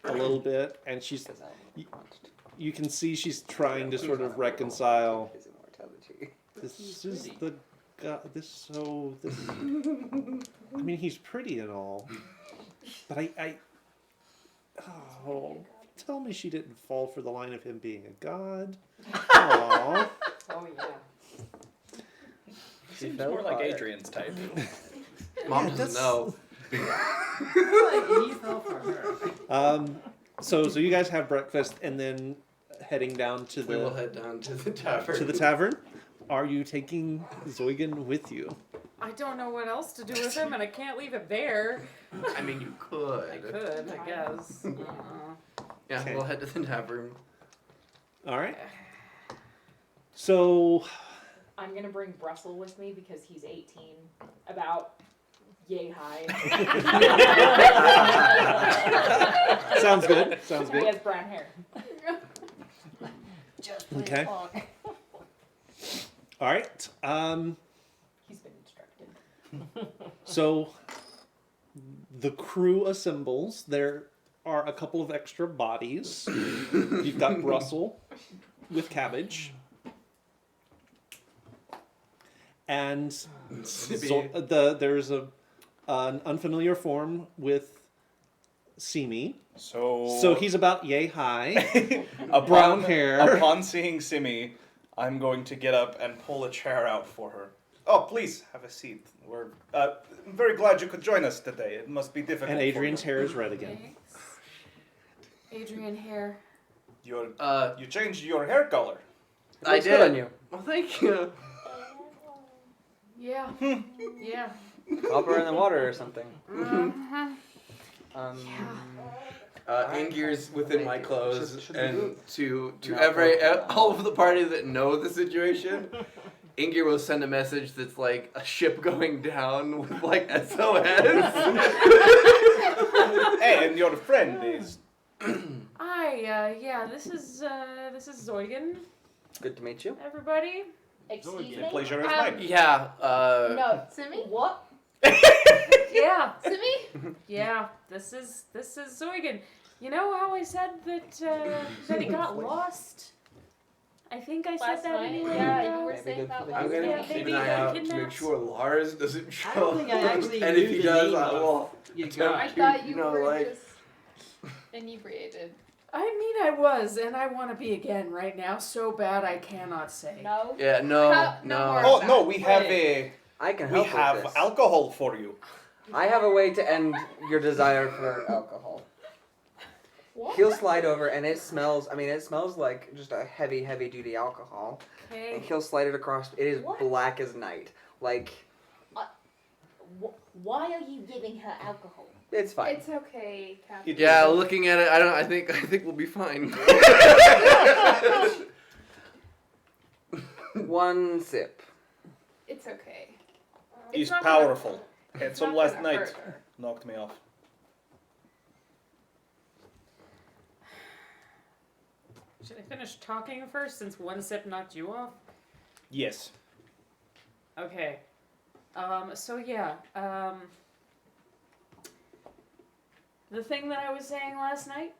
a little bit, and she's. Because I'm punched. You can see she's trying to sort of reconcile. His immortality. This is the guy. This. I mean, he's pretty and all, but I. Oh, tell me she didn't fall for the line of him being a god. Aww. Oh yeah. She Seems fell more like hard. Adrian's type. Mom Yeah, doesn't that's- know. He fell for her. So you guys have breakfast and then heading down to We will the head down to the tavern. tavern. Are you taking Zoigan with you? I don't know what else to do with him, and I can't leave it there. I mean, you could. I could, I guess. Yeah, Okay. we'll head to the tavern. All right. So I'm gonna bring Brussel with me because he's 18, about yay high. sounds good. Sounds He good. has brown hair. Just play Okay. along. All right. He's been instructed. So the crew assembles. There are a couple of extra bodies. You've got Russell with Cabbage. And there's an unfamiliar form with Simi. So he's about yay high. Brown hair. Upon seeing Simi, I'm going to get up and pull a chair out for her. Oh, please have a seat. We're very glad you could join us today. It must be difficult. And Adrian's for you. hair is red again. Thanks. Adrian hair. You changed your hair color. It I looks good did. on you. Well, thank you. Yeah. Yeah. Copper in the water or something. Uh-huh. Ingir's within my clothes, should and we to No, every no. all of the party that know the situation, Ingir will send a message that's like a ship going down with like SOS. Hey, and your friend is. Yeah, this is Zoigan, Good to meet you. everybody. Excuse The The me? pleasure is Um, mine. Yeah. No. Simi? What? Yeah. Simi? Yeah, this is Zoigan. You know how I said that he got lost? I think I Last said that night? anyway. Yeah, you were Maybe saying good that for the last I'm gonna Yeah, night. keep maybe an eye he got out to make kidnapped. sure Lars doesn't show. I don't think I actually and knew if he the does, name I of will. your Tell guy. I thought you know, were like- just inebriated. I mean, I was, and I want to be again right now so bad I cannot say. No. Yeah. No. No No. more. Oh no, we have I can we help have with this. alcohol for you. I have a way to end your desire for alcohol. What? He'll slide over, and it smells. I mean, it smells like just a heavy, heavy duty alcohol. Okay. And he'll slide it across. It is What? black as night. Like Why are you giving her alcohol? it's fine. It's okay, Captain. Yeah, looking at it, I think we'll be fine. One sip. It's okay. He's It's not gonna- powerful. Had it's some not last gonna night. hurt her. Knocked me off. Should I finish talking first since one sip knocked you off? Yes. Okay. So yeah, the thing that I was saying last night,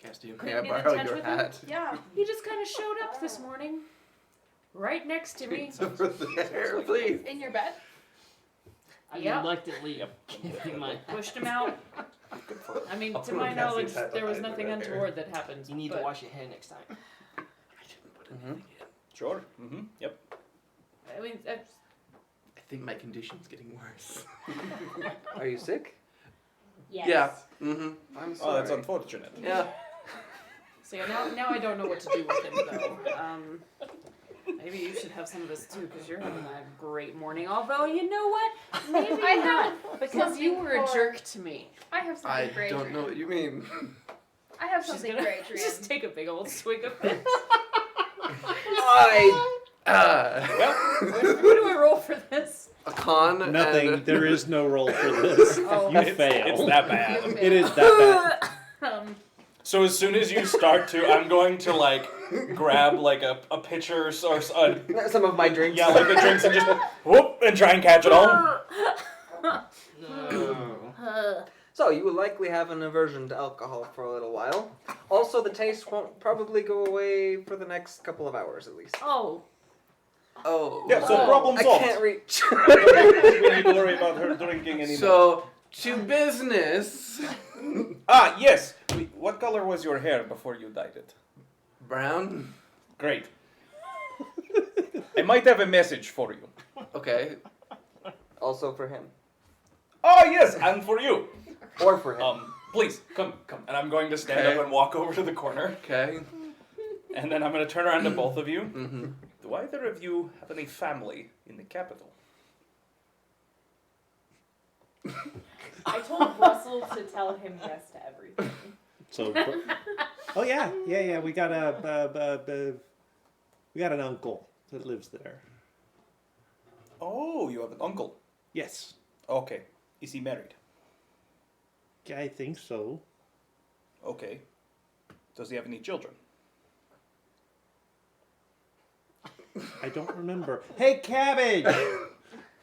Casty, Couldn't may I get in borrow touch your with him? hat? yeah, he just kind of showed up this morning, right next to me. It's over there, please. In your bed? I Yep. reluctantly give him my. Pushed him out. I mean, I'll to put my Cassie's knowledge, hat there was behind nothing me right untoward that happened. You need to but wash your hair next time. I shouldn't put Mhm. anything in. Sure. Mm-hmm. Yep. I mean, that's, I think my condition's getting worse. Are you sick? Yes. Yeah. Mm-hmm. I'm Oh, sorry. that's unfortunate. Yeah. so yeah, now I don't know what to do with him though. Maybe you should have some of this too, because you're having a great morning. Although, you know what? Maybe I not, have because you were a something for- jerk to me. I have something I for don't Adrian. know what you mean. I have She's something gonna for Adrian. just take a big old swig of it. What do I roll for this? A con. Nothing. And There is no roll for this. Oh. You It's fail. that bad. It is that So as soon as you start to, I'm going to like grab like a pitcher or Some of my drinks. yeah, like the drinks and just whoop and try and catch it all. No. So you will likely have an aversion to alcohol for a little while. Also, the taste won't probably go away for the next couple of hours at least. Oh, Oh. Yeah, so Oh. problem I solved. can't reach. We need to worry about her drinking anymore. So to business. Ah, yes. What color was your hair before you dyed it? Brown. Great. I might have a message for you. Okay. Also for him. Oh yes, and for you. Or for him. Please come. And I'm going to stand Okay. up and walk over to the corner, Okay. and then I'm going to turn around to both of you. Mm-hmm. Do either of you have any family in the capital? I told Russell to tell him yes to everything. So, oh yeah. We got an uncle that lives there. Oh, you have an uncle. Yes, Okay. Is he married? I think so. Okay. Does he have any children? I don't remember. Hey, Cabbage.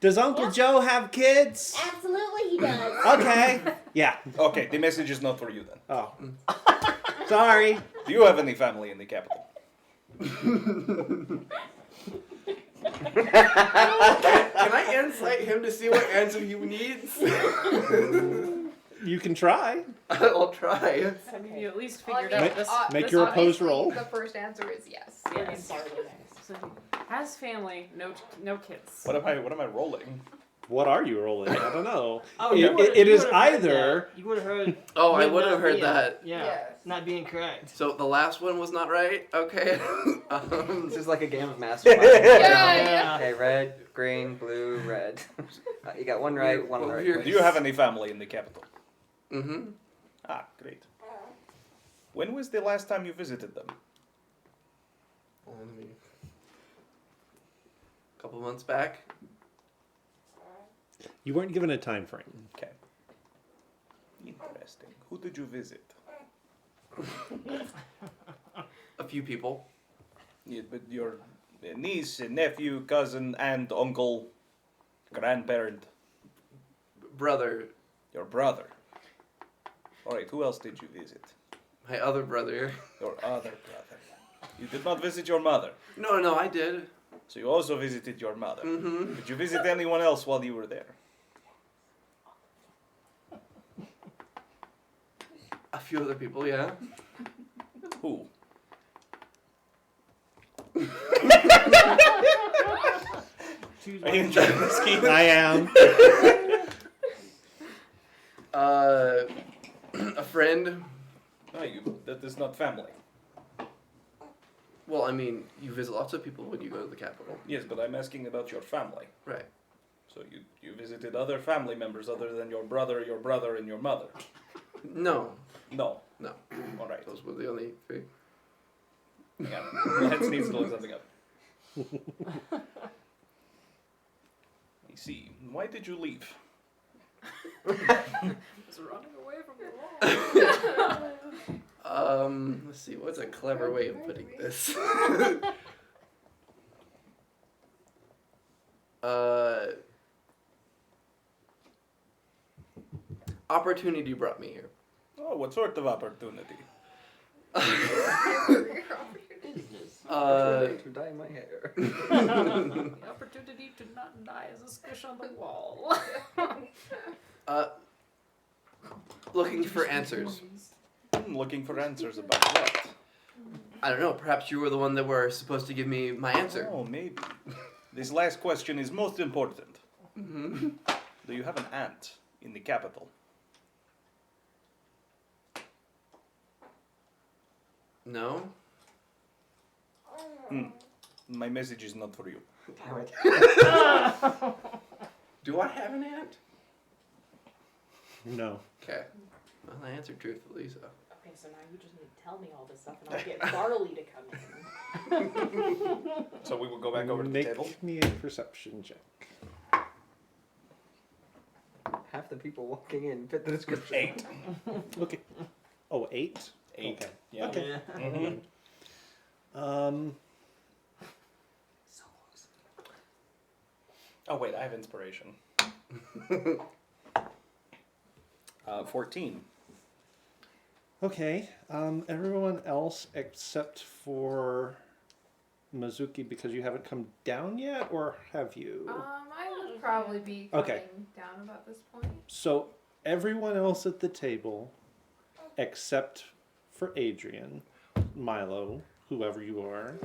Does Uncle Joe have kids? Absolutely, he does. Okay. Yeah. Okay, the message is not for you then. Oh. Sorry. Do you have any family in the capital? Can I insight him to see what answer he needs? You can try. I'll try. I mean, you at least Well, I figured mean, out this. Make this your obvious- opposed roll. The first answer is yes. Yes. Sorry, So, has family, no kids. What am I rolling? What are you rolling? I don't know. Oh, It- you would've- it you is would've heard either- that. You would have heard. Oh, I him would have not heard being- that. Yeah. Yes. Not being correct. So the last one was not right. Okay. This is like a game of mastermind. Yeah. Okay, red, green, blue, red. You got one right, one Well, right. you're- Do you have any family in the capital? Mm-hmm. Ah, great. When was the last time you visited them? A couple months back. You weren't given a time frame. Okay. Interesting. Who did you visit? A few people. Yeah, but your niece, nephew, cousin, aunt, uncle, grandparent, Brother. your brother. All right. Who else did you visit? My other brother. Your other brother. You did not visit your mother. No, I did. So you also visited your mother. Mm-hmm. Did you visit anyone else while you were there? A few other people, yeah. Who? Choose Are you one. enjoying this game? I am. A friend. That is not family. Well, I mean, you visit lots of people when you go to the capital. Yes, but I'm asking about your family. Right. So you visited other family members other than your brother, and your mother. No. No. No. All right. Those were the only three. Yeah. Let's need to look something up. I see. Why did you leave? It's running away from the law. Let's see. What's a clever way of putting this? Opportunity brought me here. Oh, what sort of opportunity? To dye my hair. The opportunity to not die as a squish on the wall. Looking for answers. Looking for answers about what? I don't know. Perhaps you were the one that were supposed to give me my answer. Oh, maybe. This last question is most important. Mm-hmm. Do you have an aunt in the capital? No. My message is not for you. Damn it. Do I have an aunt? No. Okay. Well, I answered truthfully, so. Okay, so now you just need to tell me all this stuff and I'll get Barley to come in. So we will go back over to the Make table. me a perception check. Half the people walking in fit the description. 8. Okay. Oh, 8? 8. Okay. Yeah. Okay. Mhm. So close. Oh wait, I have inspiration. 14. Okay. Everyone else except for Mizuki, because you haven't come down yet, or have you? I would probably be coming Okay. down about this point. So everyone else at the table, except for Adrian, Milo, whoever you are,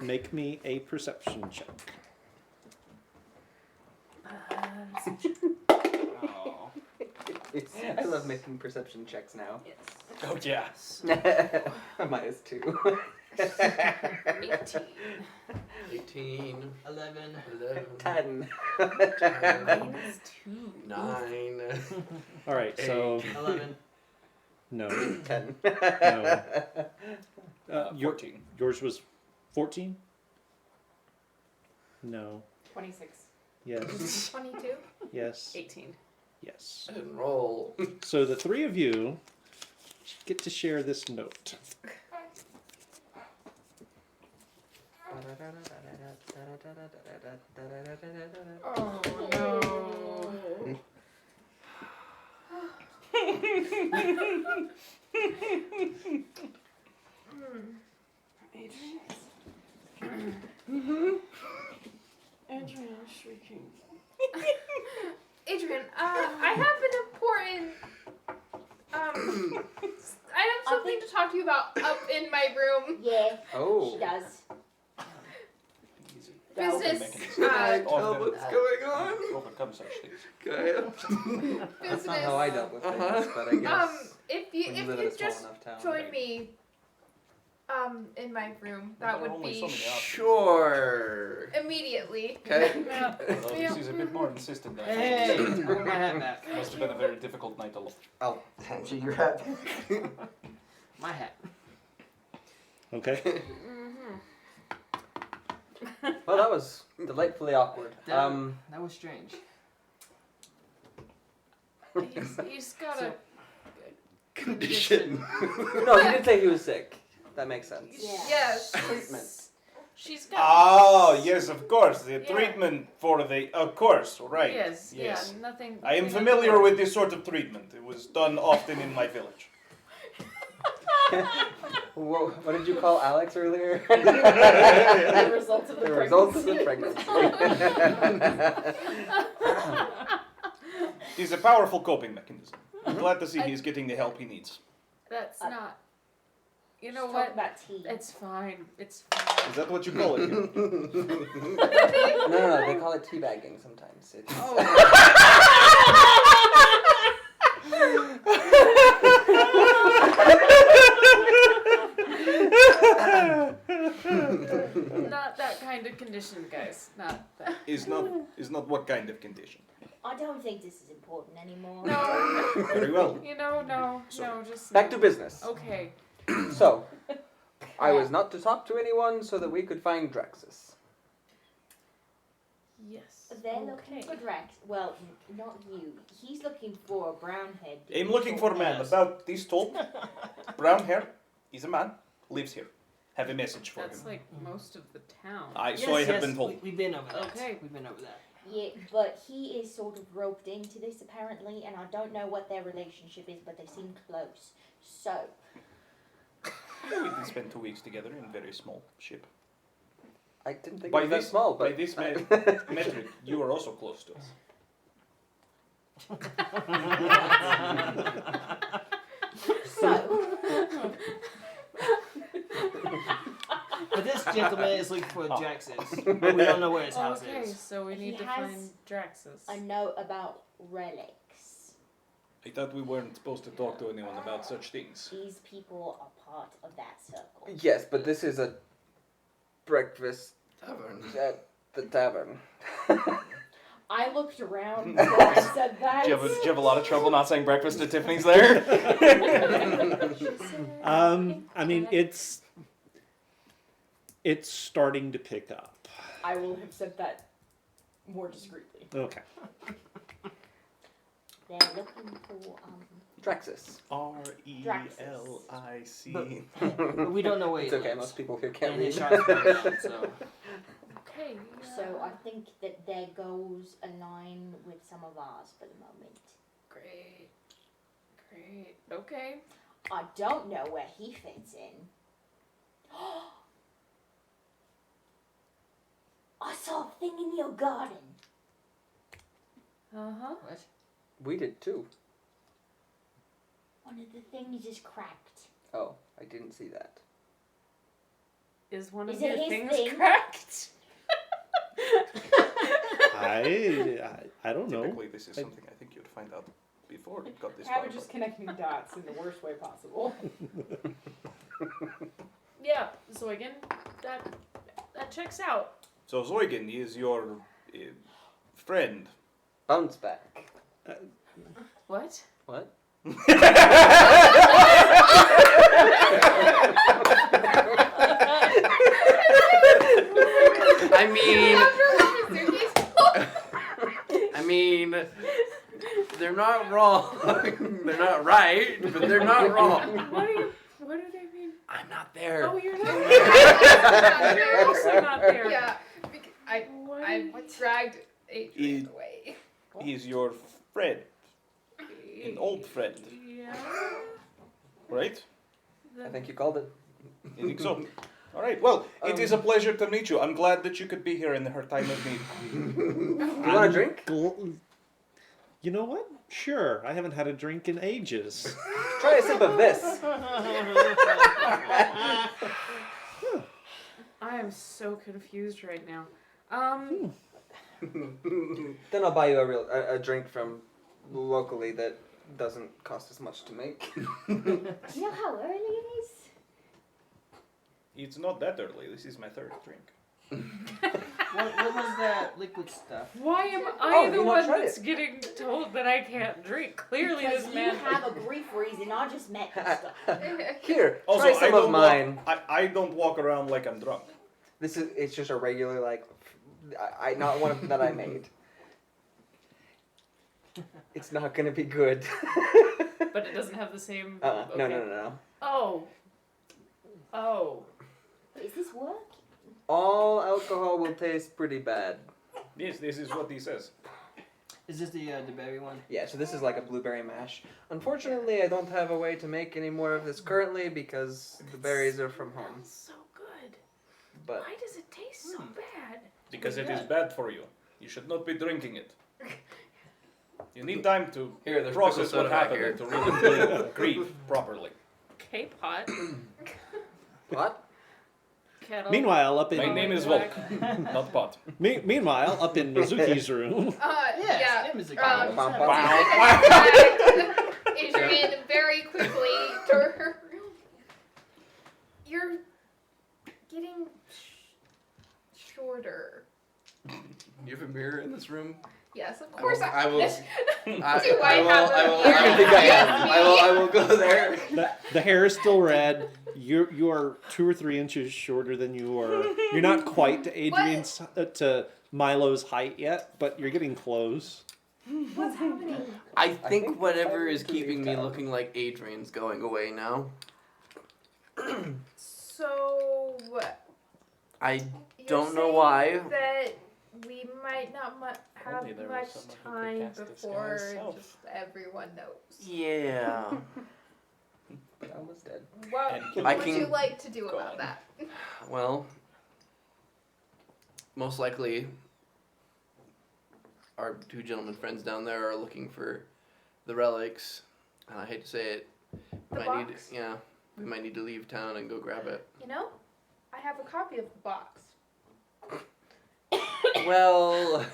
make me a perception check. Oh. I love making perception checks now. Yes. Oh yeah. Minus 2. 18. 18. 11. 11. 10. Minus 2. 9. All right. So 11. no. 10. No. 14. Yours was 14. No. 26. Yes. 22? Yes. 18. Yes. I didn't roll. So the three of you get to share this note. Oh no. Adrian is shrieking. Adrian, I have an important. I have something to talk to you about up in my room. Yeah, Oh. she does. Business. What's going on? Overcome such things. Okay. That's not how I dealt with things, but I guess If you when you live in a just small enough town. join me, in my room, that There are would only be so many options. Sure. Sure. Immediately. Okay. Although this is a bit more insistent than I Hey, thought. I want my hat back. Must have been a very difficult night alone. Oh, so you're happy. My hat. Okay. Well, that was delightfully awkward. That was strange. He's got a Condition. No, he did say he was sick. That makes sense. Yeah. Yes. Treatment. She's got. Oh, yes, of course. The Yeah. treatment for the... Of course, right. Yes. Yes. Yeah. Nothing. I am nothing familiar more. with this sort of treatment. It was done often in my village. Whoa, what did you call Alex earlier? The results of the The results of the pregnancy. It's a powerful coping mechanism. I'm glad to see he's getting the help he needs. That's not. You know She's what? talking about tea. It's fine. It's fine. Is that what you call it? here? No, they call it teabagging sometimes. It's, Not that kind of condition, guys. Not that. Is not what kind of condition. I don't think this is important anymore. No. Very well. You know, no, just Back to business. Okay. So, I was not to talk to anyone so that we could find Draxus. Yes. They're looking for Drax. Well, not you. He's looking for a brown head. I'm looking for a man about this tall, brown hair. He's a man. Lives here. Have a message for That's him. like most of the town. I have been told. We've been over that. Okay. We've been over that. Yeah, but he is sort of roped into this apparently, and I don't know what their relationship is, but they seem close. So, Yeah, we did spend 2 weeks together in a very small ship. I didn't think By it was that this- small, by but this metric, you are also close to us. so But this gentleman is looking for Draxus. But we don't know where his house Okay, is. so we He need to has find Draxus. I know about relics. I thought we weren't supposed to talk to anyone about such things. These people are part of that circle. yes, but this is a breakfast Tavern. at the tavern. I looked around before I said that. Do you have a lot of trouble not saying breakfast at Tiffany's there? I mean, it's starting to pick up. I will have said that more discreetly. Okay. They're looking for Draxus. RELIC. But we don't know where It's he okay, lives. most people here can't And read. his shop is burned down, so. Okay. So I think that their goals align with some of ours for the moment. Great. Okay. I don't know where he fits in. I saw a thing in your garden. Uh-huh. What? We did too. One of the things is cracked. Oh, I didn't see that. Is one Is of it your his things thing? cracked? I don't know. Typically, this is something I think you'd find out before it got this far. Cabbage is connecting dots in the worst way possible. Yeah. So again, that checks out. So Zoigen is your friend. Bounce back. What? What? I mean, they're not wrong. They're not right, but they're not wrong. What do they mean? I'm not there. Oh, you're not there. You're also not there. Yeah, I What? dragged Adrian He- away. He's your friend, an old friend, Yeah. right? I think you called it. I think so. All right. Well, it is a pleasure to meet you. I'm glad that you could be here in her time of need. You want a drink? You know what? Sure. I haven't had a drink in ages. Try a sip of this. I am so confused right now. Then I'll buy you a drink from locally that doesn't cost as much to make. Do you know how early it is? It's not that early. This is my third drink. What was that liquid stuff? Why am Oh, I the you not one tried that's it. getting told that I can't drink? Clearly, Because this you man. have a brief reason. I just met this stuff. Here, Also, try some of mine. I don't walk around like I'm drunk. It's just a regular I not one of them that I made. It's not gonna be good. But it doesn't have the same. No, okay. no. Oh. Is this work? All alcohol will taste pretty bad. Yes, this is what he says. Is this the berry one? Yeah, so this is like a blueberry mash. Unfortunately, I don't have a way to make any more of this currently because the berries are from home. So good. But Why does it taste so bad? Because it is bad for you. You should not be drinking it. You need time to Here, there's process pickle what soda back happened here. and to really grieve properly. K-pot. what? Kettle. Meanwhile, up in My name is Volk, not Pot. meanwhile up in Mizuki's room. Yes, Yeah. name is a Um, Bum, guy. bum. Adrian very quickly to her. You're getting shorter. You have a mirror in this room? Yes, of course I will. Do I I will go there. The hair is still red. You are 2 or 3 inches shorter than you are. You're not quite to Adrian's to Milo's height yet, but you're getting close. What's happening? I think whatever Tyler is can leave keeping me town. looking like Adrian's going away now. So I you're don't know saying why. that we might not have Only there was much someone who could time cast this before guy's self. just everyone knows. Yeah. But Alma's dead. What And I would can- you like to do Go about on. that? Well, most likely, our 2 gentlemen friends down there are looking for the relics, and I hate to say it, The we box? we might need to leave town and go grab it. You know, I have a copy of the box. Well,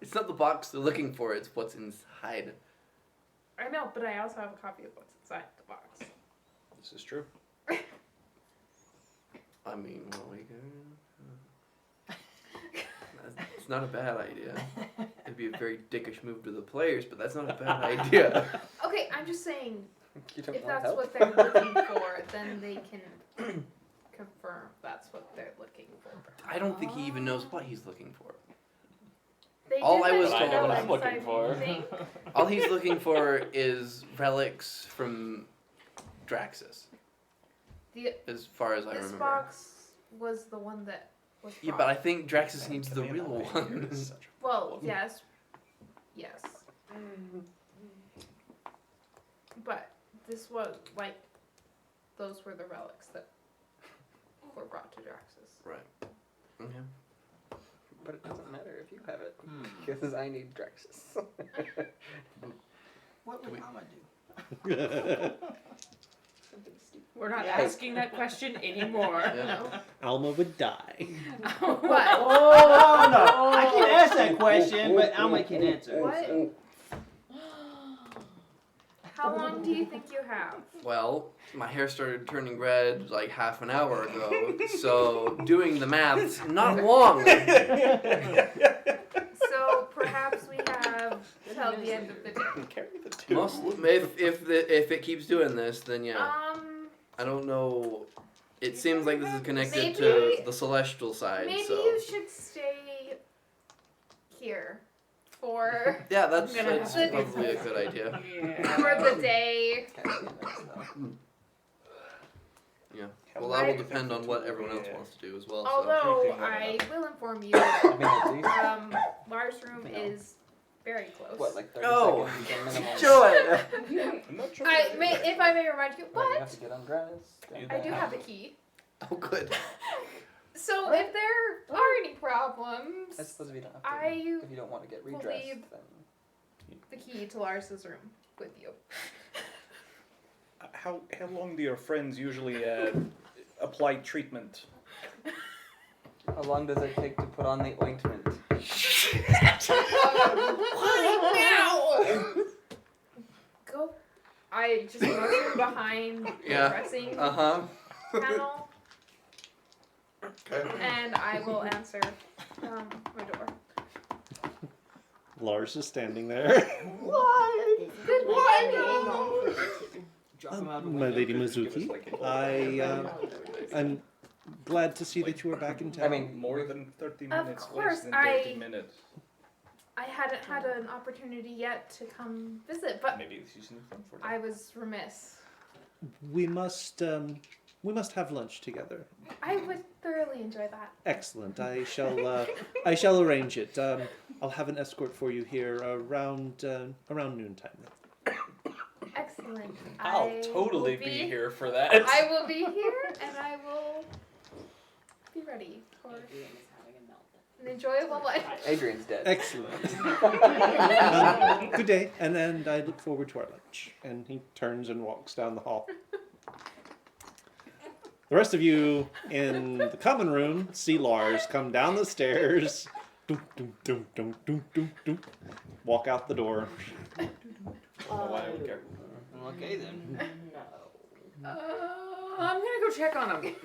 it's not the box they're looking for; it's what's inside. I know, but I also have a copy of what's inside the box. This is true. I mean, well, we can. It's not a bad idea. It'd be a very dickish move to the players, but that's not a bad idea. Okay, I'm just saying, You don't if want that's help? what they're looking for, then they can confirm that's what they're looking for. I don't think he even knows what he's looking for. They All did I was mention told- I know what I'm relics, looking for. think. All he's looking for is relics from Draxus, The, as far as I this remember. box was the one that was Yeah, brought. but I think Draxus needs the real one. Well, yes. Yes. But this was, like, those were the relics that were brought to Draxus. Right. Okay. But it doesn't matter if you have it. Hmm. Because I need Draxus. What would We- Alma do? We're not Yeah. asking that question anymore. Yeah. Alma would die. What? Oh no! I can ask that question, but Alma can answer. What? How long do you think you have? Well, my hair started turning red like half an hour ago, so doing the maths, not long. So perhaps we have till the end of the day. Carry the 2. Most, if it keeps doing this, then yeah. I don't know. It seems like this is connected to Maybe- the celestial side, Maybe so you should stay here for yeah, that's I'm gonna have to do probably a good idea. Yeah. for the day. Yeah. Well, that will depend on what everyone else Yeah. wants to do as well. Although Drinking one I will inform you, I mean, at least, Lars' room No. is very close. what, like 30 Oh. seconds is the minimum. Joy. I'm not sure. If I may remind you, Then you have but to get undressed. You I do have a key. Oh, good. So if there are any problems, I suppose if you don't have to, I if you don't want to get will redressed, leave then the key to Lars's room with you. How long do your friends usually apply treatment? how long does it take to put on the ointment? Go. I just motion behind Yeah. the dressing Uh-huh. panel, Okay. and I will answer my door. Lars is standing there. Good morning. Drop him out the My window. lady Mizuki, I'm glad to see that you are back in town. I mean, More than 30 Of minutes, course, less than 30 I- minutes. I hadn't had an opportunity yet to come visit, but Maybe this is new fun for them. I was remiss. we must have lunch together. I would thoroughly enjoy that. Excellent. I shall arrange it. I'll have an escort for you here around noontime. Then. Excellent. I'll I totally will be be here for that. I will be here, and I will be ready for an enjoyable lunch. Adrian's dead. Excellent. Good day, and I look forward to our lunch. And he turns and walks down the hall. The rest of you in the common room see Lars come down the stairs, doom, doom, doom, doom, doom, doom, doom, walk out the door. I don't know why I would care. Okay then. I'm gonna go check on him.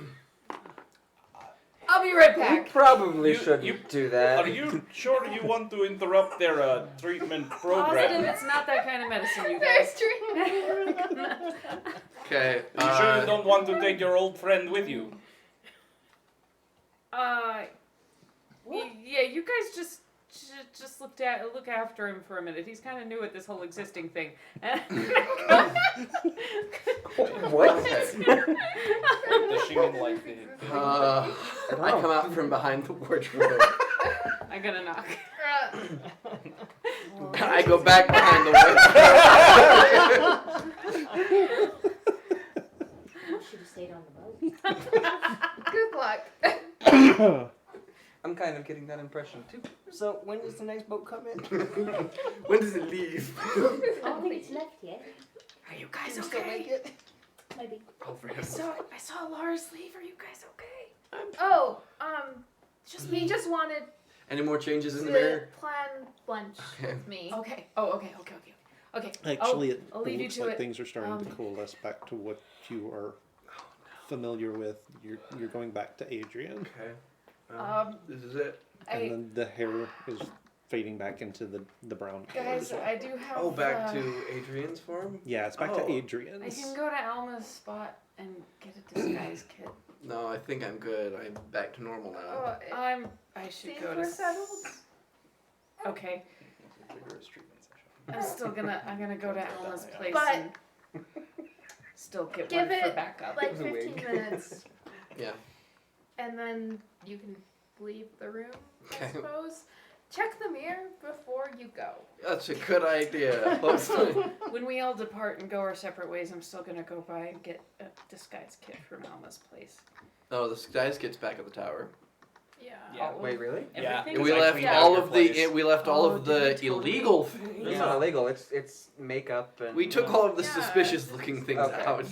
I'll be right You back. probably You- shouldn't you- do that. Are you sure you want to interrupt their treatment Positive, program? it's not that kind of medicine, you There's guys. dream. Okay. Are you sure you don't want to take your old friend with you? Yeah, you guys just look after him for a minute. He's kind of new at this whole existing thing. What? Does she mean like the? I come out from behind the wardrobe. I'm gonna knock. I go back behind the wardrobe. You should have stayed on the boat. Good luck. I'm kind of getting that impression too. So when does the next boat come in? When does it leave? I don't think it's left yet. Are you guys Can we still make okay? it? Maybe. Over I saw Lars leave. Are you guys okay? Oh, Just he just wanted Any more changes in the to mirror? plan lunch Okay. with me. Okay. Oh, okay. Okay. Actually, it I'll leave you looks to like it. things are starting to coalesce back to what you are familiar with. You're going back to Adrian, Okay. This is it. and I, then the hair is fading back into the brown color. guys, as well. I do have. Oh, back to Adrian's form? Yeah, it's back Oh. to I Adrian's. can go to Alma's spot and get a disguise kit. No, I think I'm good. I'm back to normal now. Oh, I should things go were to. settled. Okay, Vigorous treatment session. I'm gonna go to Alma's place But- and still get Give one for it, backup. like was a 15 wig. minutes, Yeah. and then you can leave the room. I Okay. suppose. Check the mirror before you go. That's a good idea. Hopefully. When we all depart and go our separate ways, I'm still gonna go by and get a disguise kit from Alma's place. Oh, the guys gets back at the tower. Yeah. Yeah. all of Wait, really? Yeah. everything. We I left cleaned all out of your the place. we left all Oh, of did the we totally- illegal It's things. not illegal. It's makeup and. We took all of the Yeah. suspicious looking things Okay. out.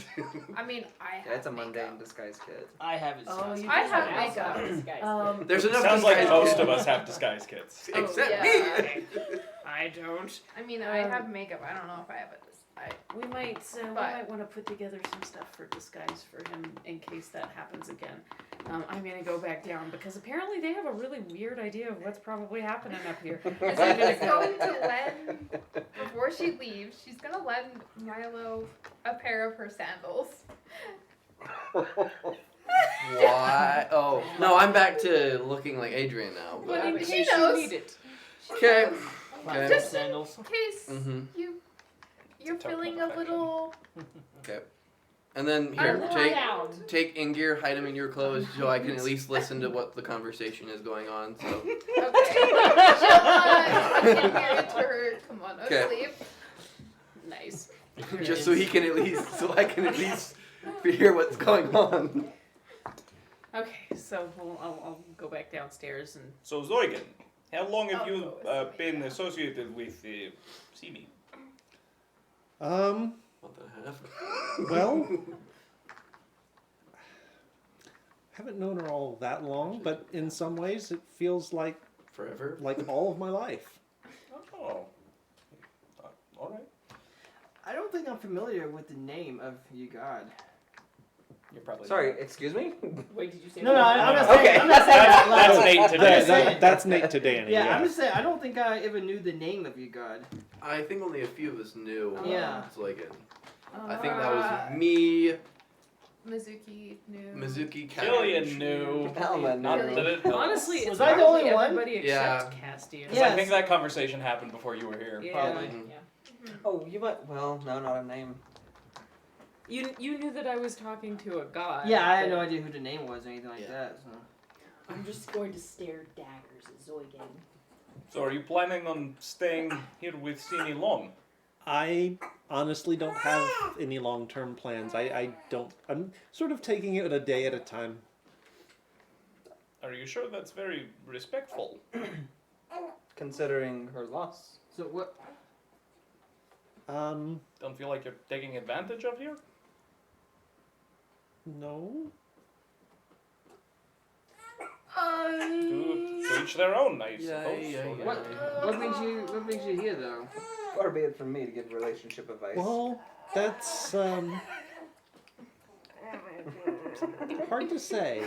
I mean, I have Yeah, it's a mundane makeup. disguise kit. I have it. Oh, you I guys have are makeup. awesome. There's enough Sounds like disguise most kits. of us have disguise kits. Oh, Except yeah. me. I don't. I mean, I have makeup. I don't know if I have it. We might But- want to put together some stuff for disguise for him in case that happens again. I'm gonna go back down because apparently they have a really weird idea of what's probably happening up here. So I'm gonna She's going to lend, before she leaves, she's gonna lend Milo a pair of her sandals. Why? Oh no, I'm back to looking like Adrian now. But in But She case you knows. need it. okay. Platform Just- sandals. In case Mm-hmm. you're It's a token feeling of a affection. little. Okay. And then here, I'm take down. take Ingir, hide him in your clothes so I can at least listen to what the conversation is going on. So Okay. She'll get married to her kimono Okay. sleeve. Nice. just so he can at least so I can at least hear what's going on. Okay, so I'll go back downstairs and So Zoigan, how long have I'll you go with been associated with Simi? What the heck? Well, haven't known her all that long, but in some ways it feels like Forever. all of my life. Oh. All right. I don't think I'm familiar with the name of your god. You're probably Sorry, excuse me. Wait, did you say No, that? I'm not Okay. saying. I'm not saying that. That's loud. Nate to I'm just Danny. saying. That's Nate to Danny. Yeah, Yeah, I'm just saying. I don't think I ever knew the name of your god. I think only a few of us knew. Yeah. Zoigan. I think that was me, Mizuki knew. Mizuki, Killian knew. Alma Not knew. that it helps. honestly, it's Was I the only probably one? everybody except Castian. 'Cause Yes. I think that conversation happened before you were here. Yeah. Probably. Yeah. Oh, you might. Well, no, not a name. You knew that I was talking to a god. Yeah, I had no idea who the name was or anything like Yeah. that. So. I'm just going to stare daggers at Zoigan. So are you planning on staying here with Simi long? I honestly don't have any long-term plans. I don't. I'm sort of taking it a day at a time. Are you sure that's very respectful? Considering her loss. So what? Um, Don't feel like you're taking advantage of here? no. To each their own, I Yeah, suppose. yeah, So yeah. What? What makes you here though? Far be it from me to give relationship advice. Well, that's hard to say.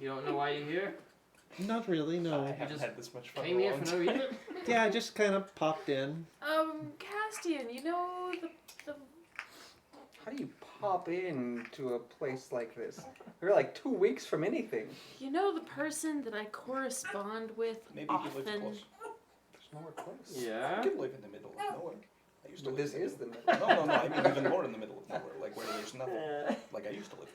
You don't know why you're here? Not really, I no. haven't just had this much fun. Came in a here long for time. no reason? Yeah, I just kind of popped in. Castian, you know the How do you pop into a place like this? We're like 2 weeks from anything. you know the person that I correspond with Maybe he lives often. close. There's nowhere close. Yeah. You can live in the middle of nowhere. I used to But live this in the is the middle. middle. No, I mean even more in the middle of nowhere, like where there's nothing. Like I used to live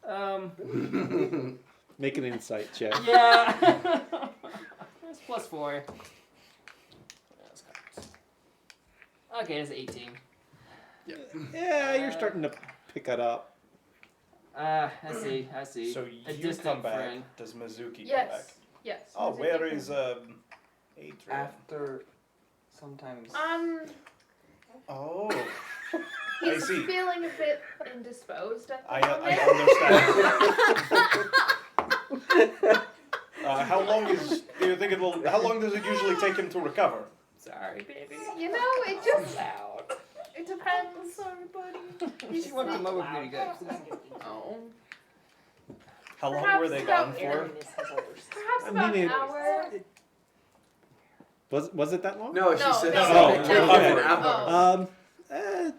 there. Make an insight check. Yeah. That's +4. That's correct. Okay, that's 18. Yeah, you're starting to pick it up. I see. So A you distant come back. friend. Does Mizuki come back? Yes. Yes. Oh, Mizuki where can- is Adrian? After sometimes. Oh, I He's see. feeling a bit indisposed at the I moment. understand. How long is? Do you think it will? How long does it usually take him to recover? Sorry, baby. You know, it just Loud. it depends. Sorry, buddy. She wants to mow with me good. Oh. How long Perhaps were they about gone for? Perhaps I about mean, an it- hour. Was it that long? No, she No, said no, something no, like no. an hour. Oh.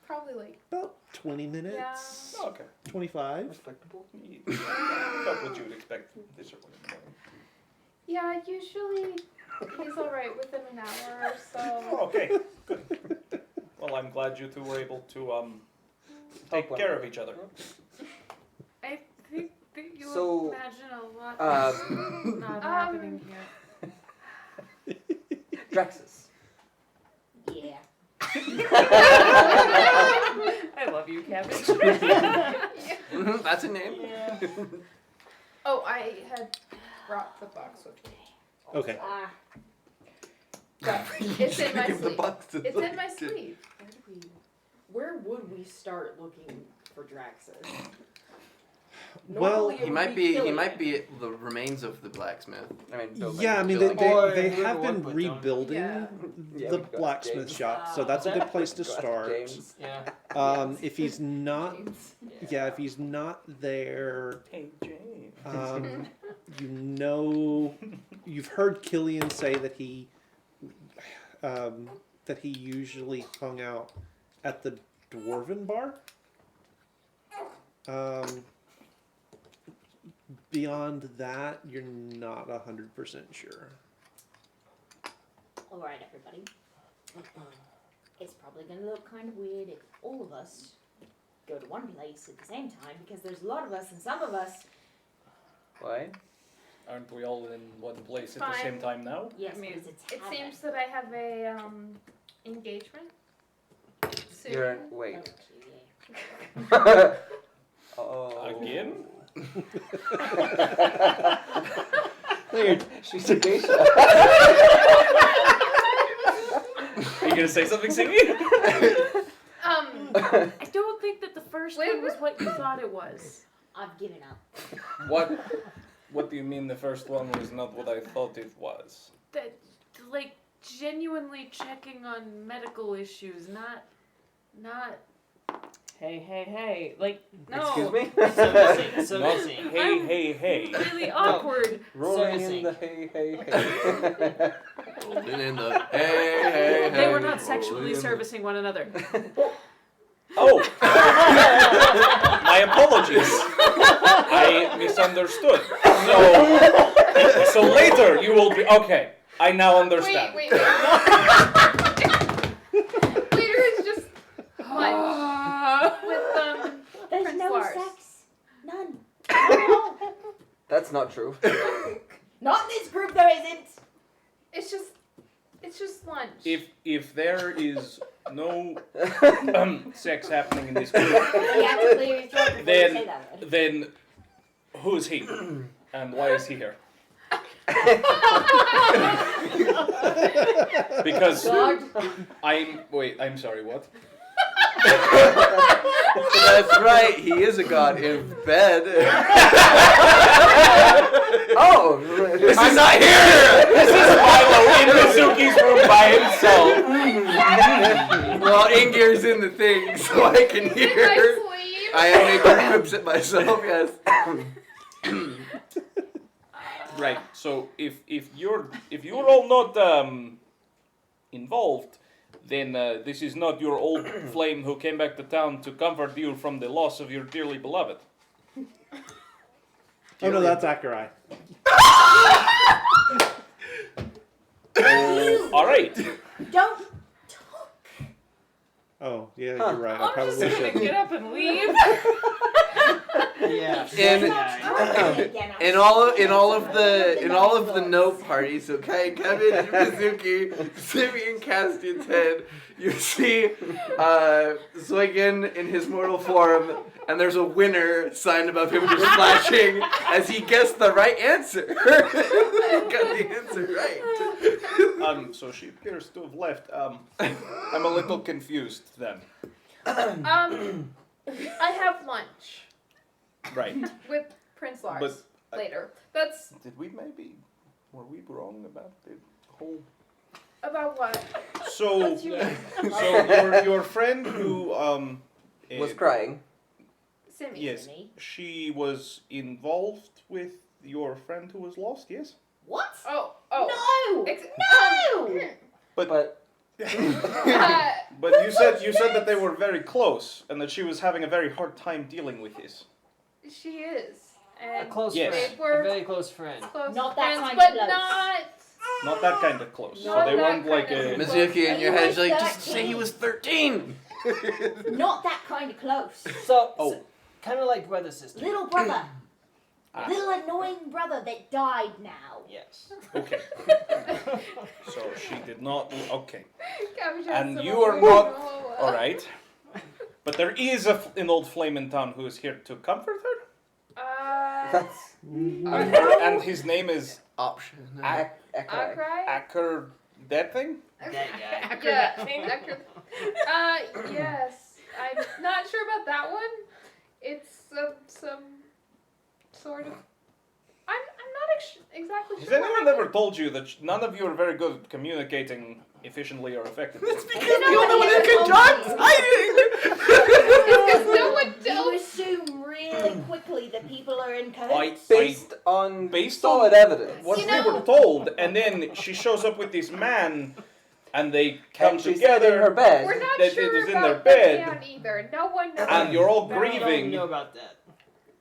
Probably like About 20 minutes. Oh, okay. 25. Respectable. About what you would expect from this early in the morning. yeah. Usually he's all right within an hour or Oh, so. okay, good. Well, I'm glad you two were able to take Help care one of each other. I think that you So, imagine a lot uh, is not happening here. Draxus. Yeah. I love you, Cabbage. That's a name. Yeah. Oh, I had brought the box with me. Okay. Ah, But it's in my Give the sleeve. box to It's in my the kid. sleeve. Where would we start looking for Draxus? Well, Normally it He would might be be. He Killian. might be the remains of the blacksmith. I mean, building. yeah, I mean, they, building. Or they whoever have been worked with them. rebuilding Yeah. Yeah, the we've got blacksmith James. shop, so that's a good place to Go ask start. James. Yeah. If he's not, James. yeah, if he's not there, Hey, Jane. you've heard Killian say that he usually hung out at the Dwarven Bar. Beyond that, you're not 100% sure. alright, everybody. It's probably gonna look kind of weird if all of us go to one place at the same time because there's a lot of us and some of us, Why? Aren't we all in one place at the Fine. same time now? yes, I mean, because it's It tavern. seems that I have a engagement soon. You're wait. Yeah. Oh. Again? There, She's a geisha. Are you gonna say something, Siggy? I don't think that the first Wait, one was what you thought it was. I've given up. What do you mean the first one was not what I thought it was? That, like, genuinely checking on medical issues, not. Hey, like, no. Excuse me? Servicing. Not hey. Really awkward. Rolling in Servicing. the hey. Rolling in the hey. They were not rolling sexually in the- servicing one another. Oh! My apologies. I misunderstood. So later you will be okay. I now understand. Wait. Later is just lunch with There's Prince no Lars. sex. None. That's not true. Not in this group, there isn't. It's just lunch. If there is no sex happening in this group, You have to clear your throat before you Then- say that. then who is he? And why is he here? Because God. I'm sorry, what? That's right. He is a god in bed. Oh! This is not here. This is Milo in Mizuki's room by himself. Well, Ingir's in the thing, so I can in my hear. sleeve. I am making ribs at myself. Yes. Right. So if you're all not involved, then this is not your old flame who came back to town to comfort you from the loss of your dearly beloved. Oh no, that's Akai. All right. Don't Oh yeah, Huh. you're right. I I'm probably just gonna should. get up and leave. Yeah. And- again. In all of the no parties, so Kai, Kevin, Mizuki, Simi, and Castian's head, you see Zoigan in his mortal form, and there's a winner sign above him just flashing as he guessed the right answer. He got the answer right. So she appears to have left. I'm a little confused then. I have lunch Right. with Prince Lars But later. That's were we wrong about the whole? about what? So What's your your friend who Was crying. Simi. yes, she was involved with your friend who was lost. Yes. What? Oh. No! Ex- No! But But you said that they were very close and that she was having a very hard time dealing with this. she is. A And close Yes. friend. They were- A very close friend. close Not that friends, kind but of close. Not that kind of close. So Not they that weren't like kind a. of- Mizuki in your He head was is like, just 13. say he was 13. Not that kind of close. So, Oh. kind of like brother sister. Little brother. Ah. Little annoying brother that died now. Yes. Okay. So she did not. Okay. Cabbage And has you some are other- not- Oh, All right. But there is an old flame in town who is here to comfort her, that's and his name is Option. Akai. Akai? Acker. That thing. That guy. Yeah. Yes. I'm not sure about that one. It's some sort of. I'm not exactly Has sure. what anyone happened. ever told you that none of you are very good at communicating efficiently or effectively? It's because You know the only what one who they can told talk me? hiding. Because no one You tells. assume really quickly that people are in cahoots. Based on Based solid on- evidence. What You we know- were told, and then she shows up with this man, and they come And she said together, in her bed. We're not that it sure was in about their the bed, man either. No one knows. and you're all I don't grieving, know about that.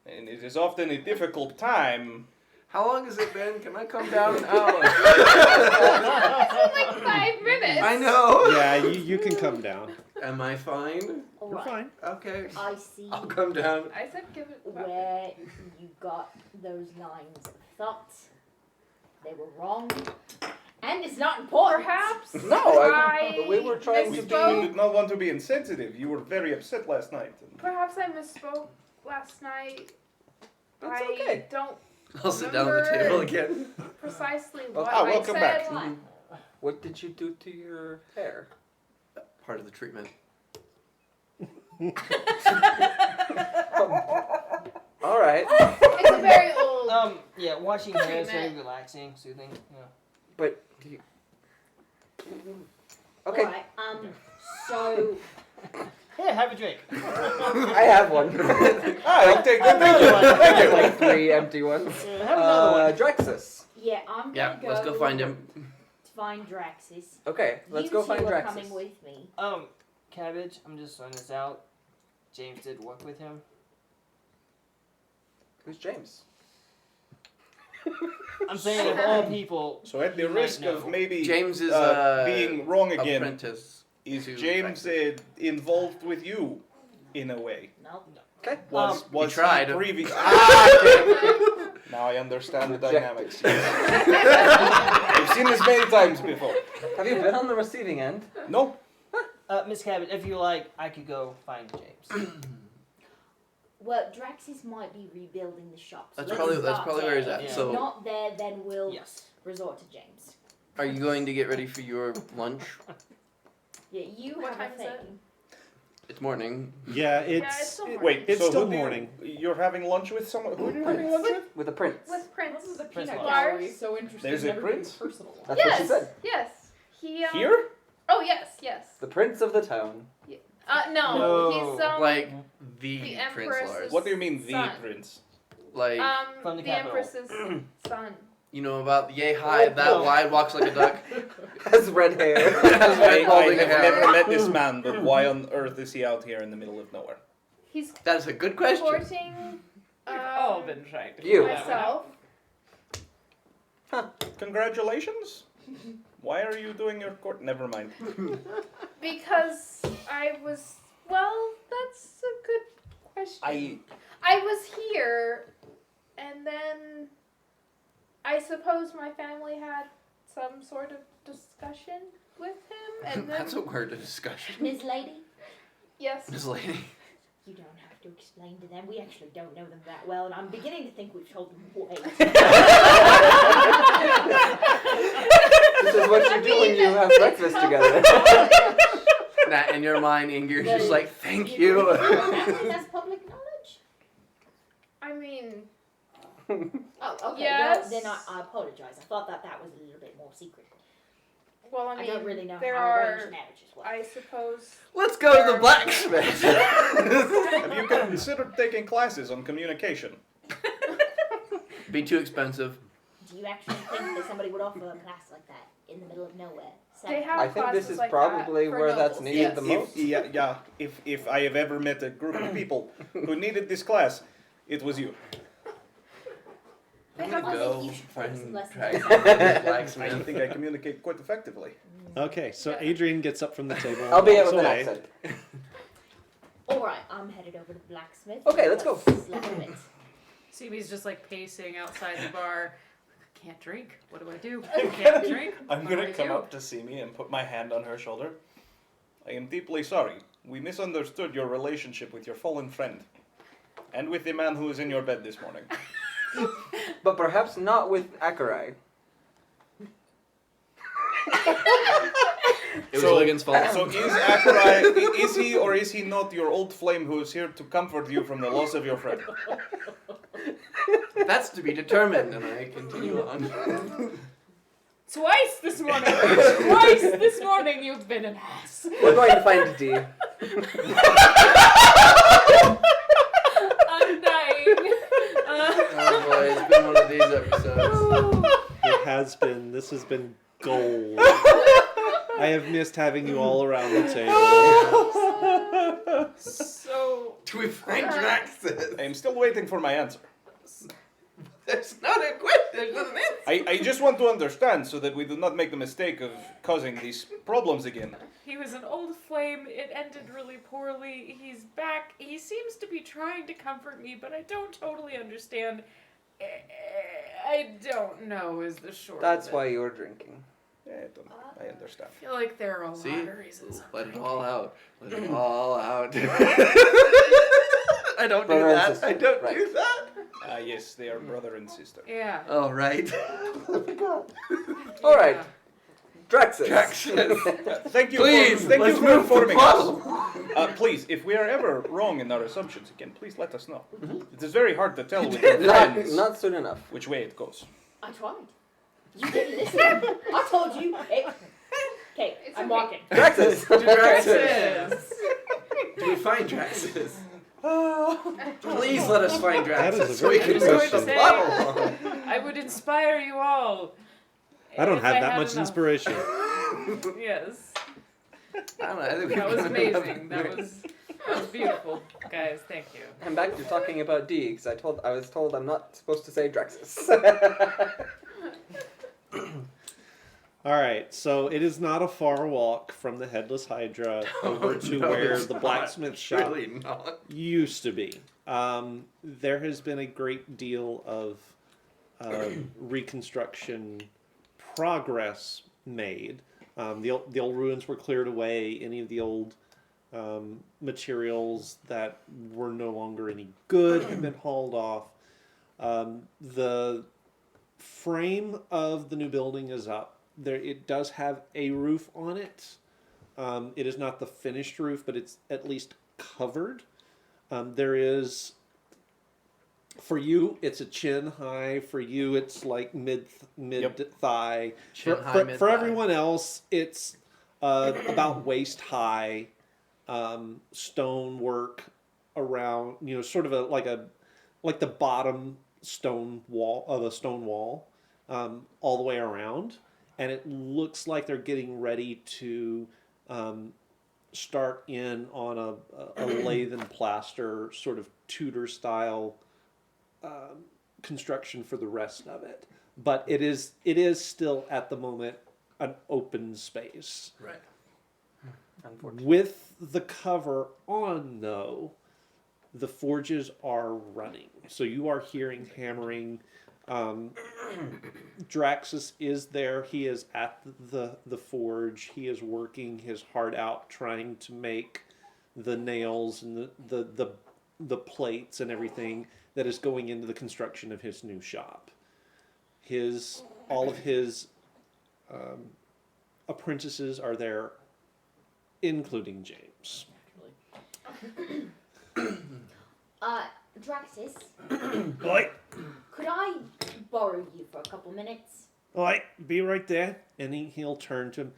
and it is often a difficult time. How long has it been? Can I come down an hour? It's like 5 minutes. I know. Yeah, you can come down. Am I fine? You're Alright, fine. Okay. I see I'll come down. I said give it. where you got those lines of thought. They were wrong. And it's not important. Perhaps. No, we were trying We to misspoke. did not want to be insensitive. You were very upset last night. Perhaps I misspoke last night. That's I okay. don't I'll sit down at the table again. precisely Oh, what ah, I welcome said. back. Why? What did you do to your hair? Part of the treatment. All right. It's a very old. Yeah, watching hair is very Treatment. relaxing, soothing. Yeah. But you... Okay, Alright, so Here, have a drink. I have one. I'll take that. Thank you. Thank you. Like 3 empty ones. Have another one. Draxus. yeah, I'm gonna Yeah, go. let's go find him. To find Draxus. Okay, let's you go two find are Draxus. coming with me. Cabbage, I'm just throwing this out. James did work with him. Who's James? I'm saying of all people. So at the You might risk of know. maybe James is being wrong again, apprentice. is to James involved with you in a way? Nope. Okay. Was He tried. he previous? Now I understand the Reject. dynamics. I've seen this many times before. Have you been on the receiving end? No. Miss Cabbage, if you like, I could go find James. Well, Draxus might be rebuilding the shop. So That's let's probably start where he's there. at. Yeah. If So, not there, then we'll Yes. resort to James. are you going to get ready for your lunch? Yeah, you What have time a is it? thing. It's morning. Yeah, it's it's still morning. Wait. It's so still who do morning. You're having lunch with someone. Who are you having lunch with? With a prince. With Prince. This is a Prince peanut Lars. gallery, so interesting. There's a in everything prince? personal. That's yes. what she said. Yes. He. Here? Oh yes. The prince of the town. No, No. he's Like the the Prince Empress's- Lars. What do you mean the Son. prince? Like, From the the capital. Empress's son. you know about yay high, that wide, walks like a duck. Has red hair. Has I red balding have hair. never met this man, but why on earth is he out here in the middle of nowhere? He's That is a good question. courting We've all been trying to You. figure that one out. myself Congratulations. Why are you doing your court? Never mind. because I was. Well, that's a good question. I was here, and then I suppose my family had some sort of discussion with him, and then That's a word of discussion. Ms. Lady, yes, This lady. you don't have to explain to them. We actually don't know them that well, and I'm beginning to think we've told them way. This is what you do when you have breakfast together. That in your mind, Ingrid's That just is- like, thank you. That's public knowledge. I mean, Oh, okay. Yes. Well, then I apologize. I thought that was a little bit more secret. well, I I mean, don't really know there how are. arranged marriages work. I suppose. Let's go to the blacksmith. Have you considered taking classes on communication? Be too expensive. Do you actually think that somebody would offer a class like that in the middle of nowhere? They have I think this classes is like probably that for where that's nobles. needed Yes. the most. If I have ever met a group of people who needed this class, it was you. I'm I gonna think go you should take find some lessons Dragon yourself. I blacksmith. think I communicate quite effectively. Okay, so Adrian gets up from the table. and I'll be it walks with an away. accent. Alright, I'm headed over to the blacksmith. Okay, let's go. What's left of it? CB's just like pacing outside the bar. Can't drink. What do? Can't drink. I'm What gonna do I come do? up to Simi and put my hand on her shoulder. I am deeply sorry. We misunderstood your relationship with your fallen friend. And with the man who was in your bed this morning. But perhaps not with Akarai. It was Ligon's fault. So is Akarai, is he or is he not your old flame who is here to comfort you from the loss of your friend? That's to be determined, and I continue on. Twice this morning. Twice this morning you've been an ass. We're going to find D. I'm dying. Oh boy, it's been one of these episodes. It has been. This has been gold. I have missed having you all around the table. So Do we find Draxus? I am still waiting for my answer. There's not a question, there's not an answer. I just want to understand so that we do not make the mistake of causing these problems again. he was an old flame. It ended really poorly. He's back. He seems to be trying to comfort me, but I don't totally understand. I don't know is the short That's of it. why you're drinking. I understand. I feel like there are a See? lot of reasons. Let it all out. Let it all out. I don't do Brother and that. sister, I don't right. do that. Ah, yes, they are brother and sister. Yeah. Oh, right. Alright. Yeah. Draxus. Draxus. Thank you Please, thank you let's for move the informing us. bottle. Please, if we are ever wrong in our assumptions again, please let us know. It is very hard to tell with your Not, friends not soon enough. which way it goes. I tried. You didn't listen. I told you. Okay, It's I'm okay. walking. Draxus. Draxus. Do we find Draxus? Please let us find That Draxus is a so we very can good push the question. bottle. I would inspire you all. I don't if have I that had much enough. inspiration. Yes. I don't know. I think we've That was done enough. amazing. That was beautiful, guys. Thank you. I'm back to talking about D because I was told I'm not supposed to say Draxus. All right, so it is not a far walk from the Headless Hydra over to No, where it's the not. blacksmith It's shop really not. used to be. There has been a great deal of reconstruction progress made. The old ruins were cleared away. Any of the old materials that were no longer any good have been hauled off. The frame of the new building is up. It does have a roof on it. It is not the finished roof, but it's at least covered. There is, for you, it's a chin high. For you, it's like mid thigh. Chin For, high, for, mid for thigh. everyone else, it's about waist high. Stone work around, sort of like a like the bottom stone wall of a stone wall, all the way around, and it looks like they're getting ready to start in on a lathe and plaster sort of Tudor style construction for the rest of it. But it is still at the moment an open space. Right. Unfortunately. With the cover on, though, the forges are running. So you are hearing hammering. Draxus is there. He is at the forge. He is working his heart out trying to make the nails and the plates and everything that is going into the construction of his new shop. All of his apprentices are there, including James. Draxus, Oi, could I borrow you for a couple minutes? oi, be right there. And he'll turn to him.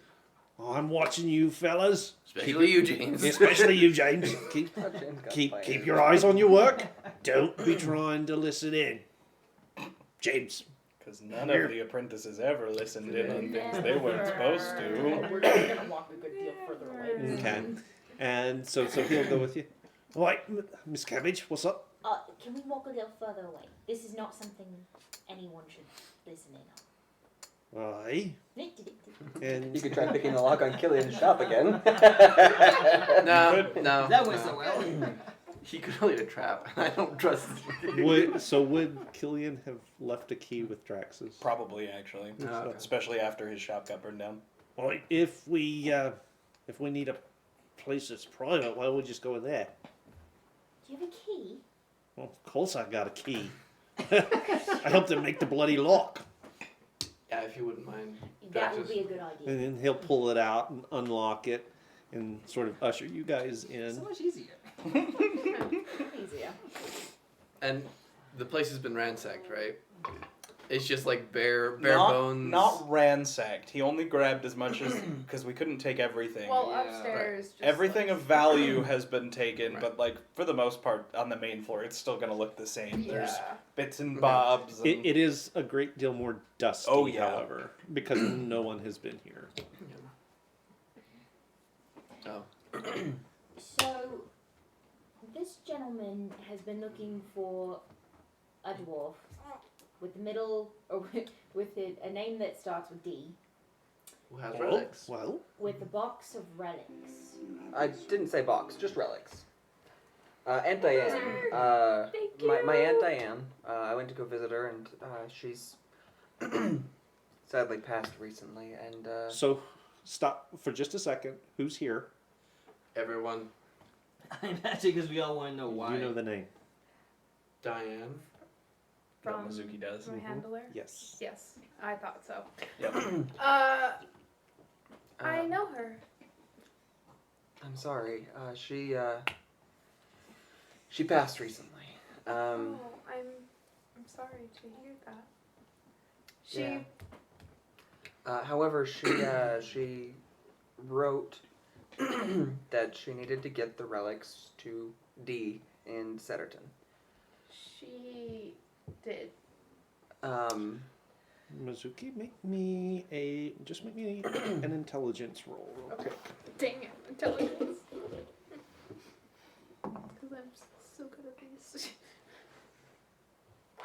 I'm watching you fellas. Especially you, James. Especially you, James. Keep, Oh, James got keep, fired. keep your eyes on your work. Don't be trying to listen in. James. Because none of the apprentices ever listened in on things they weren't supposed to. We're just gonna walk a good deal further away. Okay. And so he'll go with you. All right, Miss Cabbage, what's up? Can we walk a little further away? This is not something anyone should listen in Aye. on. And You could try picking the lock on Killian's shop again. No. That went so well. He could lead a trap. I don't trust him. would Killian have left a key with Draxus? Probably, actually. Oh, okay. Especially after his shop got burned down. All right, if we need a place that's private, why don't we just go in there? Do you have a key? Well, of course I got a key. I helped him make the bloody lock. Yeah, if you wouldn't mind. That would be a good idea. And then he'll pull it out and unlock it and sort of usher you guys in. So much easier. Easier. And the place has been ransacked, right? It's just like bare not, bones. Not ransacked. He only grabbed as much as because we couldn't take everything. Well, Yeah. upstairs. Just Everything like, of value has been taken, Right. but like for the most part, on the main floor, it's still gonna look the same. There's Yeah. bits and Okay. bobs. And It is a great deal more dusty, Oh, yeah. however, because no one has been here. Oh. So, this gentleman has been looking for a dwarf with the middle, or with a name that starts with D, Who has relics? Well, with a box of relics. I didn't say box, just relics. Aunt Diane. Thank My you. Aunt Diane. I went to go visit her, and she's sadly passed recently. And so stop for just a second. Who's here? Everyone. I imagine because we all want to know why. You know the name. Diane. what From Mizuki does. my handler. Yes. Yes, I thought so. Yep. I know her. I'm sorry. She passed recently. Oh, I'm sorry to hear that. She Yeah. However, she wrote that she needed to get the relics to D in Setterton. she did. Mizuki, make me an intelligence roll real quick. Dang it, intelligence. Because I'm so good at these. I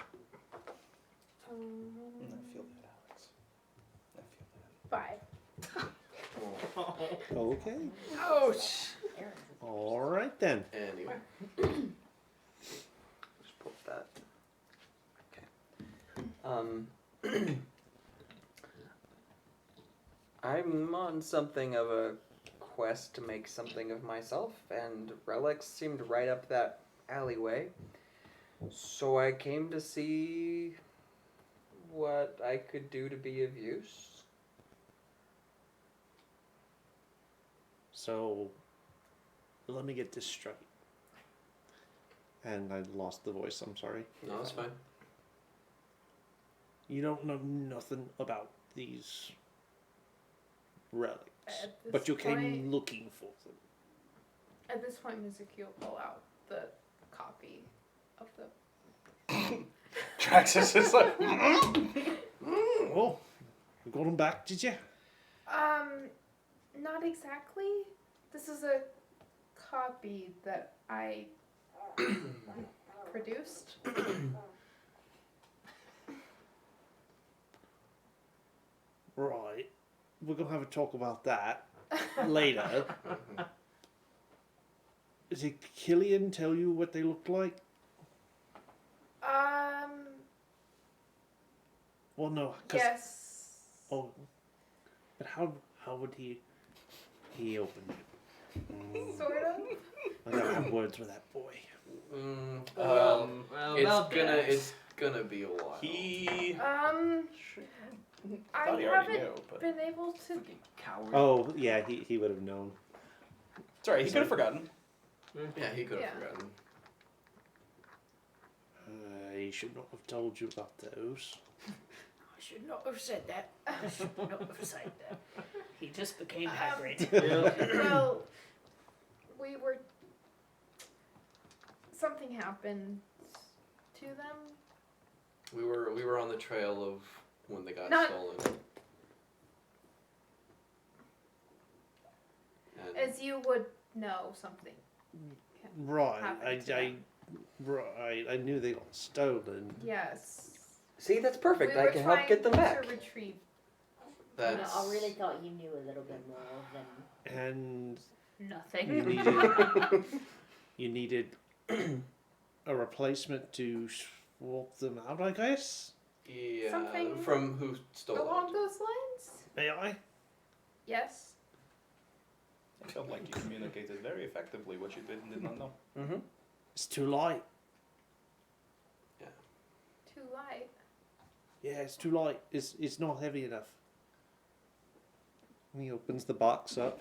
feel that, Alex. I feel that. 5. Okay. Ouch. All right then. Anyway. Just pull that. Okay. I'm on something of a quest to make something of myself, and relics seemed right up that alleyway. So I came to see what I could do to be of use. So let me get this straight. And I lost the voice. I'm sorry. No, that's fine. You don't know nothing about these relics, At this but you came point- looking for them. At this point, Mizuki will pull out the copy of the Traxxas is like, Oh, you got them back, did you? Not exactly. This is a copy that I produced. Right. We're gonna have a talk about that later. Did Killian tell you what they looked like? Well, no. 'Cause, Yes. Oh, but how would he open it? Sort of. I gotta have words with that boy. Well, It's gonna be a while. he. I Thought he already haven't knew, but been able to. Fucking coward. Oh, yeah, he would have known. sorry, he could have forgotten. Yeah, he could have Yeah. forgotten. He should not have told you about those. I should not have said that. I should not have said that. He just became Hagrid. Well, we were. Something happened to them. We were on the trail of when they got Not- stolen. And As you would know, something. Right. Happened to I knew they got stolen. Yes. See, that's perfect. We I were can help get them trying back. To retrieve. that's I really thought you knew a little bit more than. And Nothing. you needed a replacement to swap them out, I guess. yeah. Something From who stole Along it? those lines? May I? Yes. I felt like you communicated very effectively what you did and did not know. Mm-hmm. It's too light. Too light. Yeah, it's too light. It's not heavy enough. And he opens the box up.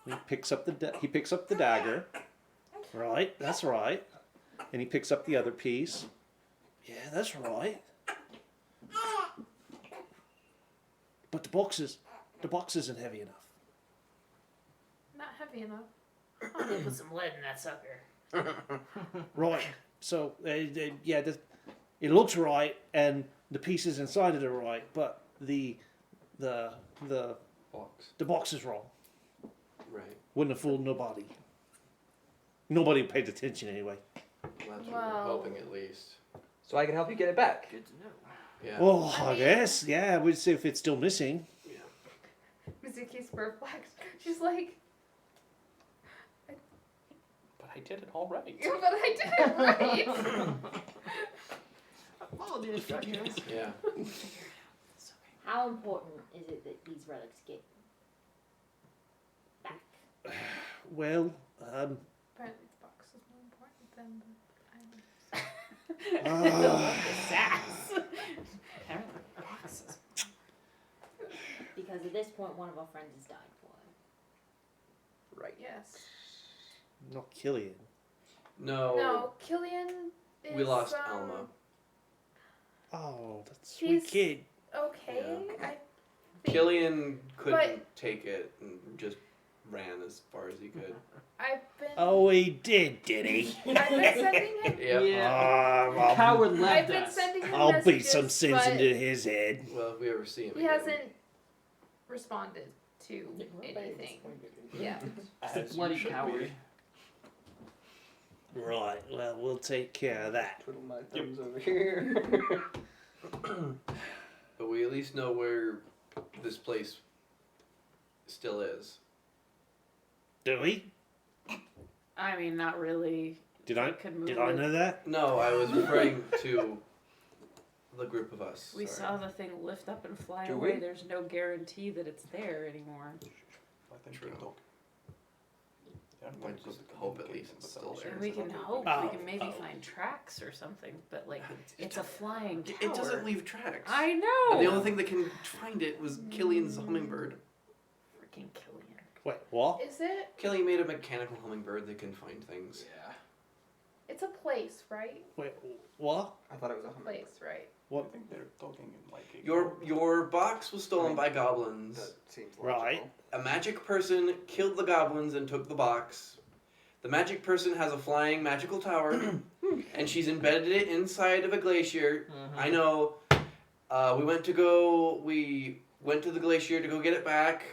And he picks up the dagger. Right, that's right. And he picks up the other piece. Yeah, that's right. But the box isn't heavy enough. Not heavy enough. I'm gonna put some lead in that sucker. Right. So yeah, it looks right, and the pieces inside it are right, but the Box. box is wrong. Right. Wouldn't have fooled nobody. Nobody paid attention anyway. Well, that's what Well- we're hoping at least. So I can help you get it back. Good to know. Yeah. Well, I I mean- guess, yeah, we'd see if it's still missing. Mizuki's perplexed. She's like, But I did it all right. but I did it right. Follow the instructions. Yeah. How important is it that these relics get back? Well, Apparently the box is more important than the items. Sass. Apparently, boxes. Because at this point, one of our friends has died for it. Right. Yes. not Killian. No. No, Killian is. We lost Alma. Oh, that's He's- sweet kid. Okay. Yeah. I think Killian couldn't But- take it and just ran as far as he could. I've been. Oh, he did he? I've been sending him. Yep. Yeah. Ah, Coward I've left been us. sending him I'll beat messages, some sense but into his head. Well, if we ever see him he again. hasn't responded to anything. Yeah. As Bloody you should coward. be. Right, well, we'll take care of that. Twiddle my thumbs over here. But we at least know where this place still is. Do we? I mean, not really. Did I? Could move Did I it. know that? No, I was referring to the group of us. We Sorry. saw the thing lift up and fly Do away. we? There's no guarantee that it's there anymore. I think True. they talk. Yeah, I'm Might going to just the hope at least it's communication, but still there. And we can hope Oh, we can maybe oh. find tracks or something, but like It it's a flying tower. It doesn't leave tracks. I know. And the only thing that can find it was Killian's hummingbird. Freaking Killian. Wait, what? Is it? Killian made a mechanical hummingbird that can find things. Yeah. It's a place, right? Wait, what? I thought it was a hummingbird. Place, right? I think they're talking in like a Your box was stolen by goblins. That seems Right. logical. A magic person killed the goblins and took the box. The magic person has a flying magical tower. and she's embedded it inside of a glacier. Mhm. I know. We went to the glacier to go get it back.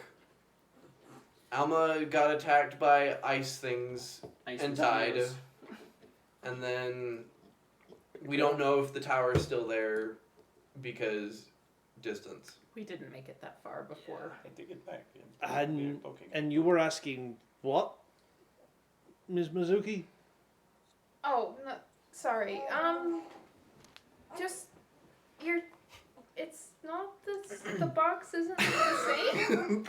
Alma got attacked by ice things Ice and died. mosquitoes. And then we don't know if the tower is still there because distance. We didn't make it that far before. I take it back. And you were asking what, Ms. Mizuki? Oh, no, sorry. Just it's not the box isn't the same.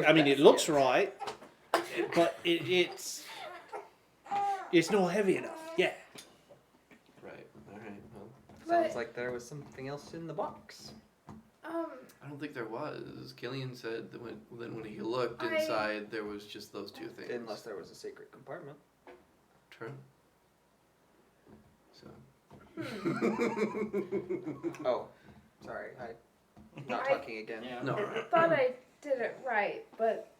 I mean, it looks right, but it's not heavy enough. Yeah. Right. All right. Well, But Sounds like there was something else in the box. I don't think there was. Killian said that when he looked I- inside, there was just those two things. Unless there was a secret compartment. True. So. Oh, sorry. I'm not I- talking again. Yeah. No. I thought I did it right, but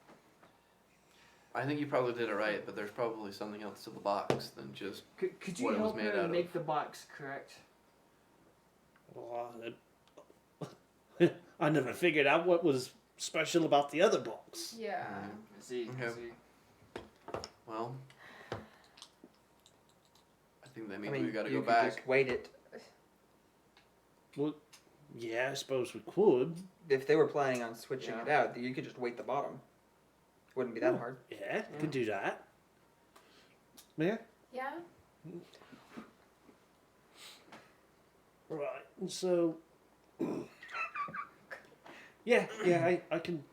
I think you probably did it right, but there's probably something else to the box than just. Could you What it was help made her out make of. the box correct? Well, I never figured out what was special about the other box. yeah. I see. I Okay. see. Well. I think that means I mean, we gotta you go could back. just wait it. Well, yeah, I suppose we could. If they were planning on switching Yeah. it out, you could just wait the bottom. Wouldn't be that hard. Yeah, could do that. Yeah. Yeah. Right. And so. Yeah, I can.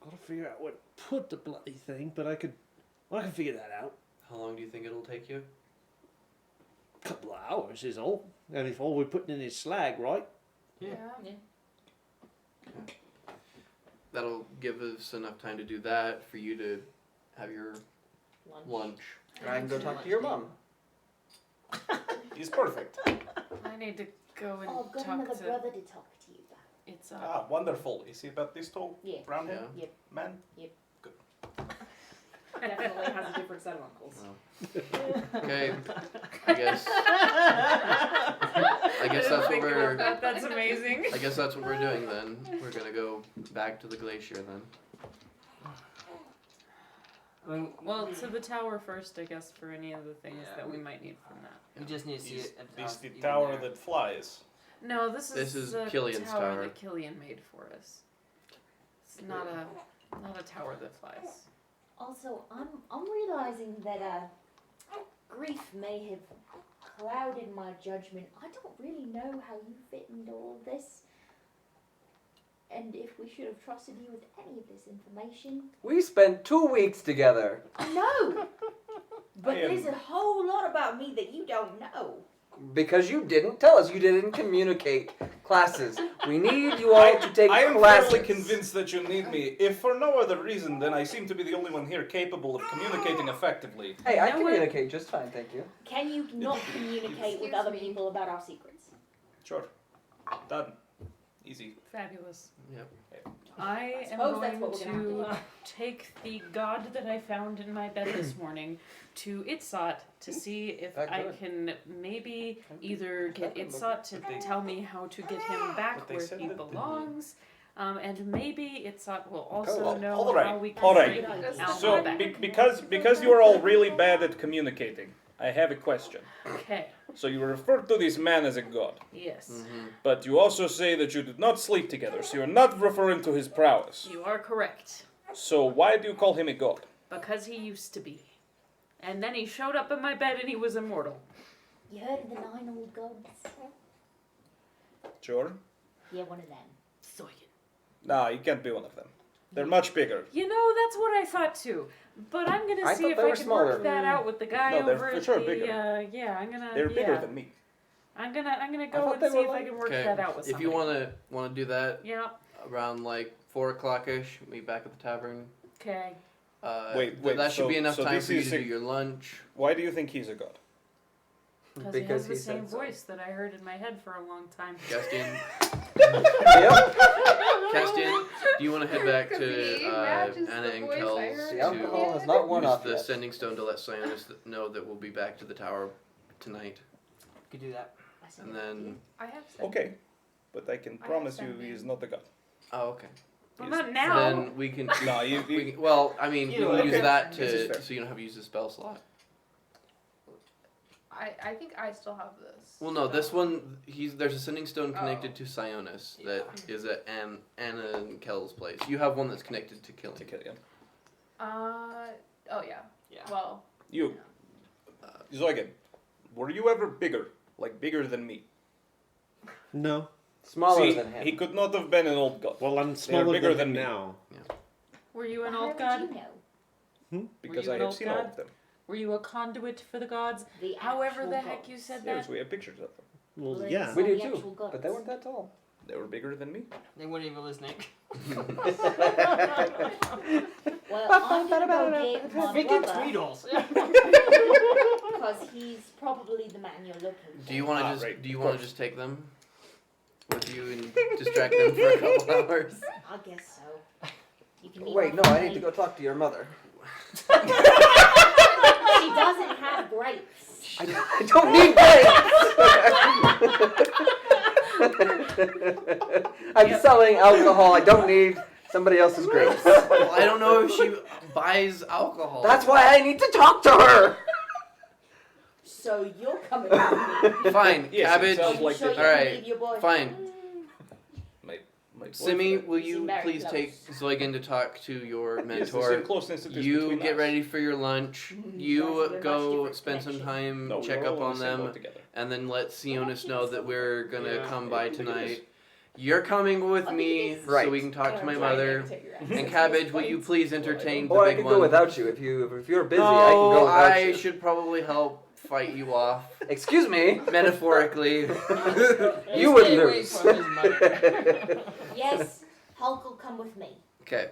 Gotta figure out where to put the bloody thing, but I can figure that out. How long do you think it'll take you? A couple of hours is all. And if all we're putting in is slag, right? Yeah. That'll give us enough time to do that for you to have your lunch. I can go talk to your mom. He's perfect. I need to go and Oh, I've got talk another to. brother to talk to you about. It's Ah, wonderful. Is he about this tall? Yeah. Brown hair? Yeah. Yep. Man? Definitely has a different set of uncles. Okay. I guess. I guess that's what we're. That's amazing. I guess that's what we're doing then. We're gonna go back to the glacier then. I mean, Well, to the tower first, I guess, for any of the things Yeah, that we might need from that. we just need to see Is it. this the even tower there. that flies? No, this This is the Killian's tower. that Killian made for us. It's not a tower that flies. Also, I'm realizing that grief may have clouded my judgment. I don't really know how you fit into all of this, and if we should have trusted you with any of this information. We spent 2 weeks together. I know, but I am- there's a whole lot about me that you don't know. Because you didn't tell us. You didn't communicate classes. We need you all to take I am classes. fairly convinced that you need me. If for no other reason, then I seem to be the only one here capable of communicating effectively. Hey, I You know what? communicate just fine, thank you. Can you not communicate with Excuse other me. people about our secrets? Sure. Done. Easy. Fabulous. Yep. I am suppose that's going what we're gonna have to take the god that I found in my bed this morning to Itzat to see if That I good. can maybe either get That good. Itzat to tell me how to get him back But they where said he that the- belongs. And maybe Itzat will also Oh, know all right, how we can all right. bring That's Alma So, back. because you are all really bad at communicating, I have a question. Okay. So you refer to this man as a god, Yes. Mm-hmm. but you also say that you did not sleep together, so you're not referring to his prowess. You are correct. So why do you call him a god? Because he used to be. And then he showed up in my bed and he was immortal. You heard of the 9 old gods? Sure. Yeah, one of them. Soyun. Nah, you can't be one of them. They're much bigger. You know, that's what I thought too. But I'm gonna I see thought if they I were can smaller. work that out with the guy No, they're over for at sure the bigger. yeah, I'm gonna They're bigger yeah. than me. I'm gonna go thought and they see were if I like- can work Okay. that out with If you somebody. wanna do that Yeah, around like 4:00ish, meet back at the tavern. okay. Wait, that should so- be enough so time this for you is to a- do your lunch. Why do you think he's a god? Because he has the he same said so. voice that I heard in my head for a long time. Gastian, Yep. Castian, do you want to head back Because to he matches Anna the and voice I Kel's heard. The alcohol has not worn use off the yet. sending stone to let Sionis know that we'll be back to the tower tonight? Could do that. I said, And then, I have said. Okay, but I can I promise you understand. he is not a god. oh, okay. Well, He is- not now. Then we can. No, We can, well, I mean, You we know, can okay. use that This is to fair. so you don't have to use the spell slot. I think I still have this. Well, no, this so- one there's a sending stone connected Oh. to Sionis that is at Anna and Kel's place. You have one that's connected to Killing. To kill him. Oh yeah. Yeah. Well. You, Zoigan, were you ever bigger? Like bigger than me? No. Smaller See, than him. he could not have been an old god. Well, I'm smaller bigger than him than me. now. Were you an How old did god? you know? Because you I an have old seen all god? of them. Were you a conduit for the gods? The However actual the heck gods. you said Yes, that. we have pictures of them. Well, Well, yeah. We So do the too, actual gods. but they weren't that tall. They were bigger than me. They weren't even listening. Well, I'm gonna go get my Freaking brother Tweedles. because he's probably the man you're looking for. Do you want to Ah, just right, do you of want to course. just take them with you and distract them for a couple hours? I guess so. You can meet Wait, my no, I friend. need to go talk to your mother. She doesn't have grapes. I don't need grapes. I'm selling alcohol. I don't need somebody else's grapes. Well, I don't know if she buys alcohol. That's why I need to talk to her. So you're coming with me. Fine, Yes, it Cabbage. sounds Are you like sure the- you can Alright, leave your boy? fine. My Simi, boyfriend. will You you seem very please close. take Zoigan to talk to your Yes, the mentor? same closeness it is You between get us. ready for your lunch. Guys You have a much go different spend some connection. time, No, check we're up all on in the same boat them, together. and then let Sionis know that we're gonna Yeah. come by Look at tonight. this. You're coming with Look at me this. Right. so we can talk to my Trying mother. imitate your And accent. Cabbage, will you please entertain the Or I big can one? go without you if you're busy. No, I can go without I you. should probably help fight you off, Excuse me. metaphorically. You would Stay away lose. from his mother. Yes, Hulk will come with me. Okay.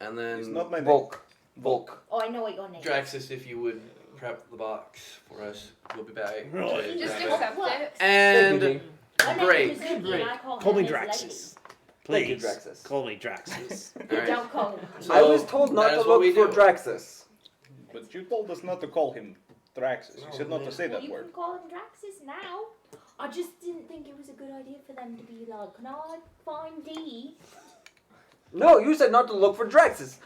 And It's then not my name. Volk. Oh, I know what your name is. Draxus, if you would prep the box for us, we'll be back. Really? to Just grab it. accept What? it. And Thank My name break. is Suzuki and I call Call her me Miss Draxus. Thank you, Please. Draxus. Call me Draxus. Lady. Alright. Don't call him. So, I was told not that to is what look we for do. Draxus. But you told us not to call him Draxus. You said not to say Well, that you word. can call him Draxus now. I just didn't think it was a good idea for them to be like, can I find D? No, you said not to look for Draxus.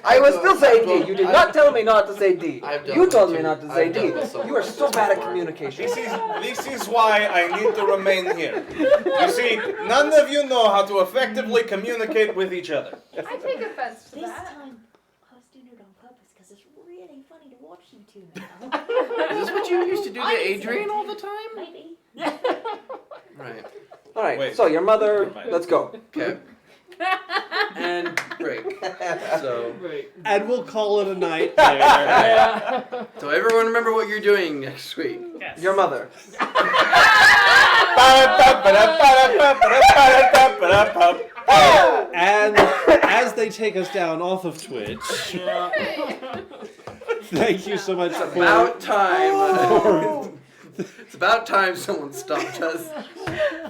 I was still saying D. You did not tell me not to say D. I've done You this told me too. not to say I've D. done this so You are much so bad at before. communication. This is why I need to remain here. You see, none of you know how to effectively communicate with each other. I take offense to This that. time, I was doing it on purpose because it's really funny to watch you two now. Is this what you used to do to I didn't Adrian say all the time? Maybe. Right. All right. Wait. So your mother. Never mind. Let's go. Okay. And break. So, Right. And we'll call it a night there. Yeah. so everyone remember what you're doing next week. Your mother. And as they take us down off of Twitch, thank you so much It's for about time. It's about time someone stopped us.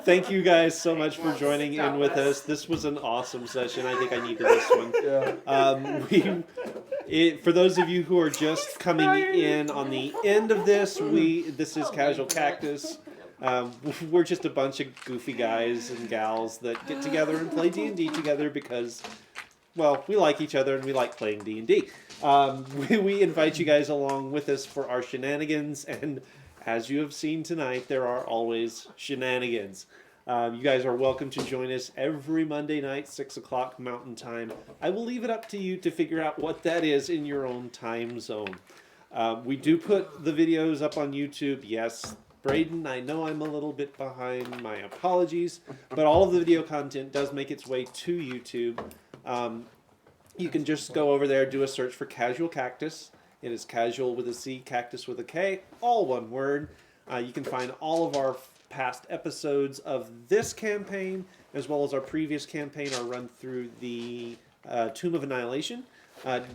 thank you guys so much for joining in with us. This was an awesome session. I think I needed this one. Yeah. For those of you who are just coming in on the end of this, this is Casual Cactus. We're just a bunch of goofy guys and gals that get together and play D&D together because, well, we like each other and we like playing D&D. We invite you guys along with us for our shenanigans, and as you have seen tonight, there are always shenanigans. You guys are welcome to join us every Monday night, 6 o'clock Mountain Time. I will leave it up to you to figure out what that is in your own time zone. We do put the videos up on YouTube, yes. Braden, I know I'm a little bit behind, my apologies, but all of the video content does make its way to YouTube. You can just go over there, do a search for Casual Cactus. It is casual with a C, cactus with a K, all one word. You can find all of our past episodes of this campaign, as well as our previous campaign, are run through the Tomb of Annihilation.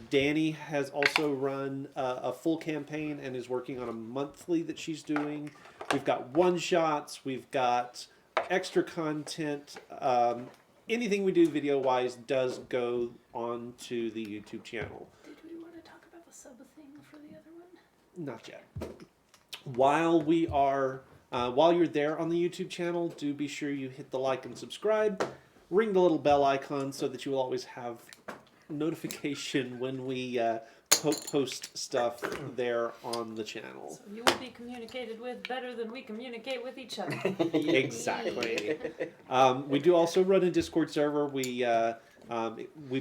Danny has also run a full campaign and is working on a monthly that she's doing. We've got one-shots, we've got extra content, anything we do video-wise does go on to the YouTube channel. Did we want to talk about the sub thing for the other one? Not yet. While you're there on the YouTube channel, do be sure you hit the like and subscribe. Ring the little bell icon so that you will always have notification when we post stuff there on the channel. So you will be communicated with better than we communicate with each other. Exactly. We do also run a Discord server. We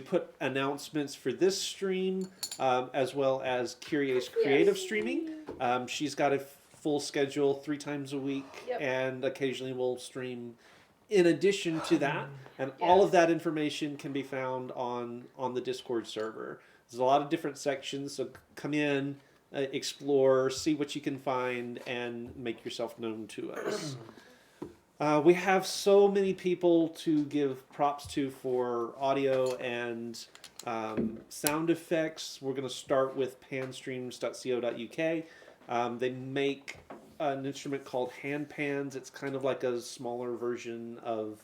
put announcements for this stream as well as Kyrie's creative streaming. She's got a full schedule 3 times a week, Yep. and occasionally we'll stream in addition to that. And all of that information can be found on the Discord server. There's a lot of different sections, so come in, explore, see what you can find, and make yourself known to us. We have so many people to give props to for audio and sound effects. We're going to start with panstreams.co.uk. They make an instrument called hand pans. It's kind of like a smaller version of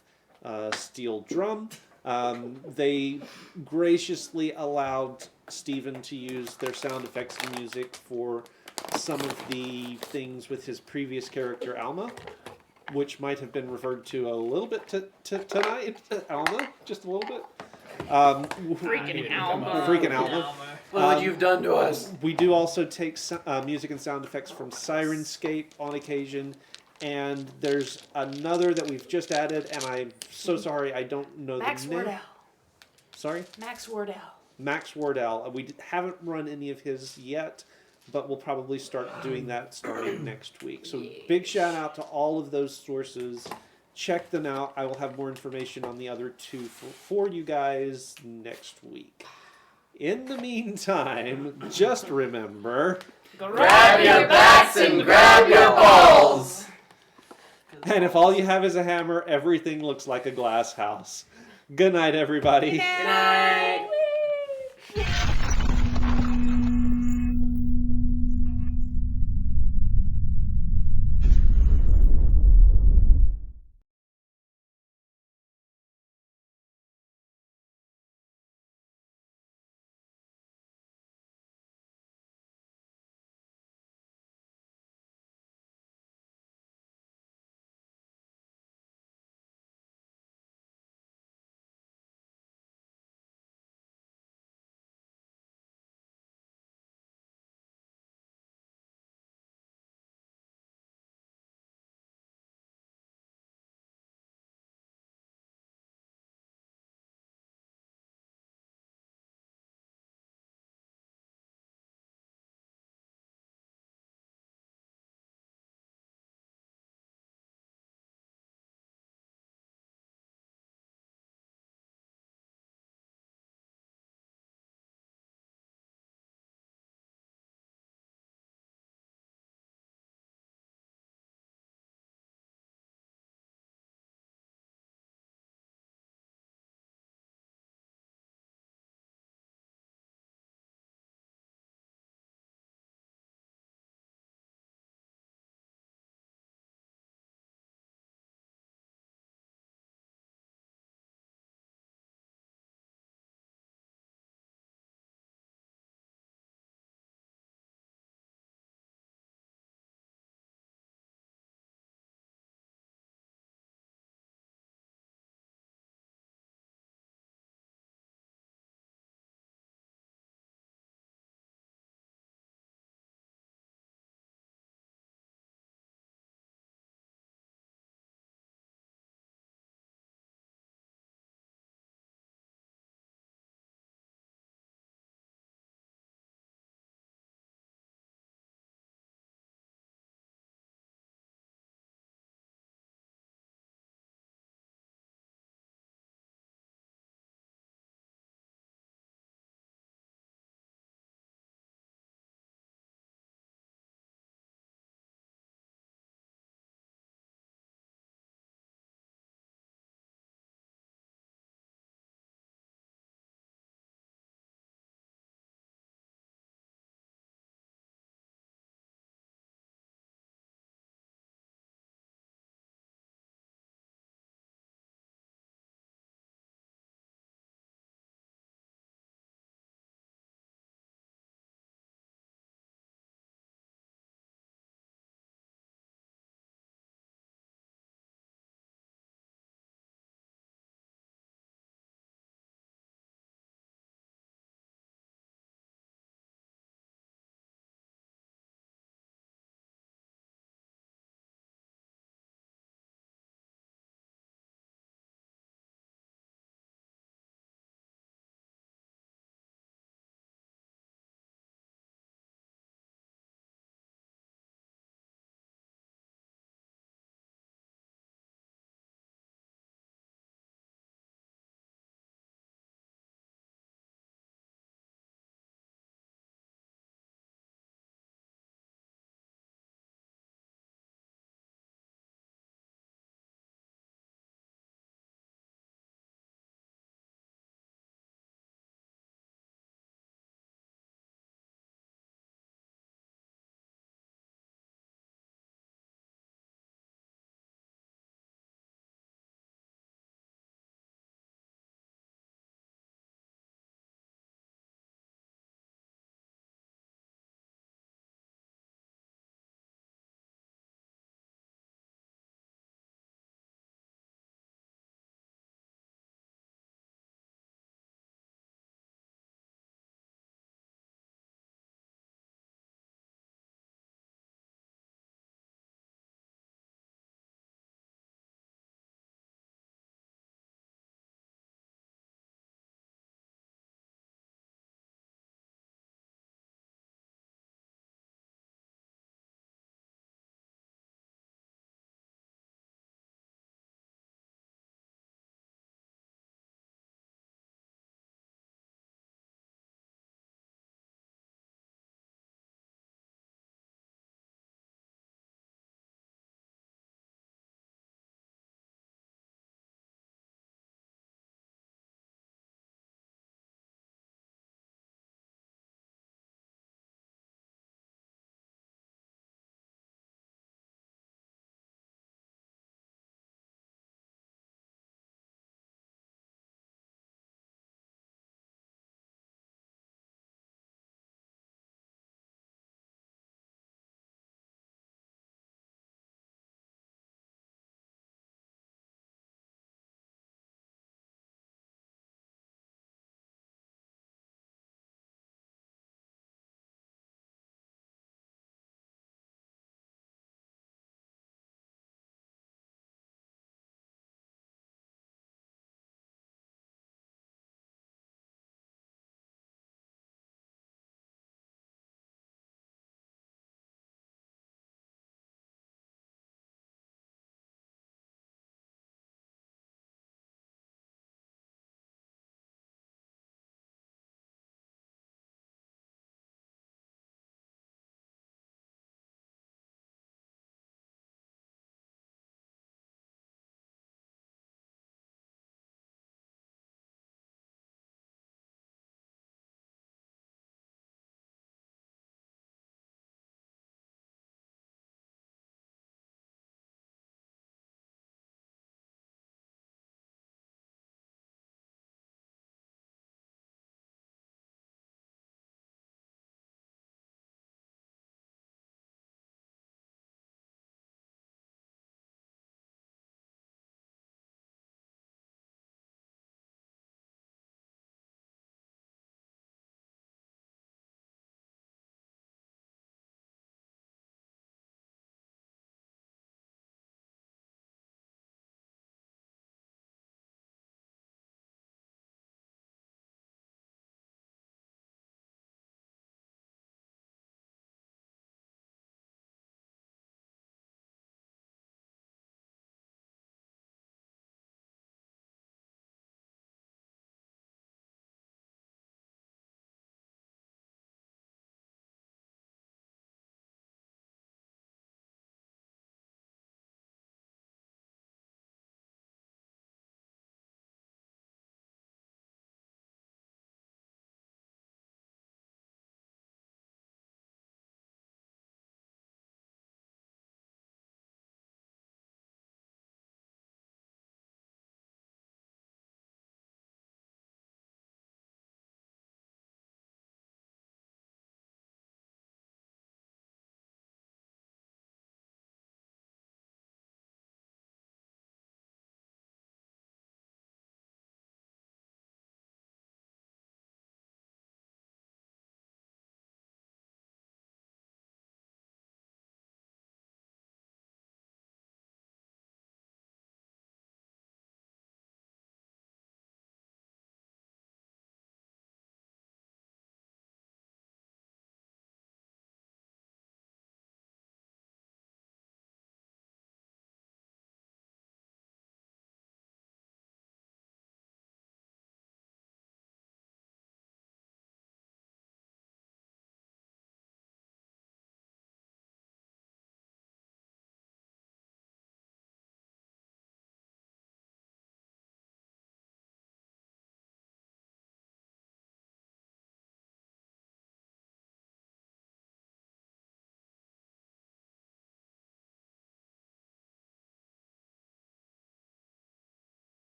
steel drum. They graciously allowed Steven to use their sound effects and music for some of the things with his previous character Alma, which might have been referred to a little bit tonight. Alma, just a little bit. Freaking Alma. Freaking Alma. Look what you've done to us. We do also take music and sound effects from Sirenscape on occasion. And there's another that we've just added, and I'm so sorry I don't know Max the name. Wardell. Sorry? Max Wardell. Max Wardell. We haven't run any of his yet, but we'll probably start doing that starting next week. So big shout out to all of those sources. Check them out. I will have more information on the other 2 for you guys next week. In the meantime, just remember... Grab your backs and grab your balls! And if all you have is a hammer, everything looks like a glass house. Good night, everybody. Good night.